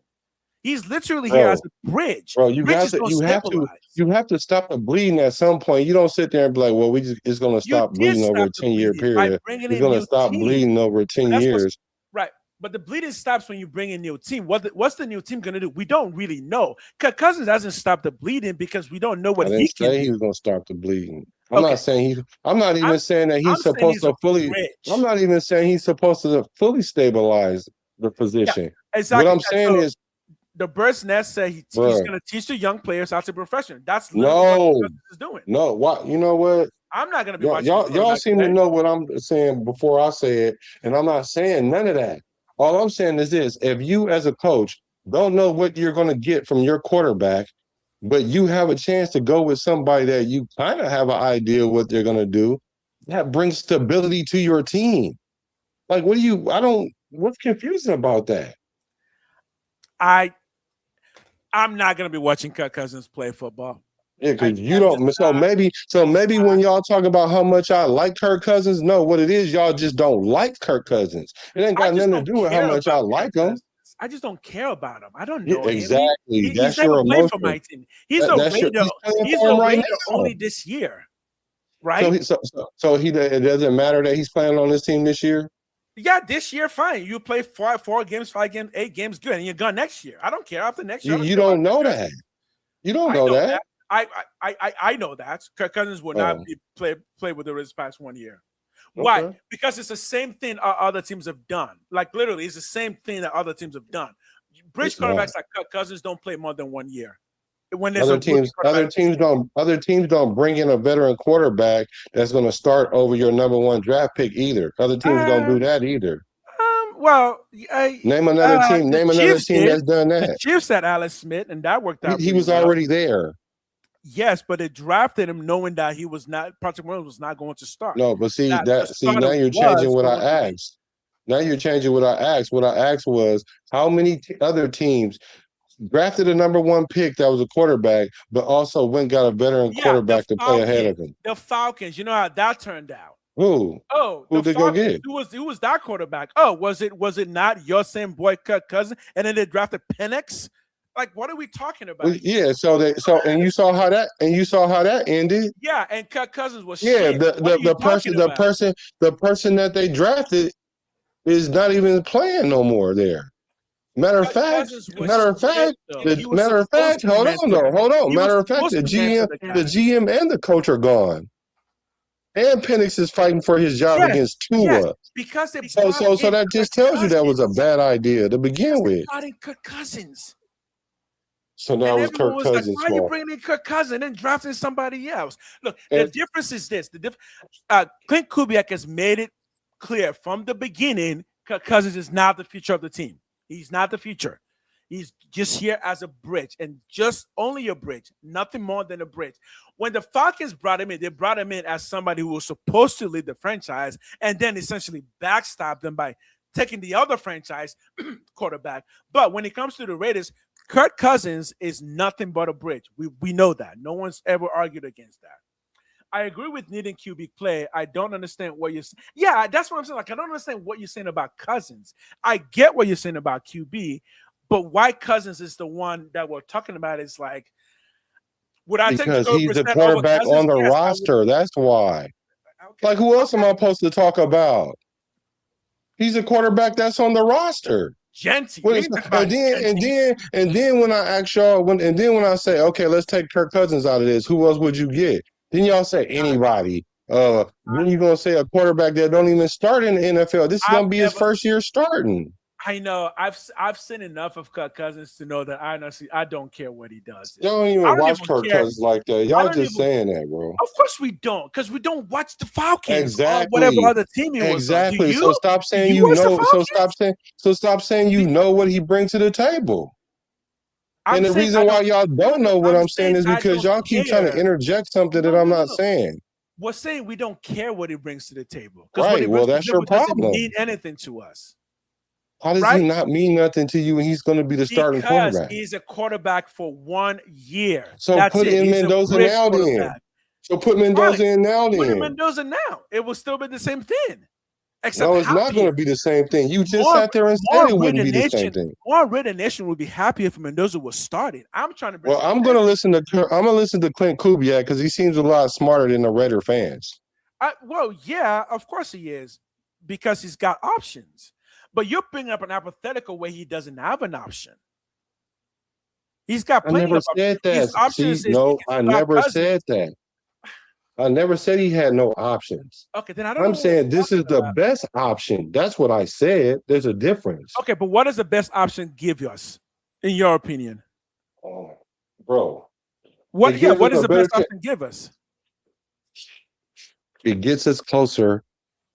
S15: He's literally here as a bridge.
S14: Bro, you have to stop the bleeding at some point. You don't sit there and be like, well, it's going to stop bleeding over a 10-year period. It's going to stop bleeding over 10 years.
S15: Right. But the bleeding stops when you bring in a new team. What's the new team going to do? We don't really know. Cousins hasn't stopped the bleeding because we don't know what he can do.
S14: He was going to stop the bleeding. I'm not saying I'm not even saying that he's supposed to fully. I'm not even saying he's supposed to fully stabilize the position.
S15: Yeah, exactly.
S14: What I'm saying is,
S15: the Bird's Nest said he's going to teach the young players how to be professional. That's literally what Cousins is doing.
S14: No, what you know what?
S15: I'm not going to be watching.
S14: Y'all seem to know what I'm saying before I say it, and I'm not saying none of that. All I'm saying is this: if you, as a coach, don't know what you're going to get from your quarterback, but you have a chance to go with somebody that you kind of have an idea what they're going to do, that brings stability to your team. Like, what's confusing about that?
S15: I'm not going to be watching Cousins play football.
S14: Yeah, because you don't. So maybe when y'all talk about how much I like Kirk Cousins, no, what it is, y'all just don't like Kirk Cousins. It ain't got nothing to do with how much I like him.
S15: I just don't care about him. I don't know him.
S14: Exactly. That's your emotion.
S15: For my team. He's a Raider. He's a Raider only this year, right?
S14: So it doesn't matter that he's playing on this team this year.
S15: Yeah, this year, fine. You play 4 games, 5 games, 8 games, good, and you're gone next year. I don't care after next year.
S14: You don't know that. You don't know that.
S15: I know that. Kirk Cousins will not play with the Raiders past 1 year. Why? Okay. Because it's the same thing other teams have done. Like literally, it's the same thing that other teams have done. Bridge quarterbacks like Kirk Cousins don't play more than 1 year. When there's other
S14: teams don't bring in a veteran quarterback that's going to start over your number 1 draft pick either. Other teams don't do that either. Name another team. Name another team that's done that.
S15: The Chiefs had Alex Smith, and that worked out.
S14: He was already there.
S15: Yes, but they drafted him knowing that Patrick Mahomes was not going to start.
S14: No, but now you're changing what I asked. Now you're changing what I asked. What I asked was how many other teams drafted a number 1 pick that was a quarterback, but also went and got a veteran quarterback to play ahead of him.
S15: The Falcons, you know how that turned out.
S14: Who?
S15: Oh,
S14: who did they go get?
S15: Who was that quarterback? Oh, was it not your same boy Kirk Cousins? And then they drafted Penix? Like, what are we talking about?
S14: Well, yeah, and you saw how that ended.
S15: Yeah, and Kirk Cousins was
S14: the person that they drafted is not even playing no more there. Matter of fact, hold on. The GM and the coach are gone. And Penix is fighting for his job against Tua.
S15: Yes, because
S14: so that just tells you that was a bad idea to begin with.
S15: Kirk Cousins.
S14: So now it's Kirk Cousins'
S15: fault. Why are you bringing in Kirk Cousins and drafting somebody else? Look, the difference is this. Clint Kubiak has made it clear from the beginning Kirk Cousins is not the future of the team. He's not the future. He's just here as a bridge, and just only a bridge, nothing more than a bridge. When the Falcons brought him in, they brought him in as somebody who was supposed to lead the franchise and then essentially backstabbed them by taking the other franchise quarterback. But when it comes to the Raiders, Kirk Cousins is nothing but a bridge. We know that. No one's ever argued against that. I agree with needing QB play. I don't understand what you're saying. Yeah, that's what I'm saying. Like, I don't understand what you're saying about Cousins. I get what you're saying about QB, but why Cousins is the one that we're talking about is like, would I take
S14: because he's the quarterback on the roster. That's why. Okay. Like, who else am I supposed to talk about? He's a quarterback that's on the roster.
S15: Genty.
S14: And then when I ask y'all, when I say, okay, let's take Kirk Cousins out of this, who else would you get? Then y'all say anybody. Then you're gonna say a quarterback that don't even start in the NFL. This is gonna be his first year starting.
S15: I know. I've seen enough of Kirk Cousins to know that I don't care what he does.
S14: Y'all don't even watch Kirk Cousins like that. Y'all just saying that, bro.
S15: Of course we don't, because we don't watch the Falcons or whatever other team he was.
S14: Exactly. So stop saying you know. So stop saying you know what he brings to the table. And the reason why y'all don't know what I'm saying is because y'all keep trying to interject something that I'm not saying.
S15: We're saying we don't care what he brings to the table.
S14: Right. Well, that's your problem.
S15: Doesn't mean anything to us.
S14: How does he not mean nothing to you when he's going to be the starting quarterback?
S15: Because he's a quarterback for 1 year.
S14: So put in Mendoza now then. So put Mendoza in now then.
S15: Put in Mendoza now. It will still be the same thing. Except
S14: no, it's not going to be the same thing. You just sat there and said it wouldn't be the same thing.
S15: More Raider Nation would be happy if Mendoza was starting. I'm trying to.
S14: Well, I'm going to listen to Clint Kubiak because he seems a lot smarter than the Raider fans.
S15: Well, yeah, of course he is, because he's got options. But you're bringing up an hypothetical where he doesn't have an option. He's got plenty of
S14: options. I never said that. I never said he had no options.
S15: Okay, then I'm
S14: saying this is the best option. That's what I said. There's a difference.
S15: Okay, but what does the best option give us, in your opinion?
S14: Oh, bro.
S15: What does the best option give us?
S14: It gets us closer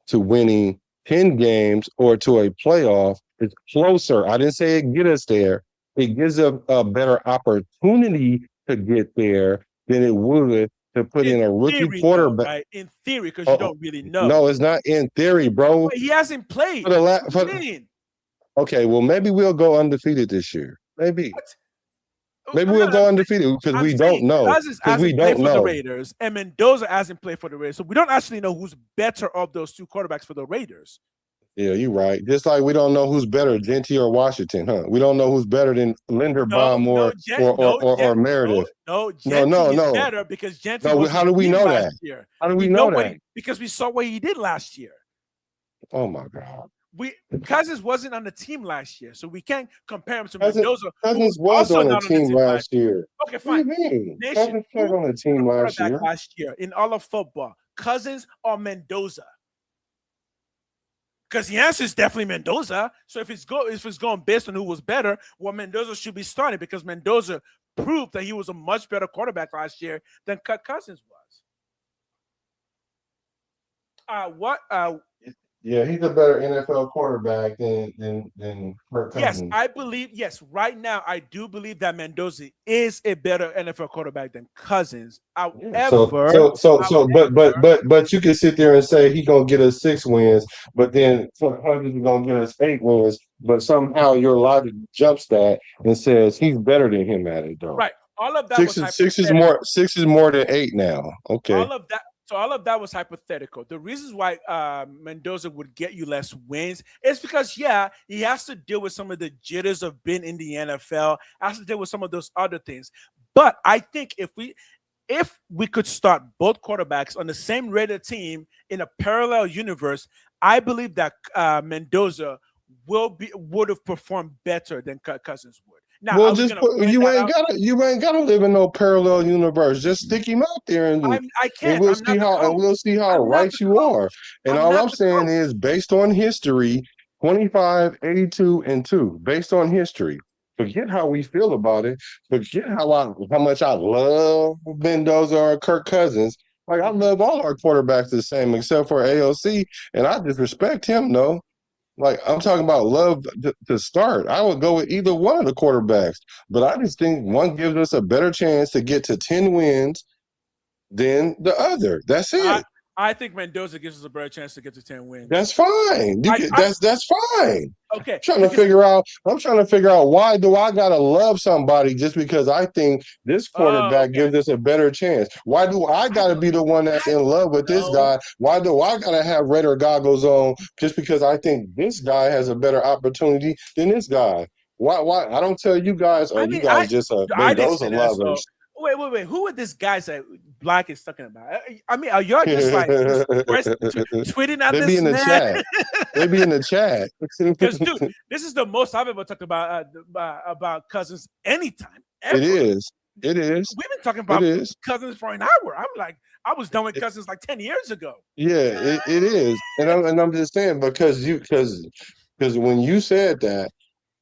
S14: to winning 10 games or to a playoff. It's closer. I didn't say it get us there. It gives a better opportunity to get there than it would to put in a rookie quarterback.
S15: Right? In theory, because you don't really know.
S14: No, it's not in theory, bro.
S15: He hasn't played.
S14: Okay, well, maybe we'll go undefeated this year. Maybe. Maybe we'll go undefeated because we don't know.
S15: Because we don't know. For the Raiders, and Mendoza hasn't played for the Raiders, so we don't actually know who's better of those two quarterbacks for the Raiders.
S14: Yeah, you're right. Just like we don't know who's better, Genty or Washington, huh? We don't know who's better than Linderbaum or Meredith.
S15: Genty is better because Genty.
S14: No, how do we know that? How do we know that?
S15: Because we saw what he did last year.
S14: Oh my God.
S15: Cousins wasn't on the team last year, so we can't compare him to Mendoza.
S14: Cousins was on the team last year.
S15: Okay, fine.
S14: What do you mean? Cousins was on the team last year
S15: in all of football. Cousins or Mendoza? Because the answer is definitely Mendoza. So if it's going based on who was better, well, Mendoza should be starting because Mendoza proved that he was a much better quarterback last year than Cousins was.
S14: Yeah, he's a better NFL quarterback than Kirk Cousins.
S15: Yes, I believe. Yes, right now I do believe that Mendoza is a better NFL quarterback than Cousins. However,
S14: but you can sit there and say he's gonna get us 6 wins, but then Cousins is gonna get us 8 wins. But somehow your logic jumps that and says he's better than him at it, though.
S15: Right. All of that.
S14: Six is more than 8 now. Okay.
S15: All of that was hypothetical. The reasons why Mendoza would get you less wins is because, he has to deal with some of the jitters of being in the NFL, has to deal with some of those other things. But I think if we could start both quarterbacks on the same Raider team in a parallel universe, I believe that Mendoza would have performed better than Cousins would. Now,
S14: well, you ain't gotta live in no parallel universe. Just stick him out there, and we'll see how right you are. And all I'm saying is, based on history, 25, 82, and 2. Based on history, forget how we feel about it. Forget how much I love Mendoza or Kirk Cousins. Like, I love all our quarterbacks the same, except for AOC, and I disrespect him. No. Like, I'm talking about love to start. I would go with either one of the quarterbacks, but I just think one gives us a better chance to get to 10 wins than the other. That's it.
S15: I think Mendoza gives us a better chance to get to 10 wins.
S14: That's fine. That's fine.
S15: Okay.
S14: I'm trying to figure out why do I gotta love somebody just because I think this quarterback gives us a better chance? Why do I gotta be the one that's in love with this guy? Why do I gotta have Raider goggles on just because I think this guy has a better opportunity than this guy? Why? I don't tell you guys. Oh, you guys just Mendoza lovers.
S15: Wait. Who are these guys that Black is talking about? I mean, are y'all just like tweeting at this man?
S14: Chat. They be in the chat.
S15: Because, dude, this is the most I've ever talked about Cousins anytime. Ever.
S14: It is.
S15: We've been talking about Cousins for an hour. I'm like, I was done with Cousins like 10 years ago.
S14: Yeah, it is. And I'm just saying because when you said that,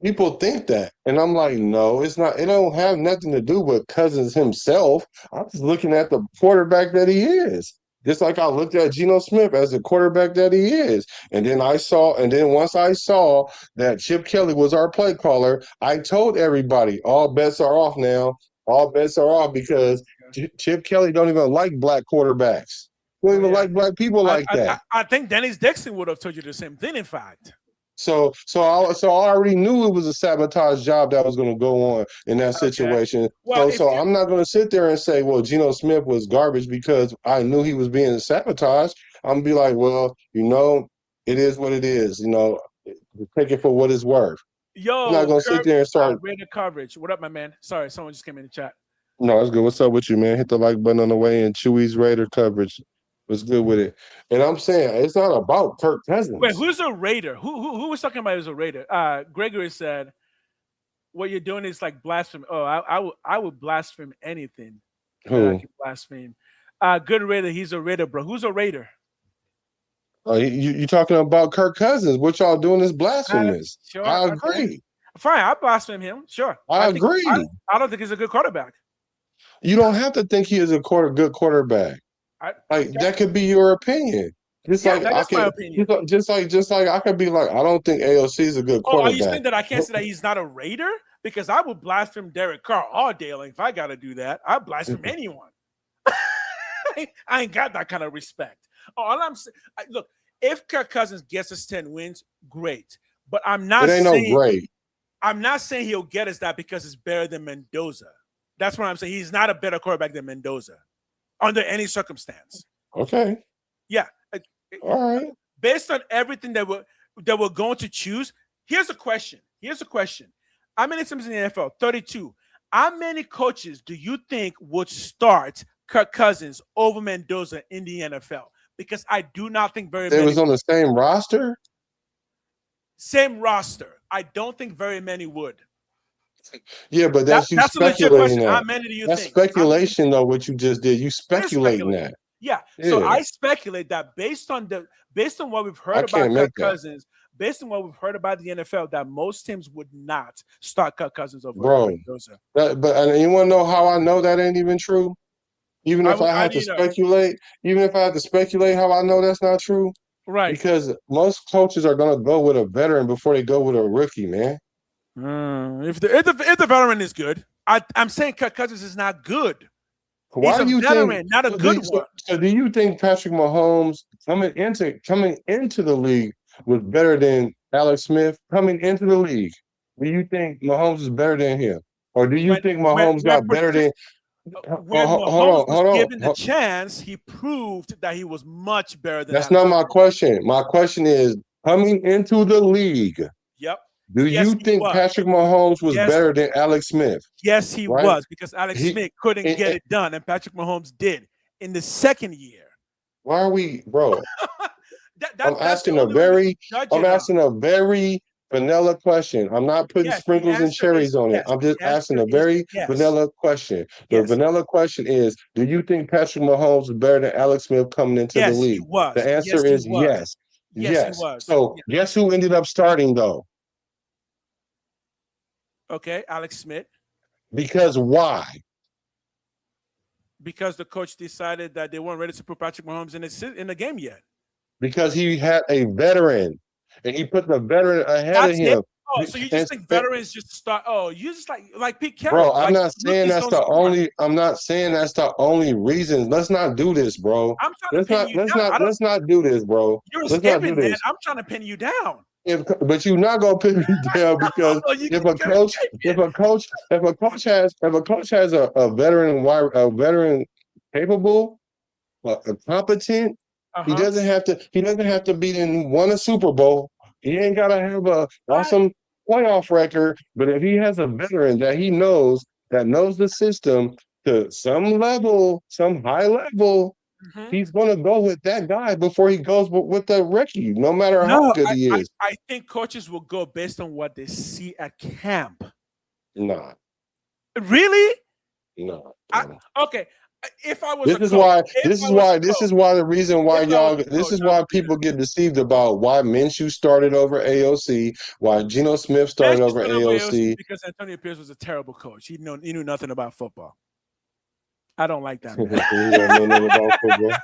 S14: people think that, and I'm like, no, it's not. It don't have nothing to do with Cousins himself. I'm just looking at the quarterback that he is. Just like I looked at Geno Smith as the quarterback that he is, and then once I saw that Chip Kelly was our play caller, I told everybody all bets are off now. All bets are off because Chip Kelly don't even like black quarterbacks. He don't even like black people like that.
S15: I think Dennis Dixon would have told you the same thing. In fact.
S14: So I already knew it was a sabotage job that was going to go on in that situation. Well, so I'm not going to sit there and say, well, Geno Smith was garbage because I knew he was being sabotaged. I'm going to be like, well, it is what it is. Take it for what it's worth.
S15: Yo,
S14: I'm not going to sit there and start.
S15: Raider coverage. What up, my man? Sorry, someone just came in the chat.
S14: No, it's good. What's up with you, man? Hit the like button on the way in. Chewy's Raider coverage. Was good with it. And I'm saying it's not about Kirk Cousins.
S15: Wait, who's a Raider? Who was talking about as a Raider? Gregory said, what you're doing is like blasphemy. Oh, I would blaspheme anything.
S14: Who?
S15: I can blaspheme. Good Raider. He's a Raider, bro. Who's a Raider?
S14: You talking about Kirk Cousins. What y'all doing is blasphemous.
S15: Sure,
S14: I agree.
S15: Fine, I blaspheme him. Sure.
S14: I agree.
S15: I don't think he's a good quarterback.
S14: You don't have to think he is a good quarterback. That could be your opinion. Just like I could be like, I don't think AOC is a good quarterback.
S15: Are you saying that I can't say that he's not a Raider? Because I would blaspheme Derek Carr all day. Like, if I got to do that, I blaspheme anyone. I ain't got that kind of respect. All I'm saying, look, if Kirk Cousins gets us 10 wins, great. But I'm not saying
S14: no great.
S15: I'm not saying he'll get us that because it's better than Mendoza. That's what I'm saying. He's not a better quarterback than Mendoza under any circumstance.
S14: Okay.
S15: Yeah.
S14: All right.
S15: Based on everything that we're going to choose, here's a question. How many teams in the NFL? 32. How many coaches do you think would start Kirk Cousins over Mendoza in the NFL? Because I do not think very many.
S14: It was on the same roster?
S15: Same roster. I don't think very many would.
S14: Yeah, but that's speculating that.
S15: How many do you think?
S14: That's speculation, though, what you just did. You speculating that.
S15: Yeah. So I speculate that based on what we've heard about Kirk Cousins, based on what we've heard about the NFL, that most teams would not start Kirk Cousins over Mendoza.
S14: But you want to know how I know that ain't even true? Even if I had to speculate how I know that's not true?
S15: Right.
S14: Because most coaches are going to go with a veteran before they go with a rookie, man.
S15: If the veteran is good, I'm saying Kirk Cousins is not good.
S14: Why do you
S15: think not a good one?
S14: So do you think Patrick Mahomes coming into the league was better than Alex Smith coming into the league? Do you think Mahomes is better than him, or do you think Mahomes got better than?
S15: When Mahomes was given the chance, he proved that he was much better than.
S14: That's not my question. My question is coming into the league.
S15: Yep.
S14: Do you think Patrick Mahomes was better than Alex Smith?
S15: Yes, he was, because Alex Smith couldn't get it done, and Patrick Mahomes did in the second year.
S14: Why are we, bro? I'm asking a very vanilla question. I'm not putting sprinkles and cherries on it. I'm just asking a very vanilla question. The vanilla question is, do you think Patrick Mahomes was better than Alex Smith coming into the league?
S15: He was.
S14: The answer is yes. Yes.
S15: He was.
S14: So guess who ended up starting, though?
S15: Okay, Alex Smith.
S14: Because why?
S15: Because the coach decided that they weren't ready to put Patrick Mahomes in the game yet.
S14: Because he had a veteran, and he put the veteran ahead of him.
S15: Oh, so you just think veterans just start? Oh, you just like Pete Carroll.
S14: Bro, I'm not saying that's the only. I'm not saying that's the only reason. Let's not do this, bro.
S15: I'm trying to pin you down.
S14: Let's not do this, bro.
S15: You're
S14: Let's not do
S15: man.
S14: this.
S15: I'm trying to pin you down.
S14: But you're not gonna pin me down because if a coach has a veteran capable, a competent, he doesn't have to be won a Super Bowl. He ain't gotta have a awesome playoff record. But if he has a veteran that he knows the system to some level, some high level, he's gonna go with that guy before he goes with the rookie, no matter how good he is.
S15: I think coaches will go based on what they see at camp.
S14: Nah.
S15: Really?
S14: No.
S15: Okay. If I was
S14: this is why the reason why people get deceived about why Minshew started over AOC, why Geno Smith started over AOC.
S15: Because Antonio Pierce was a terrible coach. He knew nothing about football. I don't like that, man.
S14: Don't know nothing about football.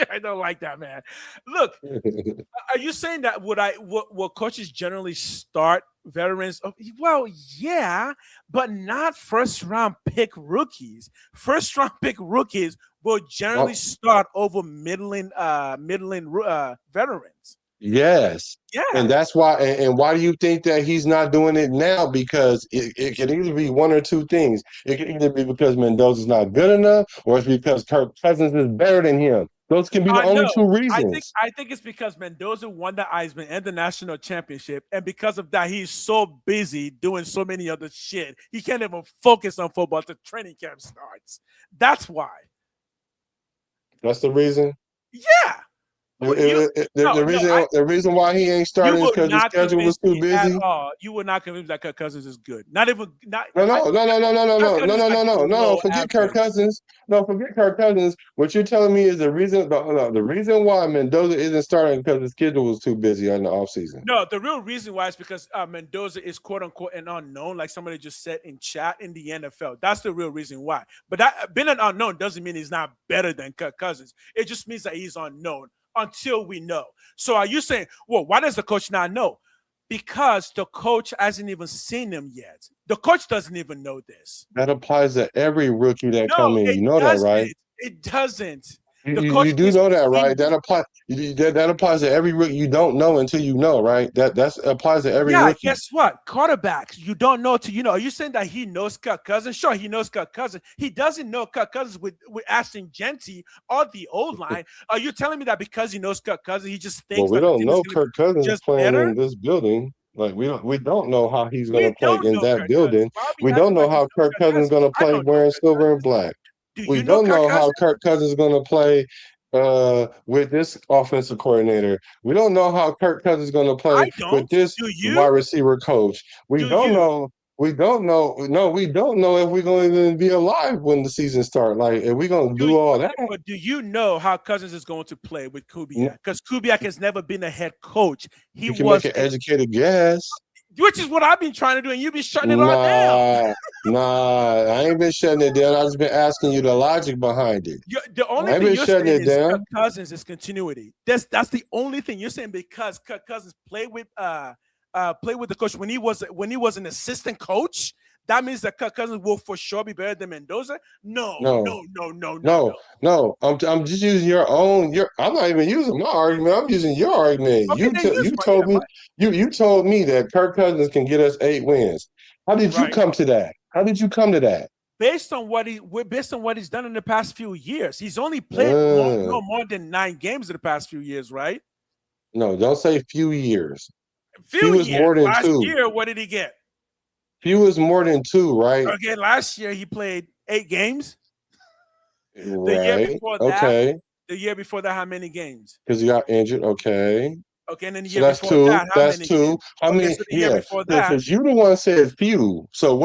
S15: I don't like that, man. Look, are you saying that will coaches generally start veterans? Well, yeah, but not first-round pick rookies. First-round pick rookies will generally start over middling veterans.
S14: Yes.
S15: Yeah.
S14: And that's why. And why do you think that he's not doing it now? Because it can either be one or two things. It can either be because Mendoza's not good enough, or it's because Kirk Cousins is better than him. Those can be the only two reasons.
S15: I think it's because Mendoza won the Heisman and the national championship, and because of that, he's so busy doing so many other shit. He can't even focus on football till training camp starts. That's why.
S14: That's the reason?
S15: Yeah.
S14: The reason why he ain't starting is because his schedule was too busy.
S15: You would not convince that Kirk Cousins is good. No.
S14: Forget Kirk Cousins. No, forget Kirk Cousins. What you're telling me is the reason why Mendoza isn't starting because his schedule was too busy in the offseason.
S15: No, the real reason why is because Mendoza is quote unquote an unknown, like somebody just said in chat in the NFL. That's the real reason why. But that being an unknown doesn't mean he's not better than Kirk Cousins. It just means that he's unknown until we know. So are you saying, well, why does the coach not know? Because the coach hasn't even seen him yet. The coach doesn't even know this.
S14: That applies to every rookie that come in. You know that, right?
S15: It doesn't.
S14: You do know that, right? That applies to every rookie. You don't know until you know, right? That applies to every rookie.
S15: Yeah, guess what? Quarterbacks, you don't know till you know. Are you saying that he knows Kirk Cousins? Sure, he knows Kirk Cousins. He doesn't know Kirk Cousins with Ashton Genty or the old line. Are you telling me that because he knows Kirk Cousins, he just thinks?
S14: Well, we don't know Kirk Cousins is playing in this building. Like we don't know how he's going to play in that building. We don't know how Kirk Cousins is going to play wearing silver and black. We don't know how Kirk Cousins is going to play with this offensive coordinator. We don't know how Kirk Cousins is going to play with this wide receiver coach. We don't know. We don't know. No, we don't know if we're going to even be alive when the season starts. Like, are we going to do all that?
S15: But do you know how Cousins is going to play with Kubiak? Because Kubiak has never been a head coach.
S14: You can make an educated guess.
S15: Which is what I've been trying to do, and you've been shutting it all down.
S14: I ain't been shutting it down. I've just been asking you the logic behind it.
S15: The only thing you're saying is Kirk Cousins is continuity. That's the only thing you're saying, because Kirk Cousins played with the coach when he was an assistant coach. That means that Kirk Cousins will for sure be better than Mendoza. No. I'm just using your own. I'm not even using my argument. I'm using your argument. Okay,
S14: you told me that Kirk Cousins can get us 8 wins. How did you come to that? How did you come to that?
S15: Based on what he's done in the past few years. He's only played no more than 9 games in the past few years, right?
S14: No, don't say few years.
S15: Few years.
S14: More than
S15: last
S14: 2.
S15: year, what did he get?
S14: Few is more than 2, right?
S15: Okay, last year he played 8 games.
S14: Right.
S15: The year before that, how many games?
S14: Because he got injured. Okay.
S15: Okay, and then the
S14: So
S15: year
S14: that's
S15: before
S14: 2.
S15: that,
S14: That's 2. How many?
S15: So the year before that,
S14: because you the one said few. So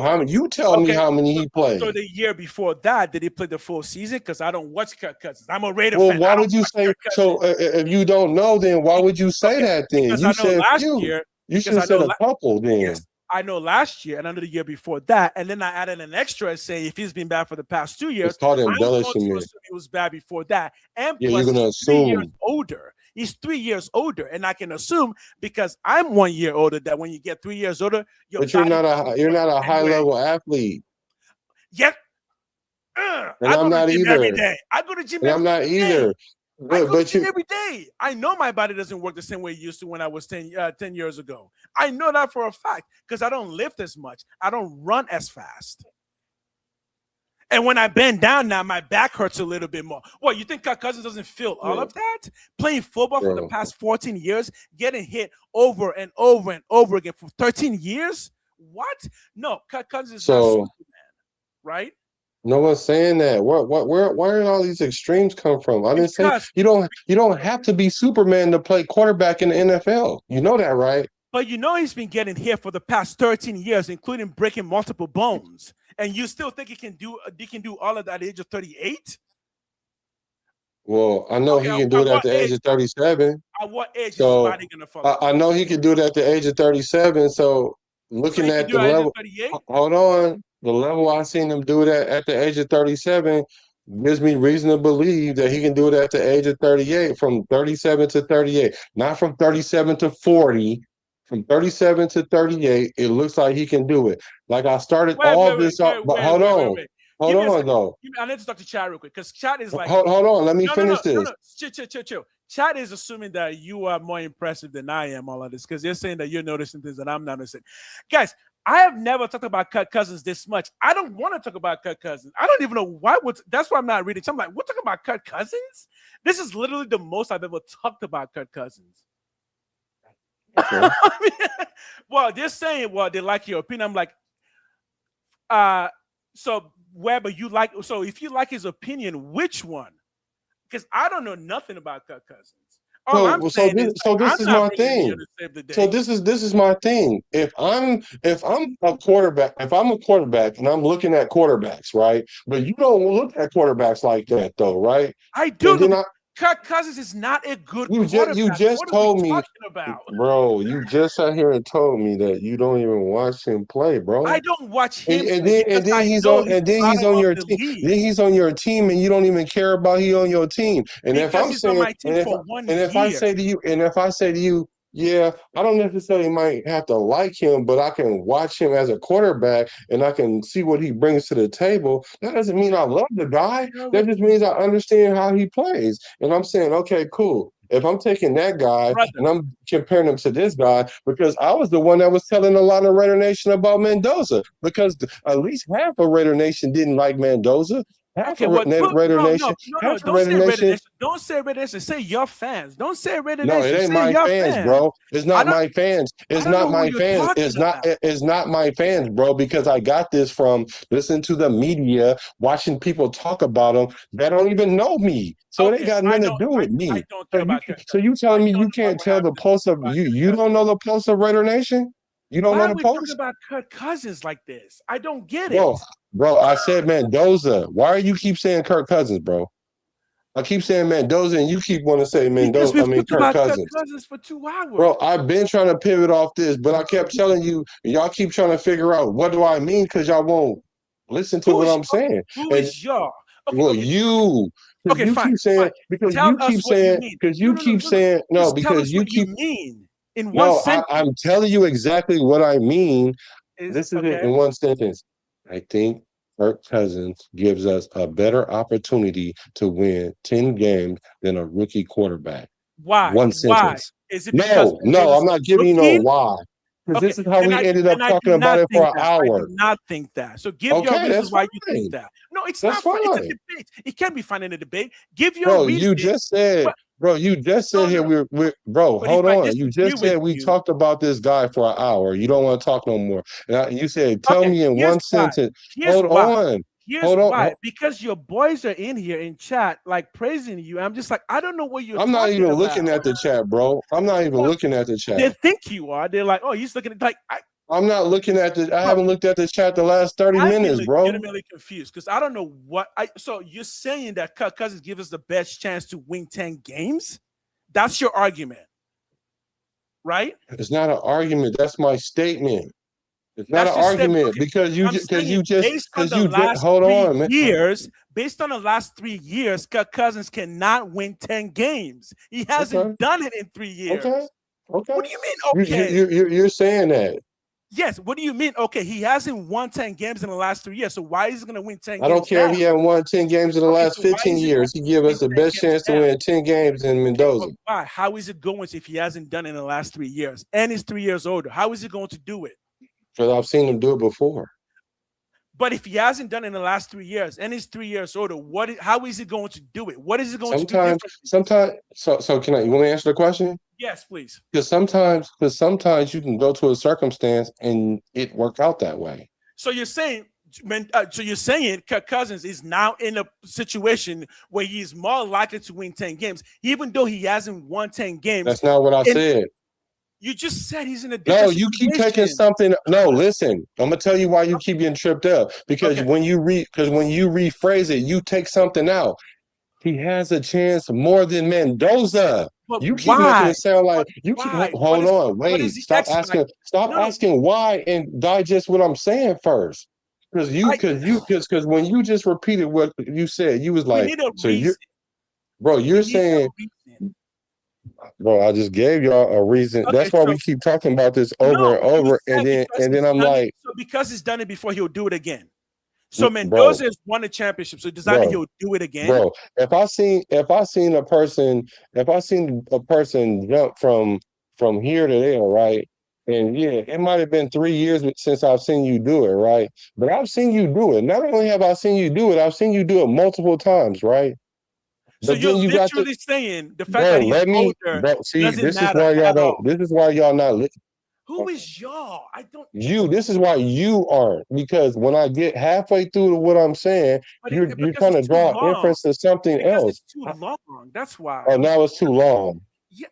S14: how many? You tell me how many he played.
S15: So the year before that, did he play the full season? Because I don't watch Kirk Cousins. I'm a Raider
S14: fan.
S15: fan.
S14: Well, why would you say so? If you don't know, then why would you say that? Then
S15: because
S14: you said
S15: last
S14: few.
S15: Year,
S14: you should have said a couple. Then.
S15: Yes. I know last year and under the year before that, and then I added an extra and say if he's been bad for the past 2 years,
S14: it's called
S15: I'm going to
S14: embellishment.
S15: assume he was bad before that, and
S14: yeah,
S15: plus
S14: you're gonna
S15: he's 3 years
S14: assume
S15: older. He's 3 years older, and I can assume because I'm 1 year older that when you get 3 years older,
S14: but you're not a high level athlete.
S15: Yet,
S14: and
S15: I
S14: I'm
S15: go to
S14: not
S15: the gym
S14: either.
S15: every day. I go to the gym
S14: and I'm not either.
S15: I go to the gym every day. I know my body doesn't work the same way it used to when I was 10 years ago. I know that for a fact because I don't lift as much. I don't run as fast. And when I bend down now, my back hurts a little bit more. What, you think Kirk Cousins doesn't feel all of that? Playing football for the past 14 years, getting hit over and over and over again for 13 years? What? No, Kirk Cousins is not Superman, right?
S14: No one's saying that. Where did all these extremes come from? I didn't say you don't have to be Superman to play quarterback in the NFL. You know that, right?
S15: But you know he's been getting hit for the past 13 years, including breaking multiple bones. And you still think he can do all of that at the age of 38?
S14: Well, I know he can do it at the age of 37.
S15: At what age is his body going to fall?
S14: I know he can do it at the age of 37. So looking at the level, hold on, the level I seen him do it at the age of 37 gives me reason to believe that he can do it at the age of 38, from 37 to 38, not from 37 to 40. From 37 to 38, it looks like he can do it. Like I started this up, but hold on. Hold on, though.
S15: I need to talk to Chad real quick because Chad is like,
S14: hold on, let me finish this.
S15: No. Chill. Chad is assuming that you are more impressive than I am, all of this, because you're saying that you're noticing things that I'm not noticing. Guys, I have never talked about Kirk Cousins this much. I don't want to talk about Kirk Cousins. I don't even know why. That's why I'm not reading. So I'm like, we're talking about Kirk Cousins? This is literally the most I've ever talked about Kirk Cousins. Okay. Well, they're saying, well, they like your opinion. I'm like, so Weber, so if you like his opinion, which one? Because I don't know nothing about Kirk Cousins.
S14: So this is my thing. So this is my thing. If I'm a quarterback and I'm looking at quarterbacks, right? But you don't look at quarterbacks like that, though, right?
S15: I do. Kirk Cousins is not a good quarterback.
S14: You just told me,
S15: about?
S14: Bro. You just sat here and told me that you don't even watch him play, bro.
S15: I don't watch him.
S14: And then he's on your team. Then he's on your team, and you don't even care about he on your team. And
S15: because
S14: if I'm
S15: he's
S14: saying,
S15: on my team for 1 year.
S14: if I say to you, yeah, I don't necessarily might have to like him, but I can watch him as a quarterback and I can see what he brings to the table. That doesn't mean I love the guy. That just means I understand how he plays. And I'm saying, okay, cool. If I'm taking that guy and I'm comparing him to this guy, because I was the one that was telling a lot of Raider Nation about Mendoza, because at least half of Raider Nation didn't like Mendoza. Raider Nation.
S15: Don't say Raider Nation. Say your fans. Don't say Raider
S14: No,
S15: Nation.
S14: it ain't my fans, bro. It's not my fans. It's not my fans. It's not my fans, bro, because I got this from listening to the media, watching people talk about them that don't even know me. So it ain't got nothing to do with me. So you telling me you can't tell the pulse of you don't know the pulse of Raider Nation? You don't know the pulse?
S15: Why are we talking about Kirk Cousins like this? I don't get it.
S14: Bro, I said Mendoza. Why do you keep saying Kirk Cousins, bro? I keep saying Mendoza, and you keep wanting to say Mendoza. Kirk Cousins.
S15: Kirk Cousins for 2 hours.
S14: Bro, I've been trying to pivot off this, but I kept telling you, y'all keep trying to figure out what do I mean because y'all won't listen to what I'm saying.
S15: Who is y'all?
S14: You. Okay, you fine. Keep saying because
S15: Tell
S14: you keep saying because you keep saying no because you keep
S15: mean in one sentence.
S14: I'm telling you exactly what I mean. This is it in one sentence. I think Kirk Cousins gives us a better opportunity to win 10 games than a rookie quarterback.
S15: Why?
S14: One sentence.
S15: Why? Is it because
S14: no, I'm not giving you no why. Because this is how we ended up talking about it for an hour.
S15: I do not think that. So give your reasons why you think that. No, it's not fine. It's a debate. It can't be fine in a debate. Give your reasons.
S14: You just said, here we're bro, hold on. You just said we talked about this guy for an hour. You don't want to talk no more. And you said, tell me in one sentence. Hold on.
S15: Here's why. Because your boys are in here in chat, like praising you. I'm just like, I don't know what you're
S14: I'm not even looking at the chat, bro. I'm not even looking at the chat.
S15: They think you are. They're like, oh, he's looking at
S14: I'm not looking at I haven't looked at the chat the last 30 minutes, bro.
S15: I'm legitimately confused because I don't know what so you're saying that Kirk Cousins gives us the best chance to win 10 games? That's your argument, right?
S14: It's not an argument. That's my statement. It's not an argument because you hold on, man.
S15: Based on the last 3 years, Kirk Cousins cannot win 10 games. He hasn't done it in 3 years.
S14: Okay.
S15: What do you mean? Okay,
S14: you're saying that.
S15: Yes. What do you mean? Okay, he hasn't won 10 games in the last 3 years. So why is he going to win 10 games?
S14: I don't care if he hasn't won 10 games in the last 15 years. He give us the best chance to win 10 games in Mendoza.
S15: Why? How is it going if he hasn't done it in the last 3 years? And he's 3 years older. How is he going to do it?
S14: Because I've seen him do it before.
S15: But if he hasn't done it in the last 3 years and he's 3 years older, how is he going to do it? What is he going to do?
S14: Sometimes, so you want me to answer the question?
S15: Yes, please.
S14: Because sometimes you can go to a circumstance and it work out that way.
S15: So you're saying, Kirk Cousins is now in a situation where he's more likely to win 10 games, even though he hasn't won 10 games.
S14: That's not what I said.
S15: You just said he's in a different
S14: situation. Keep taking something. No, listen. I'm gonna tell you why you keep getting tripped up. Because when you rephrase it, you take something out. He has a chance more than Mendoza.
S15: But
S14: you keep
S15: why?
S14: making it sound like you keep. Hold on, wait. Stop asking why and digest what I'm saying first. Because when you just repeated what you said, you was like, you're saying. Bro, I just gave y'all a reason. That's why we keep talking about this over and over, and then I'm like,
S15: so because he's done it before, he'll do it again. So Mendoza has won a championship, so does that mean he'll do it again?
S14: Bro, if I seen a person jump from here to there, right? And yeah, it might have been 3 years since I've seen you do it, right? But I've seen you do it. Not only have I seen you do it, I've seen you do it multiple times, right?
S15: So you're literally saying the fact that he's older
S14: this is why y'all don't. This is why y'all not listening.
S15: Who is y'all? I don't.
S14: You. This is why you aren't, because when I get halfway through to what I'm saying, you're trying to draw inference to something else.
S15: It's too long. That's why.
S14: Oh, now it's too long.
S15: Yeah,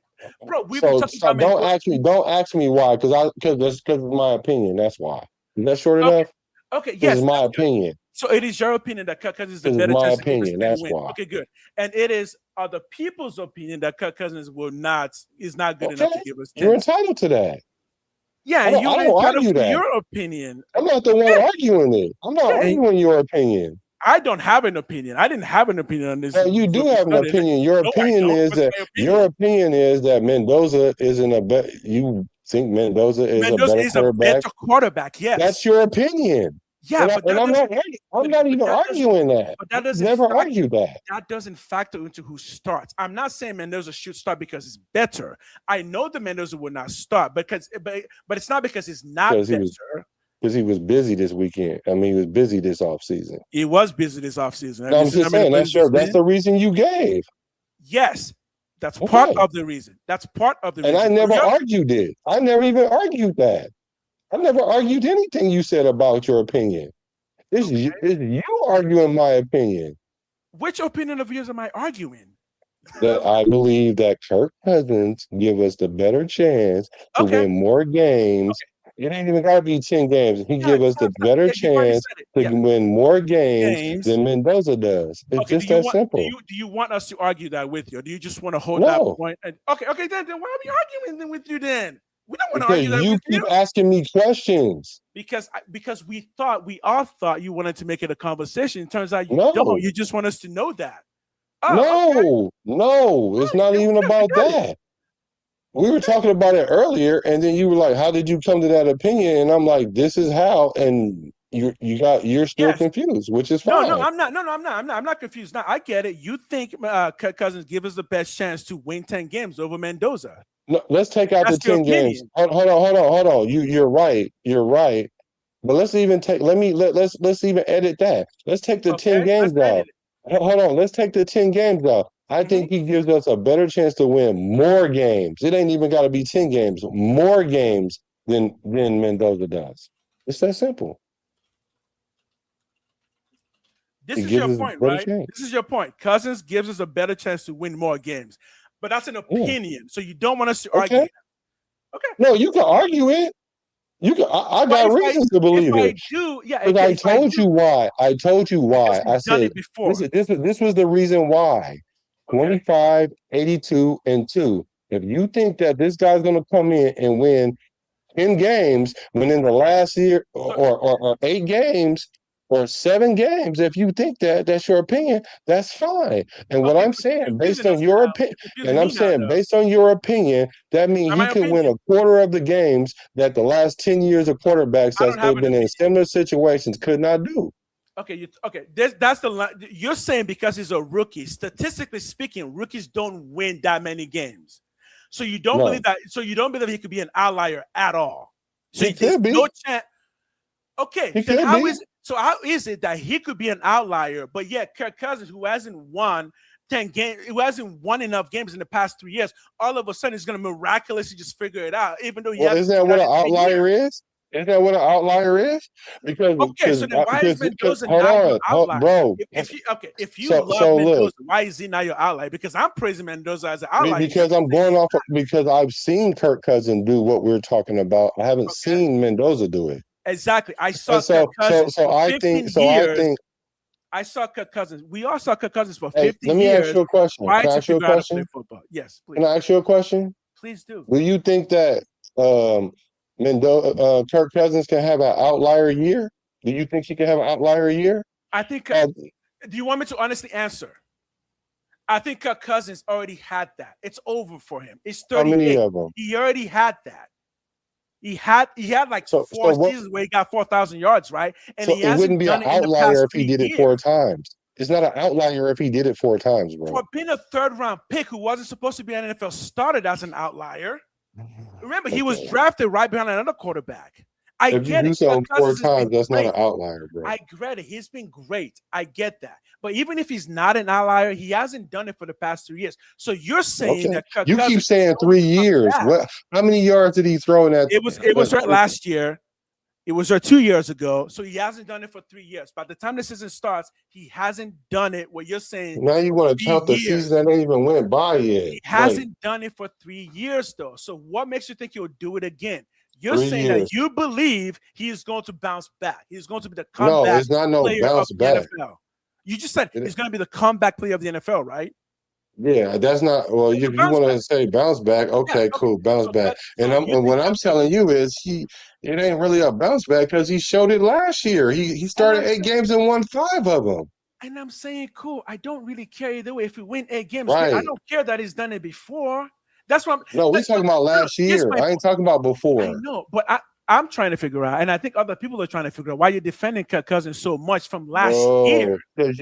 S15: bro. We've been talking about
S14: don't ask me why, because of my opinion. That's why. Is that short enough?
S15: Okay. Yes.
S14: This is my opinion.
S15: So it is your opinion that Kirk Cousins is the better
S14: my
S15: chance
S14: opinion. That's why.
S15: Okay, good. And it is other people's opinion that Kirk Cousins is not good enough to give us 10.
S14: You're entitled to that.
S15: Yeah,
S14: I don't argue that.
S15: Your opinion.
S14: I'm not the one arguing it. I'm not arguing your opinion.
S15: I don't have an opinion. I didn't have an opinion on this.
S14: No, you do have an opinion. Your opinion is that Mendoza isn't a better. You think Mendoza is a better quarterback?
S15: Yes,
S14: that's your opinion.
S15: Yeah,
S14: and I'm not even arguing that.
S15: But that doesn't
S14: never argue that.
S15: That doesn't factor into who starts. I'm not saying Mendoza should start because it's better. I know that Mendoza will not start but it's not because it's not better.
S14: Because he was busy this weekend. I mean, he was busy this offseason.
S15: He was busy this offseason.
S14: No, I'm just saying that's the reason you gave.
S15: Yes. That's part of the reason. That's part of the reason.
S14: And I never argued it. I never even argued that. I never argued anything you said about your opinion. It's you arguing my opinion.
S15: Which opinion of yours am I arguing?
S14: That I believe that Kirk Cousins give us the better chance to win more games. It ain't even gotta be 10 games. He give us the better chance to win more games than Mendoza does. It's just that simple.
S15: Do you want us to argue that with you? Or do you just want to hold that point? And, okay, then why are we arguing with you then? We don't want to argue that
S14: you
S15: with
S14: keep asking me questions.
S15: Because we all thought you wanted to make it a conversation. It turns out you don't. You just want us to know that.
S14: No, it's not even about that. We were talking about it earlier, and then you were like, "How did you come to that opinion?" And I'm like, "This is how." And you're still confused, which is fine.
S15: No, I'm not. I'm not confused. Now I get it. You think Kirk Cousins give us the best chance to win 10 games over Mendoza?
S14: No, let's take out the 10 games. Hold on. You're right. But let's even let's even edit that. Let's take the 10 games out. Hold on. Let's take the 10 games out. I think he gives us a better chance to win more games. It ain't even got to be 10 games, more games than Mendoza does. It's that simple.
S15: This is your point, right? This is your point. Cousins gives us a better chance to win more games. But that's an opinion. So you don't want us to argue. Okay.
S14: No, you can argue it. You can. I got reasons to believe it. I told you why. I said this was the reason why. 25, 82, and 2. If you think that this guy's going to come in and win 10 games when in the last year or 8 games or 7 games, if you think that's your opinion, that's fine. And what I'm saying, based on your opinion, and I'm saying based on your opinion, that means he could win a quarter of the games that the last 10 years of quarterbacks that's they've been in similar situations could not do.
S15: Okay, that's the you're saying because he's a rookie. Statistically speaking, rookies don't win that many games. So you don't believe that. So you don't believe he could be an outlier at all. So
S14: he could be.
S15: No chance. Okay, then how is it that he could be an outlier, but yet Kirk Cousins, who hasn't won 10 games, who hasn't won enough games in the past 3 years, all of a sudden he's going to miraculously just figure it out, even though
S14: isn't that what an outlier is? Isn't that what an outlier is? Because
S15: so then why is Mendoza not your outlier?
S14: Bro.
S15: If you love Mendoza, why is he not your outlier? Because I'm praising Mendoza as an outlier.
S14: Because I'm going off because I've seen Kirk Cousins do what we're talking about. I haven't seen Mendoza do it.
S15: Exactly. I saw Kirk Cousins for 15 years. I saw Kirk Cousins. We all saw Kirk Cousins for 15 years.
S14: Let me ask you a question. Can I ask you a question?
S15: Yes, please.
S14: Can I ask you a question?
S15: Please do.
S14: Do you think that Kirk Cousins can have an outlier year? Do you think he can have an outlier year?
S15: I think. Do you want me to honestly answer? I think Kirk Cousins already had that. It's over for him. It's 38.
S14: How many of them?
S15: He already had that. He had like four seasons where he got 4,000 yards, right? And
S14: so it wouldn't be an outlier if he did it 4 times. It's not an outlier if he did it 4 times, bro.
S15: For being a 3rd-round pick who wasn't supposed to be an NFL starter, that's an outlier. Remember, he was drafted right behind another quarterback.
S14: If you do something 4 times, that's not an outlier, bro.
S15: I get it. He's been great. I get that. But even if he's not an outlier, he hasn't done it for the past 3 years. So you're saying that Kirk
S14: you keep saying 3 years. What? How many yards did he throw in that?
S15: It was right last year. It was 2 years ago. So he hasn't done it for 3 years. By the time the season starts, he hasn't done it. What you're saying.
S14: Now you want to count the season that ain't even went by yet.
S15: He hasn't done it for 3 years, though. So what makes you think he'll do it again? You're saying that you believe he is going to bounce back. He's going to be the comeback
S14: No, it's not no
S15: player
S14: bounce
S15: of
S14: back.
S15: the NFL. You just said he's going to be the comeback player of the NFL, right?
S14: Yeah, that's not. Well, if you want to say bounce back, okay, cool, bounce back. And what I'm telling you is it ain't really a bounce back because he showed it last year. He started 8 games and won 5 of them.
S15: And I'm saying, cool. I don't really care either way. If we win 8 games,
S14: right.
S15: I don't care that he's done it before. That's what I'm.
S14: No, we're talking about last year. I ain't talking about before.
S15: I know, but I'm trying to figure out, and I think other people are trying to figure out why you're defending Kirk Cousins so much from last year.
S14: Because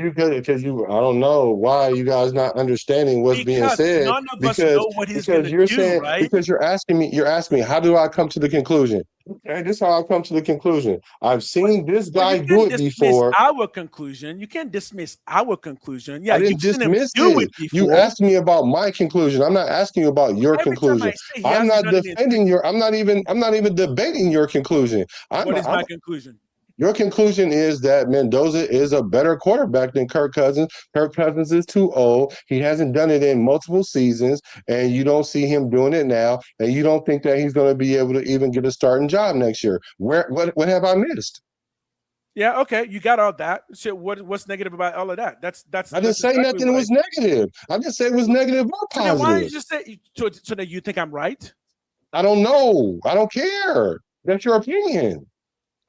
S14: you, I don't know why you guys not understanding what's being said.
S15: None of us know what he's going to do, right?
S14: Because you're asking me, how do I come to the conclusion? Okay, this is how I come to the conclusion. I've seen this guy do it before.
S15: Our conclusion. You can't dismiss our conclusion. Yeah,
S14: I didn't dismiss it. You asked me about my conclusion. I'm not asking you about your conclusion. I'm not defending your. I'm not even debating your conclusion.
S15: What is my conclusion?
S14: Your conclusion is that Mendoza is a better quarterback than Kirk Cousins. Kirk Cousins is too old. He hasn't done it in multiple seasons, and you don't see him doing it now, and you don't think that he's going to be able to even get a starting job next year. What have I missed?
S15: Yeah, okay, you got all that. So what's negative about all of that? That's.
S14: I didn't say nothing was negative. I didn't say it was negative or positive.
S15: So why did you just say so that you think I'm right?
S14: I don't know. I don't care. That's your opinion.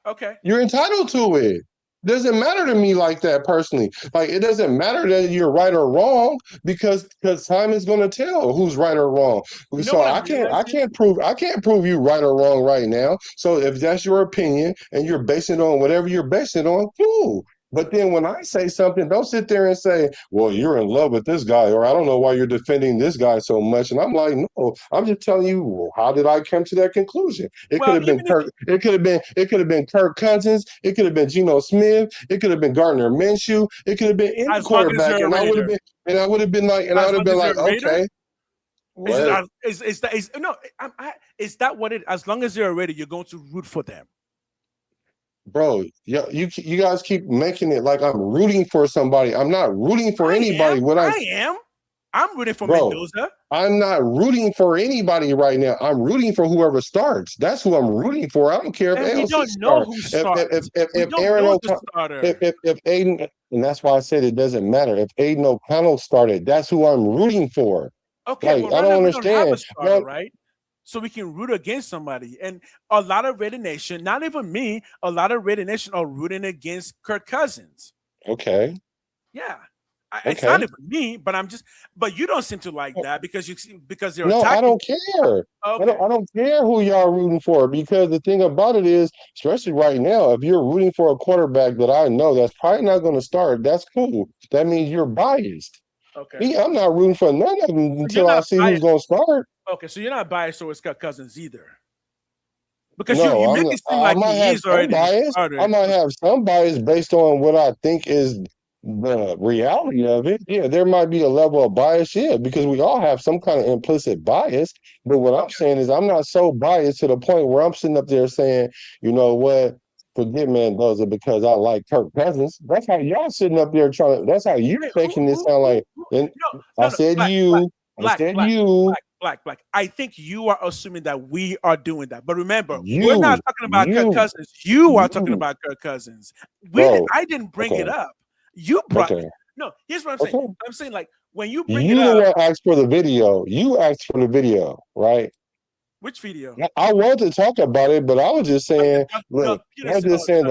S15: Okay.
S14: You're entitled to it. Doesn't matter to me like that personally. Like it doesn't matter that you're right or wrong because time is going to tell who's right or wrong. So I can't prove you right or wrong right now. So if that's your opinion and you're basing it on whatever you're basing it on, cool. But then when I say something, don't sit there and say, well, you're in love with this guy, or I don't know why you're defending this guy so much. And I'm like, no, I'm just telling you, well, how did I come to that conclusion? It could have been Kirk. It could have been Kirk Cousins. It could have been Geno Smith. It could have been Gardner Minshew. It could have been any quarterback. And I would have been like, okay.
S15: Is that what it? As long as they're a Raider, you're going to root for them.
S14: Bro, you guys keep making it like I'm rooting for somebody. I'm not rooting for anybody.
S15: I'm rooting for Mendoza.
S14: I'm not rooting for anybody right now. I'm rooting for whoever starts. That's who I'm rooting for. I don't care if
S15: we don't know who starts.
S14: If Aaron O'Connell, if Aiden, and that's why I said it doesn't matter. If Aiden O'Connell started, that's who I'm rooting for.
S15: Okay,
S14: like, I don't understand.
S15: Starter, right? so we can root against somebody. And a lot of Raider Nation, not even me, a lot of Raider Nation are rooting against Kirk Cousins.
S14: Okay.
S15: Yeah. It's not even me, but but you don't seem to like that because they're
S14: no,
S15: attacking.
S14: I don't care.
S15: Okay.
S14: I don't care who y'all rooting for, because the thing about it is, especially right now, if you're rooting for a quarterback that I know that's probably not going to start, that's cool. That means you're biased.
S15: Okay.
S14: Me, I'm not rooting for none of them until I see who's going to start.
S15: Okay, so you're not biased towards Kirk Cousins either. Because
S14: no,
S15: you make it seem like
S14: he is already biased. I might have some bias based on what I think is the reality of it. Yeah, there might be a level of bias, because we all have some kind of implicit bias. But what I'm saying is I'm not so biased to the point where I'm sitting up there saying, you know what, forget Mendoza because I like Kirk Cousins. That's how y'all sitting up there that's how you're making it sound like. And I said you.
S15: Black. I think you are assuming that we are doing that. But remember, we're not talking about Kirk Cousins. You are talking about Kirk Cousins. I didn't bring it up. You brought it. No, here's what I'm saying. I'm saying, like, when you bring it up.
S14: You asked for the video. You asked for the video, right?
S15: Which video?
S14: I wanted to talk about it, but I was just saying, what I said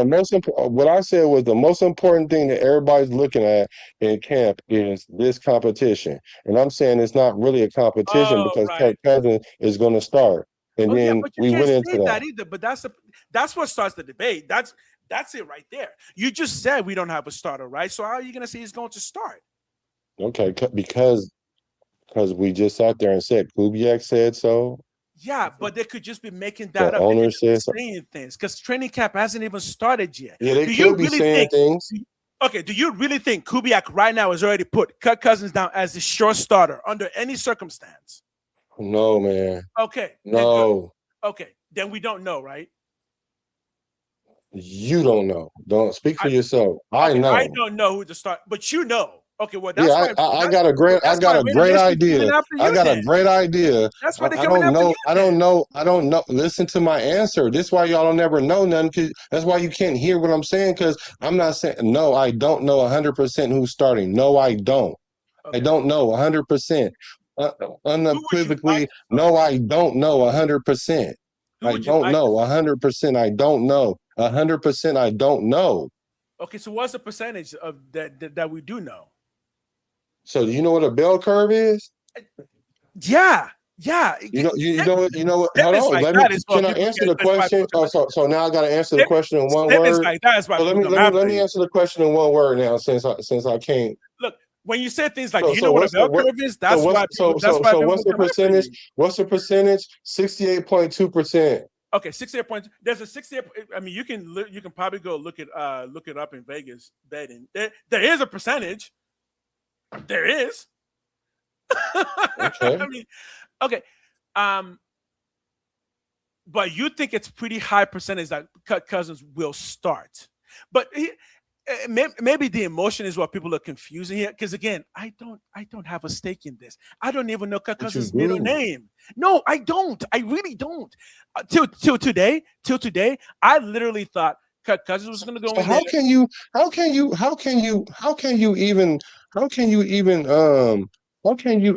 S14: was the most important thing that everybody's looking at in camp is this competition. And I'm saying it's not really a competition because Kirk Cousins is going to start. And then we went into that
S15: either. But that's what starts the debate. That's it right there. You just said we don't have a starter, right? So how are you going to say he's going to start?
S14: Okay, because we just sat there and said Kubiak said so.
S15: Yeah, but they could just be making that up.
S14: Owner says
S15: saying things because training camp hasn't even started yet.
S14: Yeah, they could be saying things.
S15: Okay, do you really think Kubiak right now has already put Kirk Cousins down as the sure starter under any circumstance?
S14: No, man.
S15: Okay.
S14: No.
S15: Okay, then we don't know, right?
S14: You don't know. Don't speak for yourself. I know.
S15: I don't know who to start, but you know. Okay, well, that's
S14: I got a great idea. I got a great idea.
S15: That's why they
S14: I don't know. Listen to my answer. This is why y'all don't never know nothing. That's why you can't hear what I'm saying, because I'm not saying no. I don't know 100% who's starting. No, I don't. Okay. I don't know 100%. Unequivocally, no, I don't know 100%. I don't know 100%. I don't know 100%. I don't know.
S15: Okay, so what's the percentage of that we do know?
S14: So do you know what a bell curve is?
S15: Yeah.
S14: You know what? Hold on. Can I answer the question? So now I got to answer the question in one word.
S15: Like that is why
S14: let me answer the question in one word now, since I can't.
S15: Look, when you say things like, do you know what a bell curve is? That's why.
S14: So what's the percentage? What's the percentage? 68.2%.
S15: Okay, 68 points. There's a 68. I mean, you can probably go look it up in Vegas betting. There is a percentage. There is.
S14: Okay.
S15: I mean, okay. But you think it's pretty high percentage that Kirk Cousins will start. But maybe the emotion is what people are confusing here. Because again, I don't have a stake in this. I don't even know Kirk Cousins' middle name. No, I don't. I really don't. Till today, I literally thought Kirk Cousins was going to go.
S14: So how can you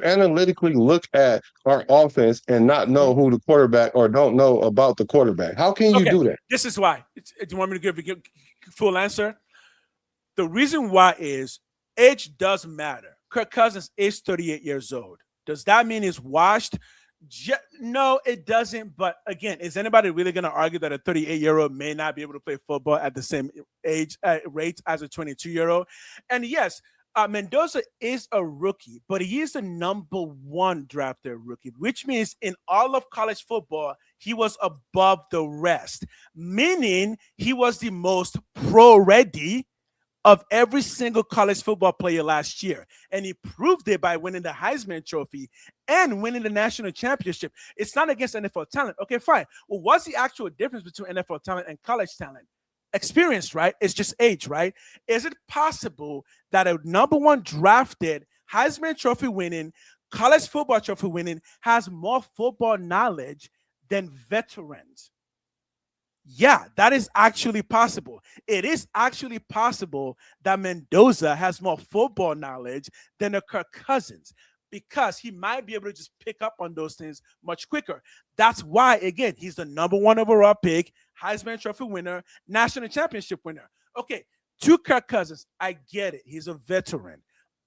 S14: analytically look at our offense and not know who the quarterback or don't know about the quarterback? How can you do that?
S15: This is why. Do you want me to give a full answer? The reason why is age does matter. Kirk Cousins is 38 years old. Does that mean he's washed? No, it doesn't. But again, is anybody really going to argue that a 38-year-old may not be able to play football at the same age rate as a 22-year-old? And yes, Mendoza is a rookie, but he is the #1 drafted rookie, which means in all of college football, he was above the rest, meaning he was the most pro-ready of every single college football player last year. And he proved it by winning the Heisman Trophy and winning the national championship. It's not against NFL talent. Okay, fine. Well, what's the actual difference between NFL talent and college talent? Experience, right? It's just age, right? Is it possible that a #1 drafted, Heisman Trophy winning, college football trophy winning has more football knowledge than veterans? Yeah, that is actually possible. It is actually possible that Mendoza has more football knowledge than a Kirk Cousins. because he might be able to just pick up on those things much quicker. That's why, again, he's the #1 overall pick, Heisman Trophy winner, national championship winner. Okay, to Kirk Cousins, I get it. He's a veteran.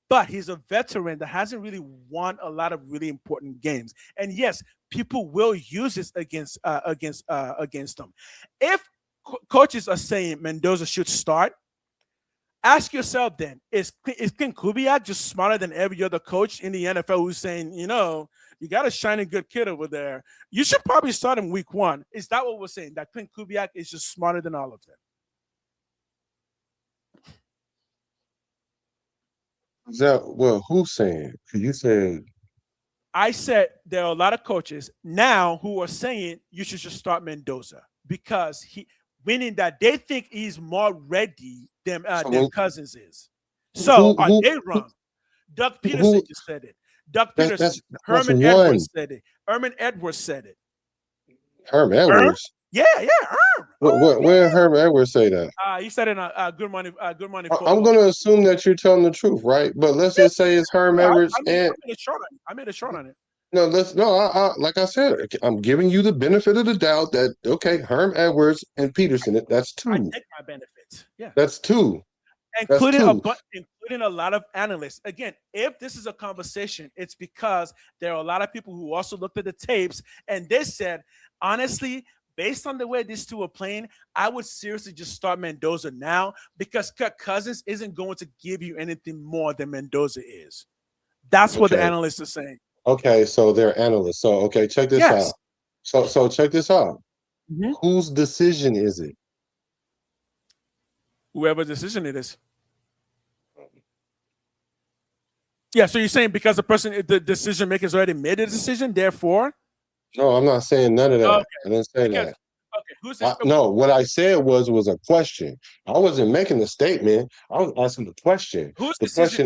S15: But he's a veteran that hasn't really won a lot of really important games. And yes, people will use this against them. If coaches are saying Mendoza should start, ask yourself then, is Clint Kubiak just smarter than every other coach in the NFL who's saying, you got a shining good kid over there. You should probably start him week 1. Is that what we're saying? That Clint Kubiak is just smarter than all of them?
S14: Who's saying? You said.
S15: I said there are a lot of coaches now who are saying you should just start Mendoza because meaning that they think he's more ready than Cousins is. So are they wrong? Doug Peterson just said it. Doug Peterson, Herman Edwards said it. Herman Edwards said it.
S14: Herman Edwards.
S15: Yeah, Herm.
S14: Where did Herman Edwards say that?
S15: He said in a Good Morning.
S14: I'm going to assume that you're telling the truth, right? But let's just say it's Herm Edwards.
S15: I made a short on it.
S14: Like I said, I'm giving you the benefit of the doubt that Herm Edwards and Peterson. That's 2.
S15: I take my benefits. Yeah,
S14: that's 2.
S15: Including a lot of analysts. Again, if this is a conversation, it's because there are a lot of people who also looked at the tapes and they said, honestly, based on the way these two are playing, I would seriously just start Mendoza now because Kirk Cousins isn't going to give you anything more than Mendoza is. That's what the analysts are saying.
S14: Okay, so they're analysts. So, check this out. So check this out.
S15: Mm-hmm.
S14: Whose decision is it?
S15: Whoever's decision it is. Yeah, so you're saying because the decision maker has already made a decision, therefore?
S14: No, I'm not saying none of that.
S15: Okay.
S14: I didn't say that.
S15: Okay, who's this?
S14: No, what I said was a question. I wasn't making a statement. I was asking the question.
S15: Whose
S14: the
S15: decision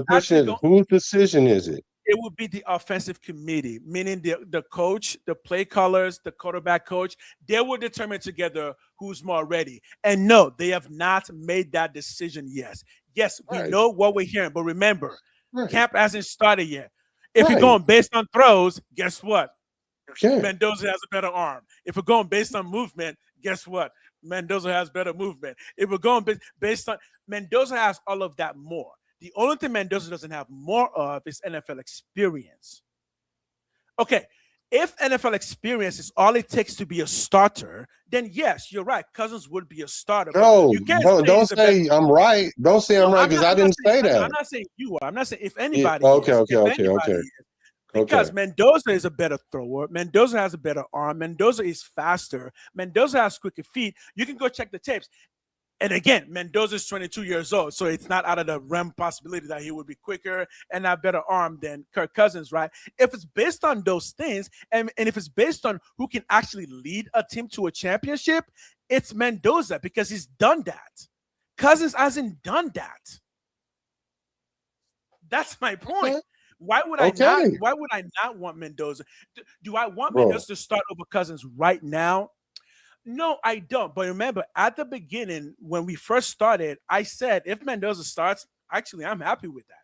S14: question is whose decision is it?
S15: It would be the offensive committee, meaning the coach, the play callers, the quarterback coach. They will determine together who's more ready. And no, they have not made that decision yet. Yes, we know what we're hearing, but remember, camp hasn't started yet. If you're going based on throws, guess what? Mendoza has a better arm. If we're going based on movement, guess what? Mendoza has better movement. If we're going based on Mendoza has all of that more. The only thing Mendoza doesn't have more of is NFL experience. Okay, if NFL experience is all it takes to be a starter, then yes, you're right. Cousins would be a starter.
S14: No, don't say I'm right. Don't say I'm right because I didn't say that.
S15: I'm not saying you are. I'm not saying if anybody.
S14: Okay.
S15: Because Mendoza is a better thrower. Mendoza has a better arm. Mendoza is faster. Mendoza has quicker feet. You can go check the tapes. And again, Mendoza is 22 years old, so it's not out of the realm possibility that he would be quicker and have better arm than Kirk Cousins, right? If it's based on those things, and if it's based on who can actually lead a team to a championship, it's Mendoza because he's done that. Cousins hasn't done that. That's my point. Okay. Why would I not? Why would I not want Mendoza? Do I want Mendoza to start over Cousins right now? No, I don't. But remember, at the beginning, when we first started, I said if Mendoza starts, actually, I'm happy with that.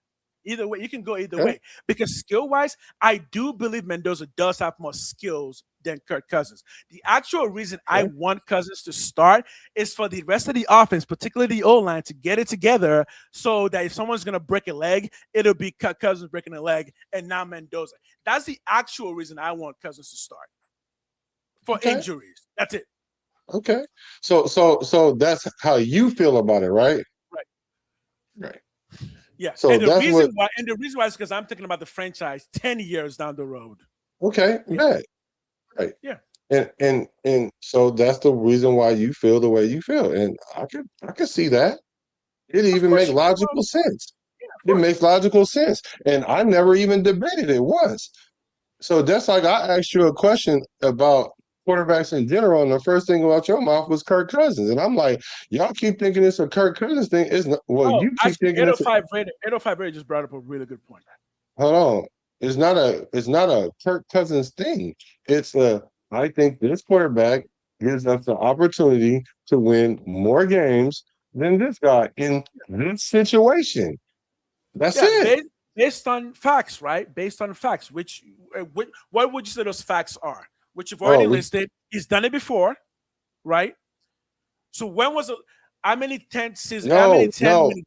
S15: Either way, you can go either way. Because skill-wise, I do believe Mendoza does have more skills than Kirk Cousins. The actual reason I want Cousins to start is for the rest of the offense, particularly the O-line, to get it together so that if someone's going to break a leg, it'll be Kirk Cousins breaking a leg and not Mendoza. That's the actual reason I want Cousins to start. For injuries. That's it.
S14: Okay. So that's how you feel about it, right? Right.
S15: Yeah.
S14: So
S15: and the reason why is because I'm thinking about the franchise 10 years down the road.
S14: Okay. Right.
S15: Yeah.
S14: And so that's the reason why you feel the way you feel. And I could see that. It even makes logical sense. It makes logical sense. And I never even debated it once. So that's like I asked you a question about quarterbacks in general, and the first thing about your mouth was Kirk Cousins, and I'm like, y'all keep thinking it's a Kirk Cousins thing. It's not. Well, you keep thinking
S15: 805 Raider just brought up a really good point.
S14: Hold on, it's not a Kirk Cousins thing. It's I think this quarterback gives us the opportunity to win more games than this guy in this situation. That's it.
S15: Based on facts, right? Based on facts. What would you say those facts are? Which you've already listed. He's done it before, right? So when was it? How many 10 seasons?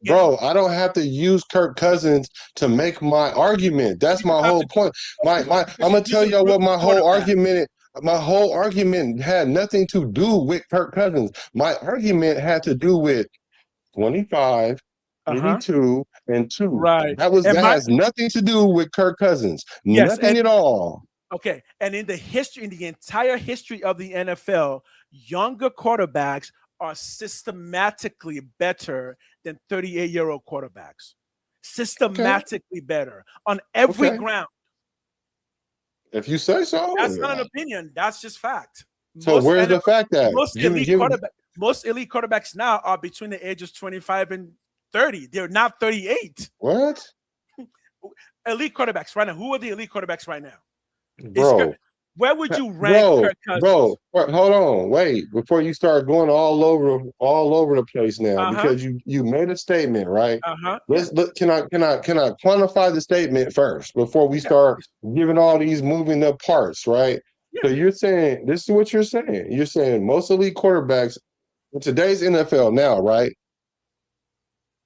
S14: Bro. I don't have to use Kirk Cousins to make my argument. That's my whole point. I'm gonna tell y'all what my whole argument. My whole argument had nothing to do with Kirk Cousins. My argument had to do with 25, 82, and 2.
S15: Right.
S14: That has nothing to do with Kirk Cousins.
S15: Yes,
S14: nothing at all.
S15: Okay. And in the entire history of the NFL, younger quarterbacks are systematically better than 38-year-old quarterbacks. Systematically better on every ground.
S14: If you say so.
S15: That's not an opinion. That's just fact.
S14: So where's the fact at?
S15: Most elite quarterbacks now are between the ages 25 and 30. They're not 38.
S14: What?
S15: Elite quarterbacks right now. Who are the elite quarterbacks right now?
S14: Bro.
S15: Where would you rank Kirk Cousins?
S14: Hold on, wait. Before you start going all over the place now, because you made a statement, right? Can I quantify the statement first before we start giving all these moving up parts, right? So you're saying, this is what you're saying. You're saying most elite quarterbacks in today's NFL now, right?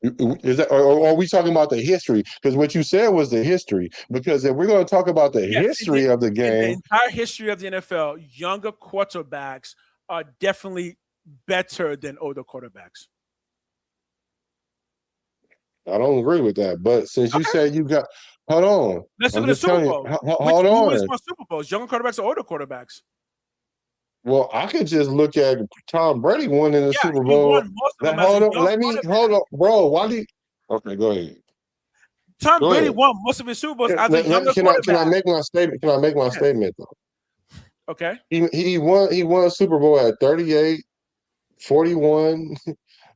S14: Is that, or are we talking about the history? Because what you said was the history. Because if we're going to talk about the history of the game,
S15: the entire history of the NFL, younger quarterbacks are definitely better than older quarterbacks.
S14: I don't agree with that. But since you said you got, hold on.
S15: Let's look at the Super Bowl.
S14: Hold on.
S15: Who wins more Super Bowls? Younger quarterbacks or older quarterbacks?
S14: Well, I could just look at Tom Brady won in the Super Bowl. Hold on, bro. Why do you? Okay, go ahead.
S15: Tom Brady won most of his Super Bowls as a younger quarterback.
S14: Can I make my statement? Can I make my statement though?
S15: Okay.
S14: He won a Super Bowl at 38, 41.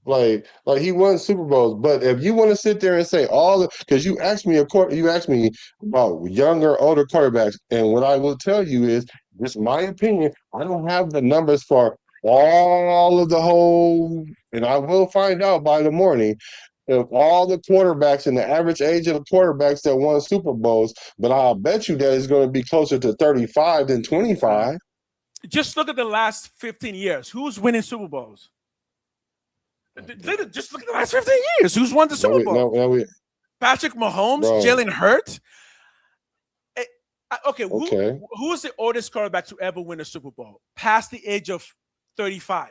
S14: Like he won Super Bowls. But if you want to sit there and say because you asked me about younger, older quarterbacks, and what I will tell you is, just my opinion, I don't have the numbers for all of the whole, and I will find out by the morning of all the quarterbacks and the average age of the quarterbacks that won Super Bowls, but I'll bet you that it's going to be closer to 35 than 25.
S15: Just look at the last 15 years. Who's winning Super Bowls? Just look at the last 15 years. Who's won the Super Bowl? Patrick Mahomes, Jalen Hurts. Okay, who's the oldest quarterback to ever win a Super Bowl past the age of 35?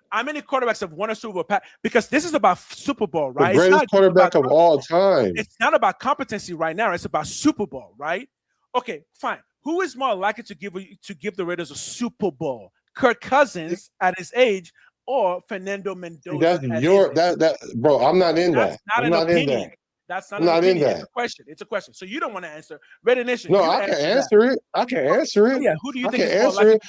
S15: How many quarterbacks have won a Super Bowl? Because this is about Super Bowl, right?
S14: The greatest quarterback of all time.
S15: It's not about competency right now. It's about Super Bowl, right? Okay, fine. Who is more likely to give the Raiders a Super Bowl? Kirk Cousins at his age or Fernando Mendoza?
S14: Bro, I'm not in that.
S15: I'm not in that. That's not an opinion. It's a question. It's a question. So you don't want to answer. Raider Nation.
S14: No, I can answer it. I can answer it.
S15: Yeah, who do you think
S14: is more likely?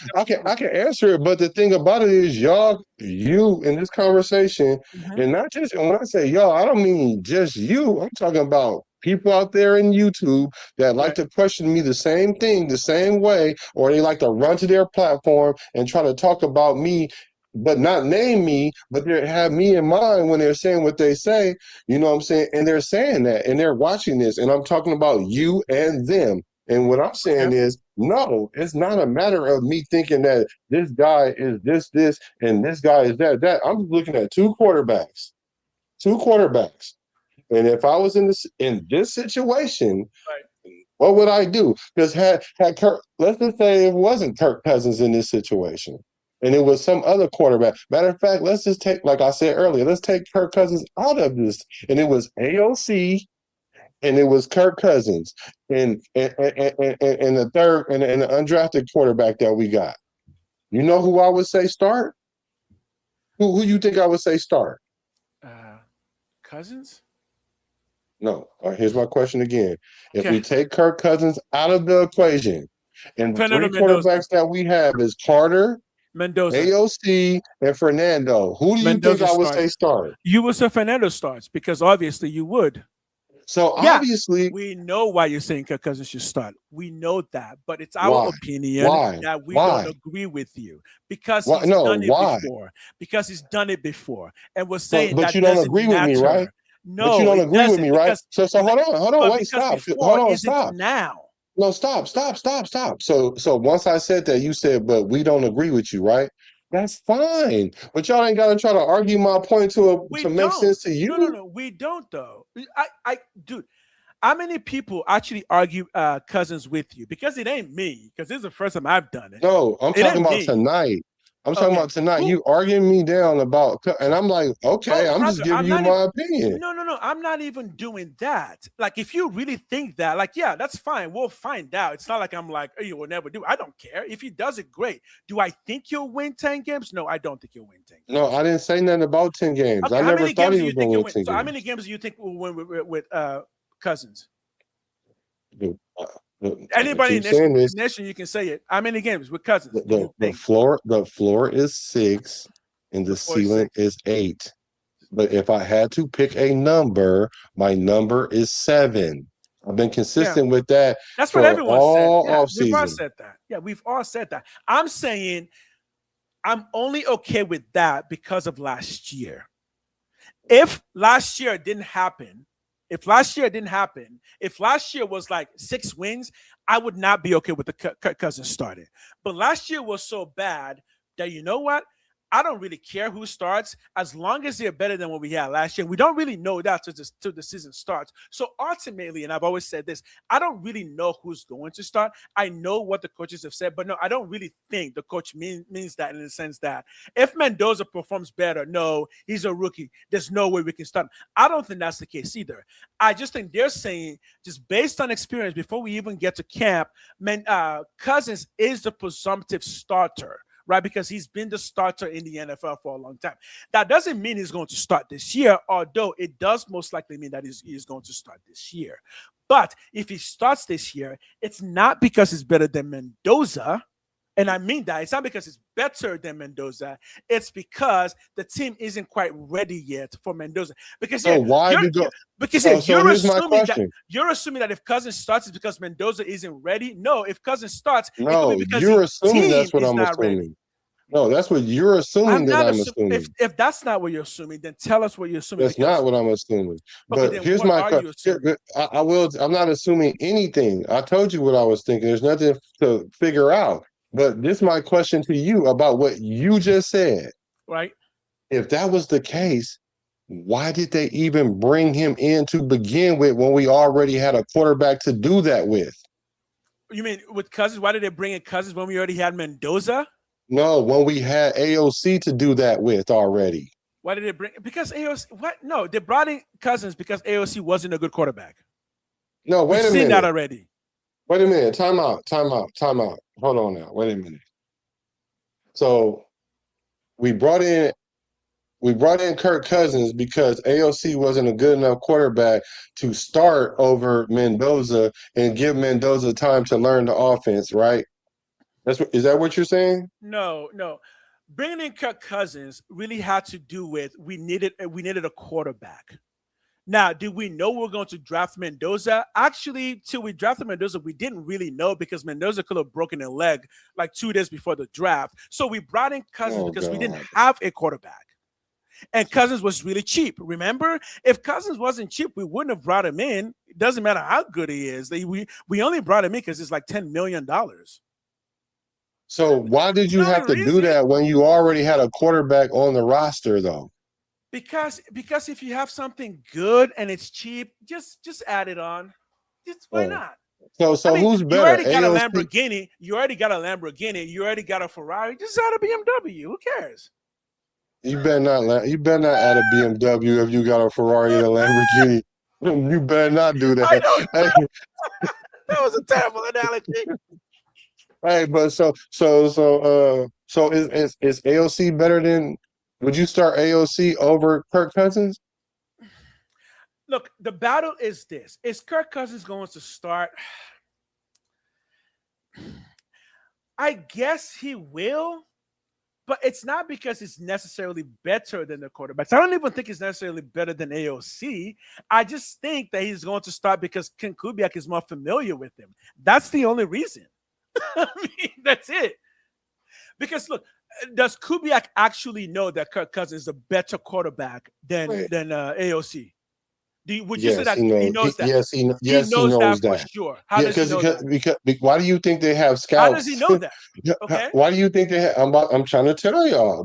S14: I can answer it. But the thing about it is, you in this conversation, and not just, and when I say y'all, I don't mean just you. I'm talking about people out there in YouTube that like to question me the same thing, the same way, or they like to run to their platform and try to talk about me, but not name me, but they have me in mind when they're saying what they say, you know what I'm saying? And they're saying that, and they're watching this, and I'm talking about you and them. And what I'm saying is, no, it's not a matter of me thinking that this guy is this, and this guy is that. I'm looking at two quarterbacks. And if I was in this situation, what would I do? Because had Kirk, let's just say it wasn't Kirk Cousins in this situation, and it was some other quarterback. Matter of fact, let's just take, like I said earlier, let's take Kirk Cousins out of this. And it was AOC, and it was Kirk Cousins, and the third, and the undrafted quarterback that we got. You know who I would say start? Who you think I would say start?
S15: Cousins?
S14: No. Here's my question again. If we take Kirk Cousins out of the equation, and the three quarterbacks that we have is Carter,
S15: Mendoza,
S14: AOC, and Fernando. Who do you think I would say start?
S15: You would say Fernando starts, because obviously you would.
S14: So obviously,
S15: we know why you're saying Kirk Cousins should start. We know that, but it's our opinion that we don't agree with you, because he's done it before. Because he's done it before, and we're saying
S14: but you don't agree with me, right?
S15: No,
S14: but you don't agree with me, right? So hold on, wait, stop. Hold on, stop.
S15: Now.
S14: No, stop. So once I said that, you said, but we don't agree with you, right? That's fine. But y'all ain't gotta try to argue my point to make sense to you.
S15: No, we don't though. Dude, how many people actually argue Cousins with you? Because it ain't me. Because this is the first time I've done it.
S14: No, I'm talking about tonight. I'm talking about tonight. You arguing me down about, and I'm like, okay, I'm just giving you my opinion.
S15: No. I'm not even doing that. Like, if you really think that, like, yeah, that's fine. We'll find out. It's not like I'm like, oh, you will never do. I don't care. If he does it, great. Do I think you'll win 10 games? No, I don't think you'll win 10 games.
S14: No, I didn't say nothing about 10 games.
S15: Okay,
S14: I never thought he was going to win 10 games.
S15: So how many games do you think we'll win with Cousins? Anybody in this nation, you can say it. How many games with Cousins?
S14: The floor is 6 and the ceiling is 8. But if I had to pick a number, my number is 7. I've been consistent with that.
S15: That's what everyone said.
S14: We've
S15: all said that. Yeah, we've all said that. I'm saying I'm only okay with that because of last year. If last year didn't happen, if last year was like 6 wins, I would not be okay with the Kirk Cousins starting. But last year was so bad that, you know what? I don't really care who starts as long as they're better than what we had last year. We don't really know that till the season starts. So ultimately, and I've always said this, I don't really know who's going to start. I know what the coaches have said, but no, I don't really think the coach means that in the sense that if Mendoza performs better, no, he's a rookie. There's no way we can start him. I don't think that's the case either. I just think they're saying, just based on experience, before we even get to camp, Cousins is the presumptive starter. Right, because he's been the starter in the NFL for a long time. That doesn't mean he's going to start this year, although it does most likely mean that he's going to start this year. But if he starts this year, it's not because he's better than Mendoza. And I mean that. It's not because it's better than Mendoza. It's because the team isn't quite ready yet for Mendoza. Because you're assuming that if Cousins starts, it's because Mendoza isn't ready. No, if Cousins starts,
S14: no, you're assuming that's what I'm assuming. Ready. No, that's what you're assuming that I'm assuming.
S15: If that's not what you're assuming, then tell us what you're assuming.
S14: That's not what I'm assuming. But here's my question. I'm not assuming anything. I told you what I was thinking. There's nothing to figure out. But this is my question to you about what you just said.
S15: Right.
S14: If that was the case, why did they even bring him in to begin with when we already had a quarterback to do that with?
S15: You mean with Cousins? Why did they bring in Cousins when we already had Mendoza?
S14: No, when we had AOC to do that with already.
S15: Why did they bring? Because AOC. What? No, they brought in Cousins because AOC wasn't a good quarterback.
S14: No, wait a minute.
S15: We've seen that already.
S14: Wait a minute. Time out. Hold on now. Wait a minute. So we brought in Kirk Cousins because AOC wasn't a good enough quarterback to start over Mendoza and give Mendoza time to learn the offense, right? Is that what you're saying?
S15: No. Bringing in Kirk Cousins really had to do with we needed a quarterback. Now, did we know we were going to draft Mendoza? Actually, till we drafted Mendoza, we didn't really know because Mendoza could have broken a leg like 2 days before the draft. So we brought in Cousins because we didn't have a quarterback. And Cousins was really cheap. Remember? If Cousins wasn't cheap, we wouldn't have brought him in. It doesn't matter how good he is. We only brought him in because it's like $10 million.
S14: So why did you have to do that when you already had a quarterback on the roster, though?
S15: Because if you have something good and it's cheap, just add it on. Why not?
S14: So who's better?
S15: You already got a Lamborghini. You already got a Ferrari. Just add a BMW. Who cares?
S14: You better not add a BMW if you got a Ferrari and a Lamborghini. You better not do that.
S15: I don't that was a terrible analogy.
S14: Hey, but so is AOC better than? Would you start AOC over Kirk Cousins?
S15: Look, the battle is this. Is Kirk Cousins going to start? I guess he will, but it's not because it's necessarily better than the quarterbacks. I don't even think it's necessarily better than AOC. I just think that he's going to start because Ken Kubiak is more familiar with him. That's the only reason. I mean, that's it. Because look, does Kubiak actually know that Kirk Cousins is a better quarterback than AOC? Would you say that he knows that?
S14: Yes, he
S15: knows
S14: knows
S15: that for
S14: that.
S15: sure. How does he know that?
S14: Because why do you think they have scouts?
S15: How does he know that? Okay.
S14: Why do you think they have? I'm trying to tell y'all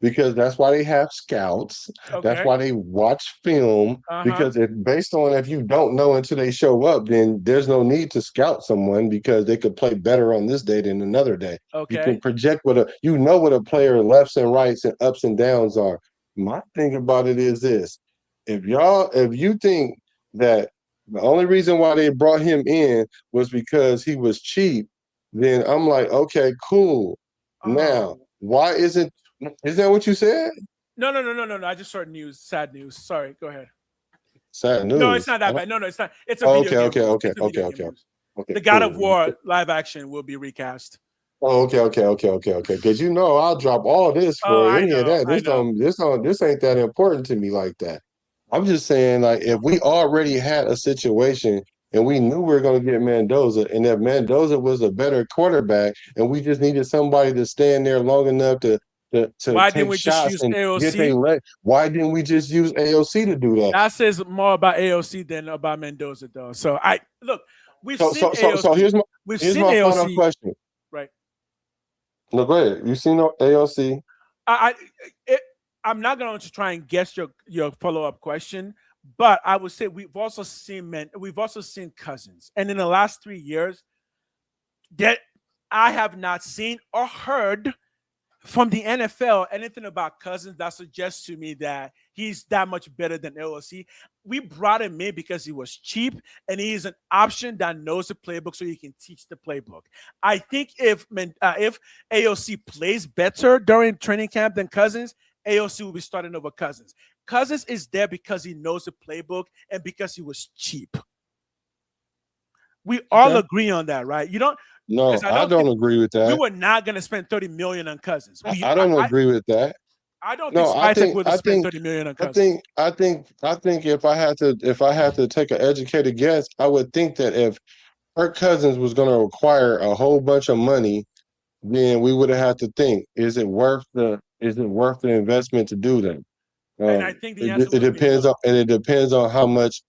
S14: because that's why they have scouts.
S15: Okay.
S14: That's why they watch film. Because based on if you don't know until they show up, then there's no need to scout someone because they could play better on this day than another day.
S15: Okay.
S14: You can project what a player lefts and rights and ups and downs are. My thing about it is this. If you think that the only reason why they brought him in was because he was cheap, then I'm like, okay, cool. Now, why isn't that what you said?
S15: No. I just saw news, sad news. Sorry, go ahead.
S14: Sad news.
S15: No, it's not that bad. No, it's not. It's a video game. Okay. The God of War live action will be recast.
S14: Oh, okay. Because I'll drop all this for any of that. This ain't that important to me like that. I'm just saying, like, if we already had a situation and we knew we were going to get Mendoza, and if Mendoza was a better quarterback, and we just needed somebody to stand there long enough to
S15: why
S14: take
S15: didn't we
S14: shots
S15: just use
S14: and
S15: AOC?
S14: get their leg, why didn't we just use AOC to do that?
S15: That says more about AOC than about Mendoza, though. So we've seen AOC.
S14: So here's my
S15: AOC.
S14: final question.
S15: Right.
S14: No, go ahead. You seen AOC?
S15: I'm not going to try and guess your follow-up question, but I would say we've also seen Cousins, and in the last 3 years, that I have not seen or heard from the NFL anything about Cousins that suggests to me that he's that much better than AOC. We brought him in because he was cheap and he's an option that knows the playbook so he can teach the playbook. I think if AOC plays better during training camp than Cousins, AOC will be starting over Cousins. Cousins is there because he knows the playbook and because he was cheap. We all agree on that, right? You don't.
S14: No, I don't agree with that.
S15: We were not going to spend $30 million on Cousins.
S14: I don't agree with that.
S15: I don't think Spytek would have spent $30 million on Cousins.
S14: I think if I had to take an educated guess, I would think that if Kirk Cousins was going to require a whole bunch of money, then we would have had to think: is it worth the investment to do that?
S15: And I think the answer
S14: it depends on how much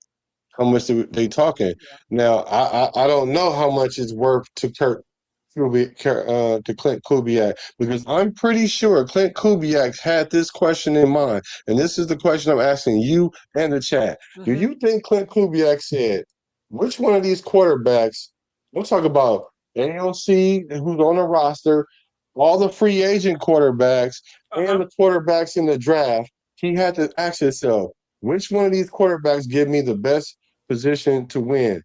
S14: they talking. Yeah. Now, I don't know how much it's worth to Clint Kubiak, because I'm pretty sure Clint Kubiak had this question in mind, and this is the question I'm asking you and the chat. Mm-hmm. Do you think Clint Kubiak said, which one of these quarterbacks, we'll talk about AOC, who's on the roster, all the free agent quarterbacks, and the quarterbacks in the draft, he had to ask himself, which one of these quarterbacks give me the best position to win?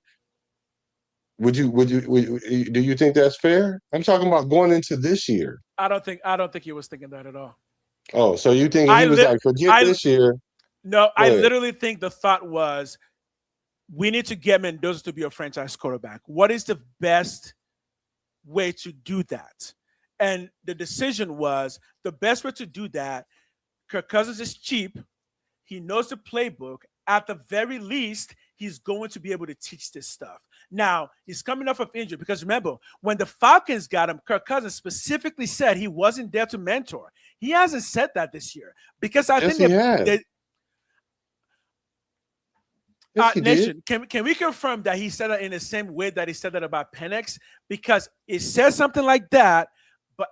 S14: Do you think that's fair? I'm talking about going into this year.
S15: I don't think he was thinking that at all.
S14: Oh, so you think he was like, forget this year?
S15: No, I literally think the thought was, we need to get Mendoza to be a franchise quarterback. What is the best way to do that? And the decision was, the best way to do that, Kirk Cousins is cheap. He knows the playbook. At the very least, he's going to be able to teach this stuff. Now, he's coming off of injury because remember, when the Falcons got him, Kirk Cousins specifically said he wasn't there to mentor. He hasn't said that this year because I think Nation, can we confirm that he said that in the same way that he said that about Penix? Because it says something like that, but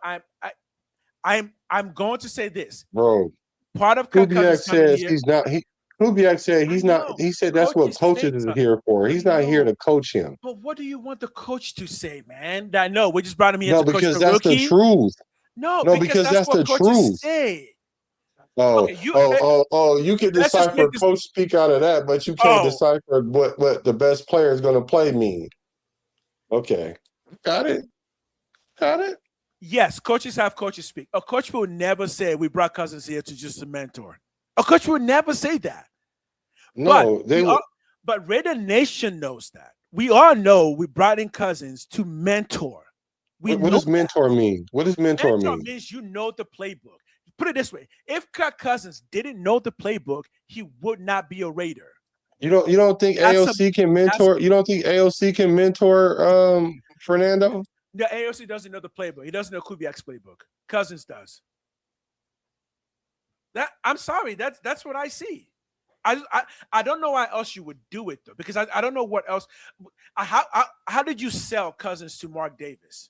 S15: I'm going to say this,
S14: bro.
S15: Part of Kirk Cousins
S14: says he's not. Kubiak said he's not. He said that's what coaches is here for. He's not here to coach him.
S15: But what do you want the coach to say, man? That no, we just brought him here to coach
S14: because
S15: the
S14: that's
S15: rookie.
S14: The truth.
S15: No,
S14: because that's
S15: what
S14: the
S15: coaches
S14: truth.
S15: Say.
S14: You can decipher coach speak out of that, but you can't decipher what the best player is going to play mean. Okay, got it.
S15: Yes, coaches have coaches speak. A coach will never say we brought Cousins here to just a mentor. A coach will never say that.
S14: No,
S15: but Raider Nation knows that. We all know we brought in Cousins to mentor.
S14: What does mentor mean? What does mentor mean?
S15: Mentor means you know the playbook. Put it this way: if Kirk Cousins didn't know the playbook, he would not be a Raider.
S14: You don't think AOC can mentor? You don't think AOC can mentor Fernando?
S15: The AOC doesn't know the playbook. He doesn't know Kubiak's playbook. Cousins does. I'm sorry. That's what I see. I don't know why else you would do it though, because I don't know what else. How did you sell Cousins to Mark Davis?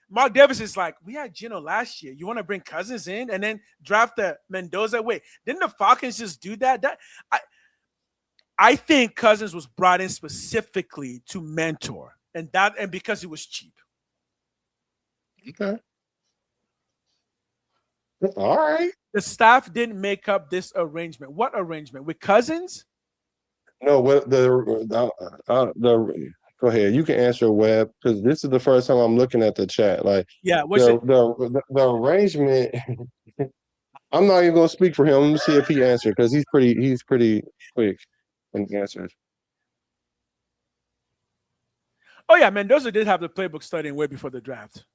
S15: Mark Davis is like, we had Geno last year. You want to bring Cousins in and then draft the Mendoza? Wait, didn't the Falcons just do that? I think Cousins was brought in specifically to mentor, and because he was cheap.
S14: Okay. All right.
S15: The staff didn't make up this arrangement. What arrangement? With Cousins?
S14: No, what go ahead. You can answer, Webb, because this is the first time I'm looking at the chat. Like,
S15: yeah, what's it?
S14: The arrangement. I'm not even gonna speak for him. Let me see if he answered, because he's pretty quick in answers.
S15: Oh yeah, Mendoza did have the playbook studying way before the draft.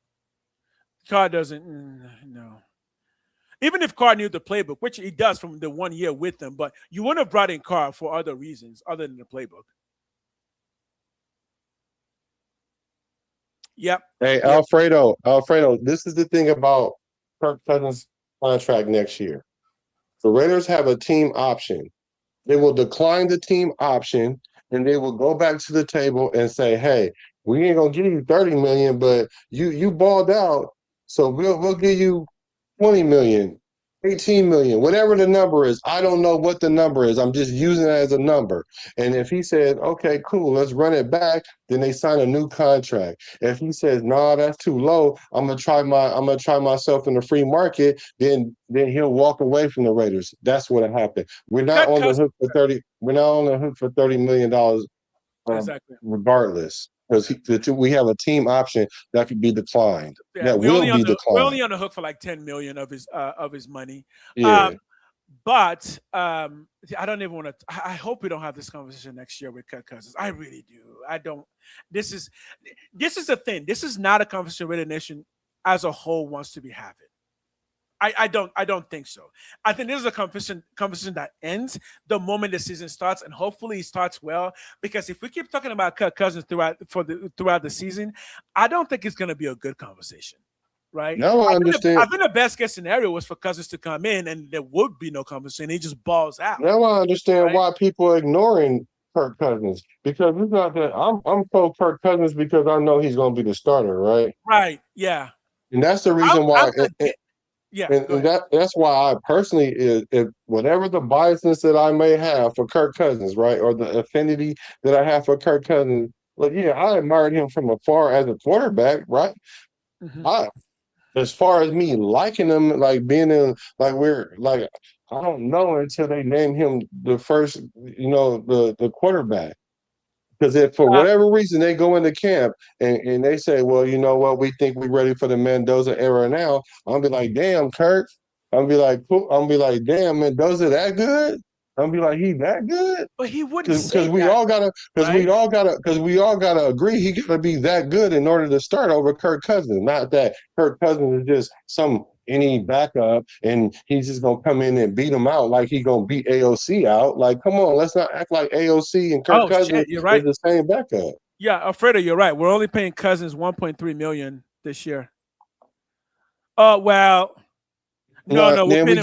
S15: Carr doesn't. No. Even if Carr knew the playbook, which he does from the 1 year with them, but you wouldn't have brought in Carr for other reasons other than the playbook. Yep.
S14: Hey,
S15: yep.
S14: Alfredo, this is the thing about Kirk Cousins' contract next year. The Raiders have a team option. They will decline the team option, and they will go back to the table and say, "Hey, we ain't gonna give you $30 million, but you balled out, so we'll give you $20 million, $18 million, whatever the number is." I don't know what the number is. I'm just using it as a number. And if he said, "Okay, cool, let's run it back," then they sign a new contract. If he says, "Nah, that's too low, I'm gonna try myself in the free market," then he'll walk away from the Raiders. That's what happened. We're not on the hook for $30 million
S15: exactly.
S14: regardless. Because we have a team option that could be declined.
S15: Yeah,
S14: that will be declined.
S15: We're only on the hook for like $10 million of his money.
S14: Yeah.
S15: But I don't even want to. I hope we don't have this conversation next year with Kirk Cousins. I really do. I don't. This is the thing. This is not a conversation Raider Nation as a whole wants to be having. I don't think so. I think this is a conversation that ends the moment the season starts, and hopefully it starts well. Because if we keep talking about Kirk Cousins throughout the season, I don't think it's going to be a good conversation, right?
S14: No, I understand.
S15: I think the best case scenario was for Cousins to come in, and there would be no conversation. He just balls out.
S14: Now I understand why people are ignoring Kirk Cousins, because it's not that I'm pro Kirk Cousins because I know he's going to be the starter, right?
S15: Right. Yeah.
S14: And that's the reason why.
S15: Yeah,
S14: and that's why I personally, if whatever the biasness that I may have for Kirk Cousins, right, or the affinity that I have for Kirk Cousins, like, yeah, I admired him from afar as a quarterback, right?
S15: Mm-hmm.
S14: As far as me liking him, like being in, like I don't know until they name him the first, the quarterback. Because if for whatever reason they go into camp and they say, well, you know what, we think we're ready for the Mendoza era now, I'll be like, damn, Kirk. I'll be like, damn, Mendoza that good? I'll be like, he that good?
S15: But he wouldn't say
S14: because we all gotta agree he gotta be that good in order to start over Kirk Cousins. Not that Kirk Cousins is just any backup and he's just gonna come in and beat him out like he gonna beat AOC out. Like, come on, let's not act like AOC and Kirk Cousins
S15: you're right.
S14: is the same backup.
S15: Yeah, Alfredo, you're right. We're only paying Cousins $1.3 million this year. Oh well. No.
S14: Then we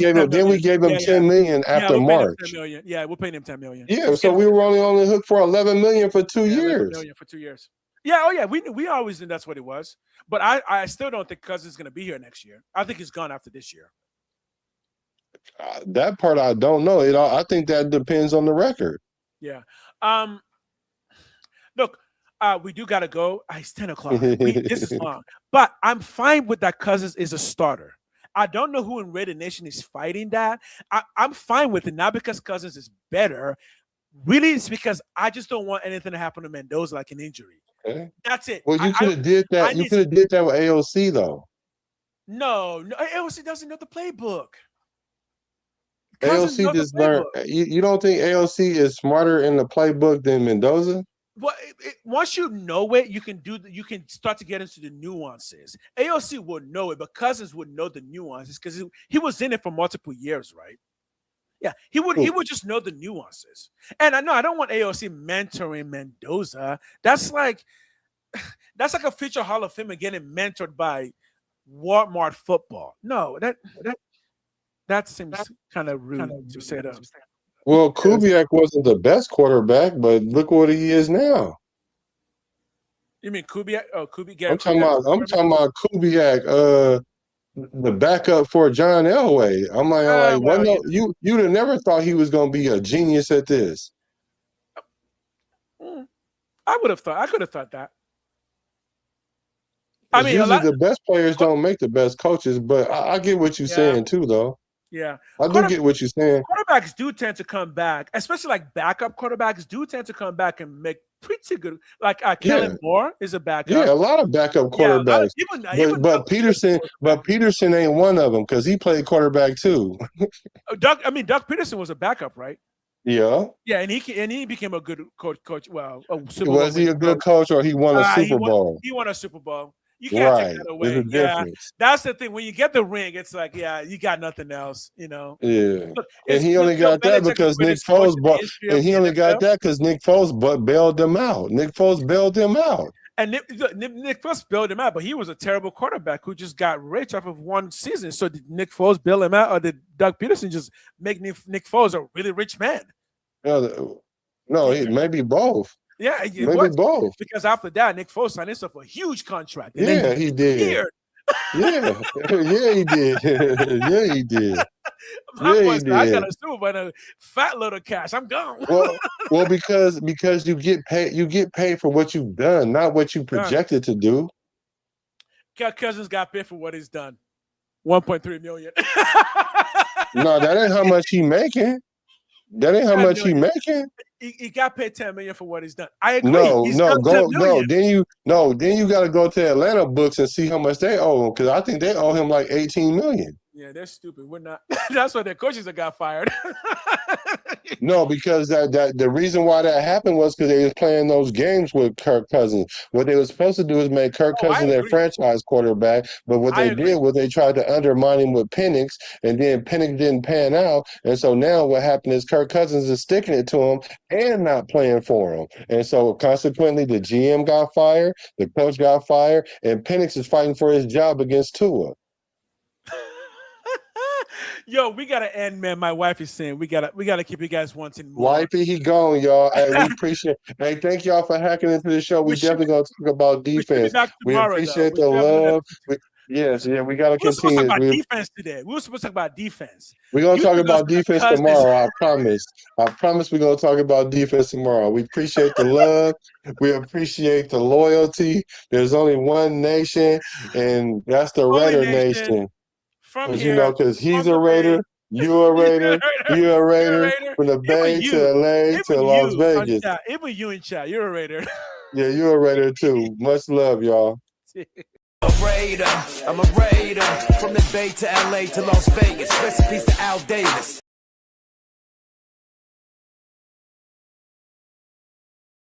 S14: gave him $10 million after March.
S15: Yeah, we're paying him $10 million.
S14: Yeah, so we were only on the hook for $11 million for 2 years.
S15: $11 million for 2 years. Yeah, oh yeah, we always knew that's what it was. But I still don't think Cousins is going to be here next year. I think he's gone after this year.
S14: That part I don't know. I think that depends on the record.
S15: Yeah. Look, we do got to go. It's 10 o'clock. This is long. But I'm fine with that Cousins is a starter. I don't know who in Raider Nation is fighting that. I'm fine with it, not because Cousins is better. Really, it's because I just don't want anything to happen to Mendoza, like an injury.
S14: Okay.
S15: That's it.
S14: Well, you could have did that. You could have did that with AOC, though.
S15: No, AOC doesn't know the playbook.
S14: AOC just learned. You don't think AOC is smarter in the playbook than Mendoza?
S15: Well, once you know it, you can start to get into the nuances. AOC would know it, but Cousins would know the nuances because he was in it for multiple years, right? Yeah, he would just know the nuances. And I don't want AOC mentoring Mendoza. That's like a future Hall of Famer getting mentored by Walmart football. No, that seems kind of rude to say that.
S14: Well, Kubiak wasn't the best quarterback, but look what he is now.
S15: You mean Kubiak? Oh, Kubiak.
S14: I'm talking about Kubiak, the backup for John Elway. I'm like,
S15: Well,
S14: you'd have never thought he was going to be a genius at this.
S15: I would have thought. I could have thought that.
S14: I mean, usually the best players don't make the best coaches, but I get what you're saying too, though.
S15: Yeah,
S14: I do get what you're saying.
S15: Quarterbacks do tend to come back, especially like backup quarterbacks do tend to come back and make pretty good. Like Kellen Moore is a backup.
S14: Yeah, a lot of backup quarterbacks. But Peterson ain't one of them because he played quarterback too.
S15: Doug Peterson was a backup, right?
S14: Yeah.
S15: Yeah, and he became a good coach. Well,
S14: was he a good coach or he won a Super Bowl?
S15: He won a Super Bowl. You can't take that away.
S14: There's a difference.
S15: That's the thing. When you get the ring, it's like, you got nothing else,
S14: Yeah.
S15: Look,
S14: and he only got that because Nick Foles bailed him out. Nick Foles bailed him out.
S15: And Nick Foles bailed him out, but he was a terrible quarterback who just got rich off of one season. So did Nick Foles bail him out, or did Doug Peterson just make Nick Foles a really rich man?
S14: No, maybe both.
S15: Yeah,
S14: maybe both.
S15: Because after that, Nick Foles signed himself a huge contract.
S14: And then he did. Yeah, he did. Yeah, he did.
S15: I got a Super Bowl and a fat load of cash. I'm gone.
S14: well, because you get paid for what you've done, not what you projected to do.
S15: Cousins got paid for what he's done. $1.3 million.
S14: No, that ain't how much he making. That ain't how much he making.
S15: He got paid $10 million for what he's done. I agree.
S14: Then you got to go to Atlanta books and see how much they owe him because I think they owe him like $18 million.
S15: Yeah, they're stupid. We're not. That's why their coaches that got fired.
S14: No, because the reason why that happened was because they was playing those games with Kirk Cousins. What they were supposed to do is make Kirk Cousins their franchise quarterback, but what they did was they tried to undermine him with Penix, and then Penix didn't pan out, and so now what happened is Kirk Cousins is sticking it to him and not playing for him, and so consequently the GM got fired, the coach got fired, and Penix is fighting for his job against Tua.
S15: Yo, we gotta end, man. My wife is saying we gotta keep you guys wanting more.
S14: Wifey, he gone, y'all. Hey, we appreciate. Hey, thank y'all for hacking into the show. We definitely gonna talk about defense. We appreciate the love. We gotta continue.
S15: We were supposed to talk about defense today. We were supposed to talk about defense.
S14: We're gonna talk about defense tomorrow. I promise. I promise we're gonna talk about defense tomorrow. We appreciate the love. We appreciate the loyalty. There's only one nation, and that's the Raider Nation. Because he's a Raider, you're a Raider, you're a Raider, from the Bay to LA to Las Vegas.
S15: Even you in chat, you're a Raider.
S14: Yeah, you're a Raider too. Much love, y'all.
S17: I'm a Raider, from the Bay to LA to Las Vegas. Recipes to Al Davis.